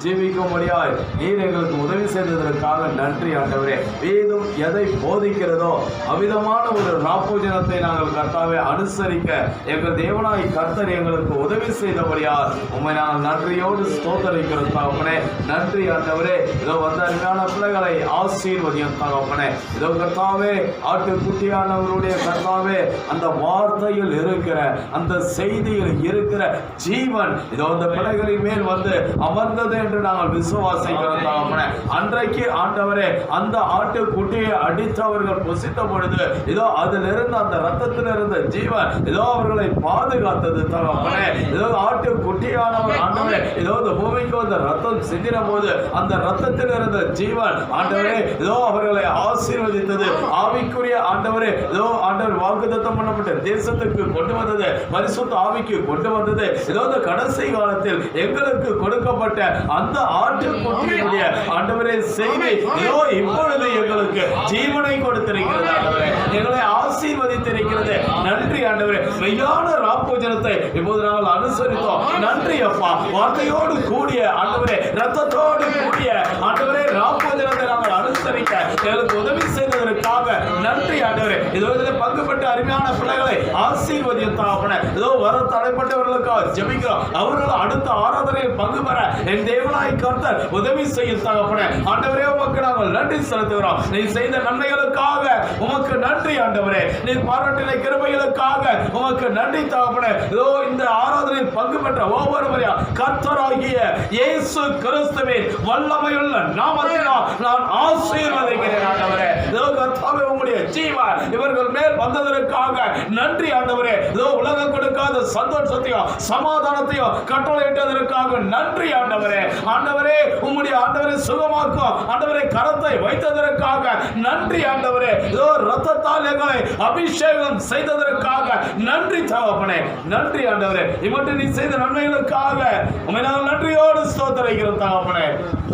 ஜீவிக்க முடியாது. நீர் எங்களுக்கு உதவி செய்ததற்காக நன்றி ஆண்டவரே. வேதம் எதை போதிக்கிறதோ அவ்விதமான ஒரு ராப்போஜனத்தை நாங்கள் கர்த்தாவே அனுசரிக்க எங்கள் தேவனாய் கர்த்தர் எங்களுக்கு உதவி செய்தபடியால் உம்மை நாங்கள் நன்றியோடு ஸ்தோத்தரிக்கிறோம் தகப்பனே. நன்றி ஆண்டவரே. இதோ வந்த அருமையான பிள்ளைகளை ஆசீர்வதியும் தகப்பனே. இதோ கர்த்தாவே, ஆட்டுக்குட்டியானவருடைய கர்த்தாவே அந்த வார்த்தையில் இருக்கிற அந்த செய்தியில் இருக்கிற ஜீவன் இதோ அந்த பிள்ளைகளின் மேல் வந்து அமர்ந்தது என்று நாங்கள் விசுவாசிக்கிறோம் தகப்பனே. அன்றைக்கு ஆண்டவரே அந்த ஆட்டுக்குட்டியை அடித்தவர்கள் புசித்த பொழுது இதோ அதிலிருந்து அந்த ரத்தத்தில் இருந்த ஜீவன் இதோ அவர்களை பாதுகாத்தது தகப்பனே. இதோ ஆட்டுக்குட்டியானவர் ஆண்டவரே இதோ இந்த பூமிக்கு அந்த ரத்தம் சிந்தின போது அந்த ரத்தத்தில் இருந்த ஜீவன் ஆண்டவரே இதோ அவர்களை ஆசீர்வதித்தது. ஆவிக்குரிய ஆண்டவரே இதோ ஆண்டவர் வாக்குத்தத்தம் பண்ணப்பட்ட தேசத்துக்கு கொண்டு வந்தது, பரிசுத்த ஆவிக்கு கொண்டு வந்தது. இதோ இந்த கடைசி காலத்தில் எங்களுக்கு கொடுக்கப்பட்ட அந்த ஆட்டுக்குட்டியினுடைய ஆண்டவரே செய்தி இதோ இப்பொழுது எங்களுக்கு ஜீவனை கொடுத்திருக்கிறது ஆண்டவரே. எங்களை ஆசீர்வதித்திருக்கிறது. நன்றி ஆண்டவரே. மெய்யான ராப்போஜனத்தை இப்போது நாங்கள் அனுசரித்தோம். நன்றி அப்பா. வார்த்தையோடு கூடிய ஆண்டவரே, ரத்தத்தோடு கூடிய ஆண்டவரே ராப்போஜனத்தை நாங்கள் அனுசரிக்க எங்களுக்கு உதவி செய்ததற்கு செய்ததற்காக நன்றி ஆண்டவரே. இதோ இதில் பங்கு பெற்ற அருமையான பிள்ளைகளை ஆசீர்வதியும் தகப்பனே. இதோ வர தடைப்பட்டவர்களுக்காக ஜெபிக்கிறோம். அவர்கள் அடுத்த ஆராதனையில் பங்கு பெற என் தேவனாய் கர்த்தர் உதவி செய்யும் தகப்பனே. ஆண்டவரே உமக்கு நாங்கள் நன்றி செலுத்துகிறோம். நீ செய்த நன்மைகளுக்காக உமக்கு நன்றி ஆண்டவரே. நீ பாராட்டின கிருபைகளுக்காக உமக்கு நன்றி தகப்பனே. இதோ இந்த ஆராதனையில் பங்கு பெற்ற ஒவ்வொருவரையும் கர்த்தராகிய இயேசு கிறிஸ்துவின் வல்லமையுள்ள நாமத்தினால் நான் ஆசீர்வதிக்கிறேன் ஆண்டவரே. இதோ கர்த்தாவே உம்முடைய ஜீவன் இவர்கள் மேல் வந்ததற்காக நன்றி ஆண்டவரே. இதோ உலகம் கொடுக்காத சந்தோஷத்தையும் சமாதானத்தையும் கட்டளையிட்டதற்காக நன்றி ஆண்டவரே. ஆண்டவரே உம்முடைய ஆண்டவரை சுகமாக்கும் ஆண்டவரை கரத்தை வைத்ததற்காக நன்றி ஆண்டவரே. இதோ ரத்தத்தால் எங்களை அபிஷேகம் செய்ததற்காக நன்றி தகப்பனே. நன்றி ஆண்டவரே. இவற்றை நீ செய்த நன்மைகளுக்காக உம்மை நாங்கள் நன்றியோடு ஸ்தோத்திரிக்கிறோம் தகப்பனே.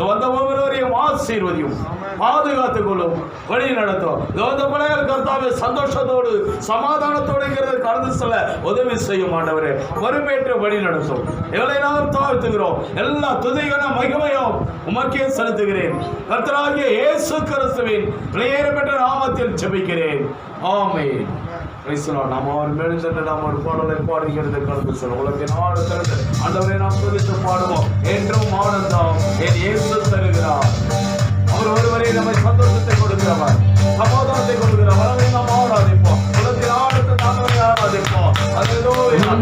வந்த ஒவ்வொருவரையும் ஆசீர்வதியும் பாதுகாத்துக் கொள்ளும் வழி நடத்தும். இந்த பிள்ளைகள் கர்த்தாவே சந்தோஷத்தோடு சமாதானத்தோடு கடந்து செல்ல உதவி செய்யும் ஆண்டவரே. பொறுப்பேற்று வழி நடத்தும். எங்களை நாங்கள் தாழ்த்துகிறோம். எல்லா துதிகன மகிமையும் உமக்கே செலுத்துகிறேன். கர்த்தராகிய இயேசு கிறிஸ்துவின் பெற்ற நாமத்தில் ஜெபிக்கிறேன். ஆமென். நாம் அவர் மேலும் சென்று நாம் ஒரு பாடலை பாடுகிறது கடந்து செல்லும் உலகின் நாடு திறந்து ஆண்டவரை நாம் துதித்து பாடுவோம். என்றும் ஆனந்தம் என் இயேசு தருகிறார். அவர் ஒருவரே நம்மை சந்தோஷத்தை கொடுக்கிறவர், சமாதானத்தை கொடுக்கிறவர். அவரை நாம் ஆராதிப்போம். உலகின் ஆடத்தை நாமே ஆராதிப்போம். Hallelujah.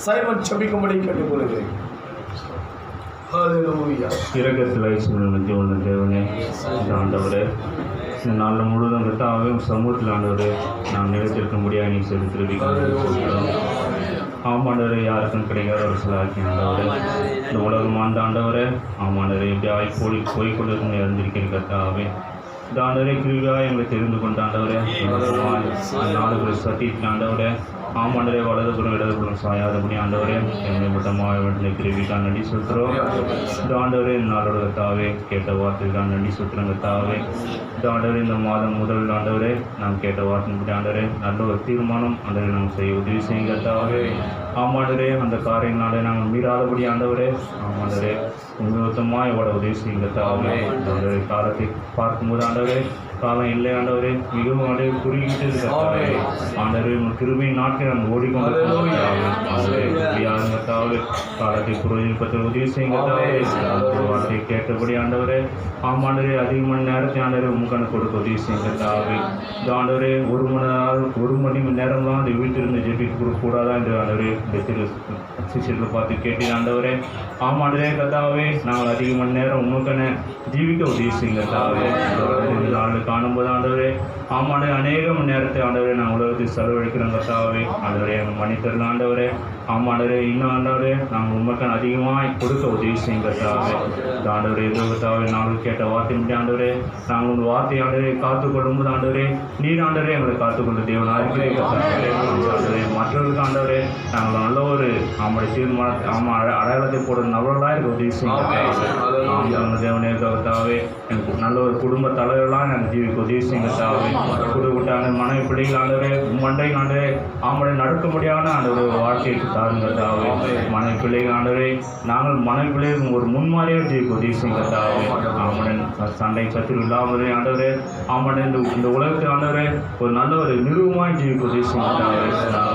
சைமன் செபிக்கும்படி கேட்டுக்கொள்கிறேன். ஹல்லேலூயா. இரக்கத்தில் ஐஸ்வர்யம் உள்ள தேவனே, ஆண்டவரே, இந்த நாளில் முழுவதும் கத்தாவே சமூகத்தில் ஆண்டவரே நான் நிலைத்திருக்க முடியாது நீ செலுத்திருக்கிறோம். ஆமாண்டவரே, யாருக்கும் கிடைக்காத ஒரு சிலாக்கி ஆண்டவரே, இந்த உலகம் ஆண்ட ஆண்டவரே, ஆமாண்டவரே இப்படி போய்கொண்டிருக்கும் இருந்திருக்கிற கத்தாவே இந்த ஆண்டவரே கிருவியாக எங்களை தெரிந்து கொண்ட ஆண்டவரே, நாடுகளை சத்திட்டு ஆண்டவரே, ஆமாண்டவரே வலதுபுறம் இடதுபுறம் சாயாதபடி ஆண்டவரே எங்களை மட்டமாக வேண்டிய கிருவிக்காக நன்றி செலுத்துகிறோம். இந்த ஆண்டவரே நாளோட கத்தாவே கேட்ட வார்த்தைக்காக நன்றி செலுத்துகிறோம் கத்தாவே. இந்த ஆண்டவரே இந்த மாதம் முதல் ஆண்டவரே நாம் கேட்ட வார்த்தைப்படி ஆண்டவரே நல்ல ஒரு தீர்மானம் ஆண்டவரே நாங்கள் செய்ய உதவி செய்யும் கத்தாவே. ஆமாண்டவரே அந்த காரியங்களாலே நாங்கள் மீறாதபடி ஆண்டவரே, ஆமாண்டவரே உண்மையுத்தமாக எவ்வளோ உதவி செய்யும் கத்தாவே. ஆண்டவரே காலத்தை பார்க்கும்போது ஆண்டவரே காலம் இல்லை ஆண்டவரே, மிகவும் ஆண்டவரே குறுகிட்டு கத்தாவே. ஆண்டவரே உங்கள் கிருபையின் நாட்கள் நாங்கள் ஓடிக்கொண்டு கத்தாவே காலத்தை புரோஜனப்பட்ட உதவி செய்யும் கத்தாவே. வார்த்தையை கேட்டபடி ஆண்டவரே, ஆமாண்டவரே அதிக மணி நேரத்தை ஆண்டவரே உங்களுக்கான கொடுக்க உதவி செய்யும் கத்தாவே. இந்த ஆண்டவரே ஒரு மணி நேரம் தான் அந்த வீட்டிலிருந்து ஜெபிக்க கொடுக்கக்கூடாதா என்று ஆண்டவரே இந்த சிஷியர்களை பார்த்து கேட்டீங்க ஆண்டவரே. ஆமாண்டவரே கத்தாவே நாங்கள் அதிக மணி நேரம் உங்களுக்கான ஜீவிக்க உதவி செய்யும் கத்தாவே. நாள் காணும்போது ஆண்டவரே, ஆமாண்டே அநேக மணி நேரத்தை ஆண்டவரே நாங்கள் உலகத்தில் செலவழிக்கிறோம் கத்தாவே. ஆண்டவரே எங்கள் மன்னித்தரலாம் ஆண்டவரே. ஆமாண்டவரே இன்னும் ஆண்டவரே நாங்கள் உண்மைக்கான அதிகமாக கொடுக்க உதவி செய்யும் கத்தாவே. இந்த ஆண்டவரே எதோ கத்தாவே நாங்கள் கேட்ட வார்த்தை முடியும் ஆண்டவரே, நாங்கள் உங்கள் வார்த்தை ஆண்டவரை காத்துக்கொள்ளும்போது ஆண்டவரே நீர் ஆண்டவரே எங்களை காத்துக்கொள்ள தேவனாக இருக்கிறே கத்தாவே. ஆண்டவரே மற்றவர்களுக்கு ஆண்டவரே நாங்கள் நல்ல ஒரு தீர்மானத்தை அடையாளத்தை போடுற நபர்களாக இருக்க உதவி செய்யும் கத்தாவே. தேவனே கத்தாவே எனக்கு நல்ல ஒரு குடும்ப தலைவர்களாக நாங்கள் ஜீவிக்க உதவி செய்யும் கத்தாவே. குடும்பட்டான மனைவி பிள்ளைகள் ஆண்டவரே மண்டை ஆண்டவரே ஆமனை நடக்க முடியாத ஆண்டவரே வாழ்க்கைக்கு தாருங்க கத்தாவே. மனைவி பிள்ளைகள் ஆண்டவரே நாங்கள் மனைவி பிள்ளைகள் ஒரு முன்மாதிரியாக ஜீவிக்க உதவி செய்யும் கத்தாவே. ஆமனன் சண்டை சத்துரு இல்லாமலே ஆண்டவரே, ஆமனன் இந்த உலகத்தில் ஆண்டவரே ஒரு நல்ல ஒரு நிறுவனமாக ஜீவிக்க உதவி செய்யும் கத்தாவே.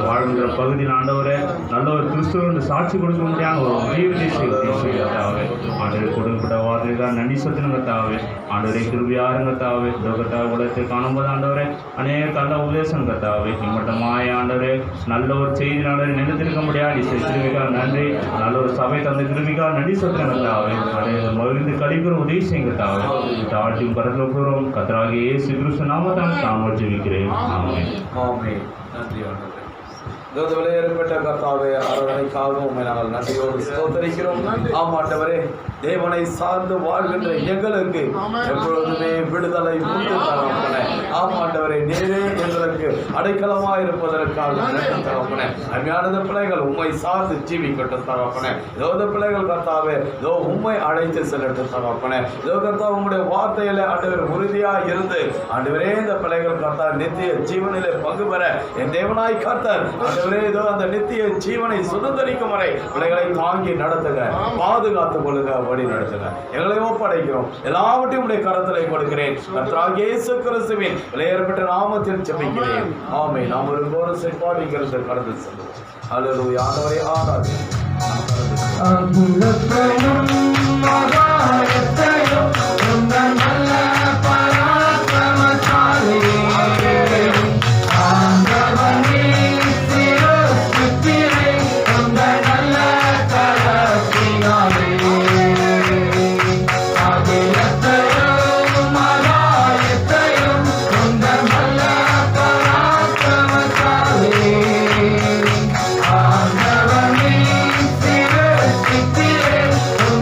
வாழ்கிற பகுதியில் ஆண்டவரே நல்ல ஒரு கிறிஸ்துவ சாட்சி கொடுக்க முடியாத ஒரு ஜீவிதை செய்ய உதவி செய்யும் கத்தாவே. ஆண்டவரை கொடுக்கப்பட்ட வார்த்தைக்காக நன்றி செலுத்தணும் கத்தாவே. ஆண்டவரை கிருபியாருங்க கத்தாவே. கத்தாவே உலகத்தை காணும்போது ஆண்டவரே அநேக நல்ல உபதேசம் கத்தாவே. இம்மட்டமாய ஆண்டவரே நல்ல ஒரு செய்தி ஆண்டவரை நினைத்திருக்க முடியாது கிருபிக்காக நன்றி. நல்ல ஒரு சபை தந்த கிருபிக்காக நன்றி செலுத்தணும் கத்தாவே. அதை மகிழ்ந்து கழிக்கிற உதவி செய்யும் கத்தாவே. தாழ்த்தியும் கருத்தில் கூறும் கத்தராகிய இயேசு கிறிஸ்து நாமத்தால் தாங்கள் ஜெபிக்கிறேன். ஆமென். ஆமென். நன்றி ஆண்டவரே. ஏற்பட்ட கர்த்தாவே அரவணைக்காக உண்மை நாங்கள் நன்றியோடு ஸ்தோத்தரிக்கிறோம். ஆமாண்டவரே தேவனை சார்ந்து வாழ்கின்ற எங்களுக்கு எப்பொழுதுமே விடுதலை உண்டு தரப்பன. ஆமாண்டவரே நேரே எங்களுக்கு அடைக்கலமாக இருப்பதற்காக நன்றி தரப்பன. அருமையான பிள்ளைகள் உண்மை சார்ந்து ஜீவிக்கட்டும் தரப்பன. இதோ பிள்ளைகள் கர்த்தாவே இதோ உண்மை அழைத்து செல்லட்டும் தரப்பன. இதோ கர்த்தா உங்களுடைய வார்த்தையில ஆண்டவர் உறுதியாக இருந்து ஆண்டவரே இந்த பிள்ளைகள் கர்த்தா நித்திய ஜீவனிலே பங்கு பெற என் தேவனாய் கர்த்தர் இதோ அந்த நித்திய ஜீவனை சுதந்திரிக்கும் வரை பிள்ளைகளை தாங்கி நடத்துங்க, பாதுகாத்துக் கொள்ளுங்க, வழி நடத்துங்க. எங்களை ஒப்படைக்கிறோம். எல்லாவற்றையும் உடைய கரத்திலே கொடுக்கிறேன். கர்த்தராகிய இயேசு கிறிஸ்துவின் விலையேறப்பட்ட நாமத்தில் ஜெபிக்கிறேன். ஆமென். நாம் ஒரு கோரஸை பாடிக்கிறது கடந்து செல்வோம். அல்லேலூயா. ஆண்டவரே ஆராதனை.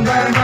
Thank you.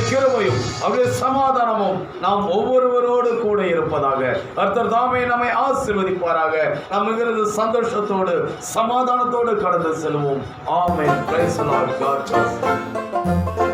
கிருபையும் அவருடைய சமாதானமும் நாம் ஒவ்வொருவரோடு கூட இருப்பதாக. கர்த்தர் தாமே நம்மை ஆசீர்வதிப்பாராக. நாம் மிகுந்த சந்தோஷத்தோடு சமாதானத்தோடு கடந்து செல்வோம். Amen. Praise the lord. God bless.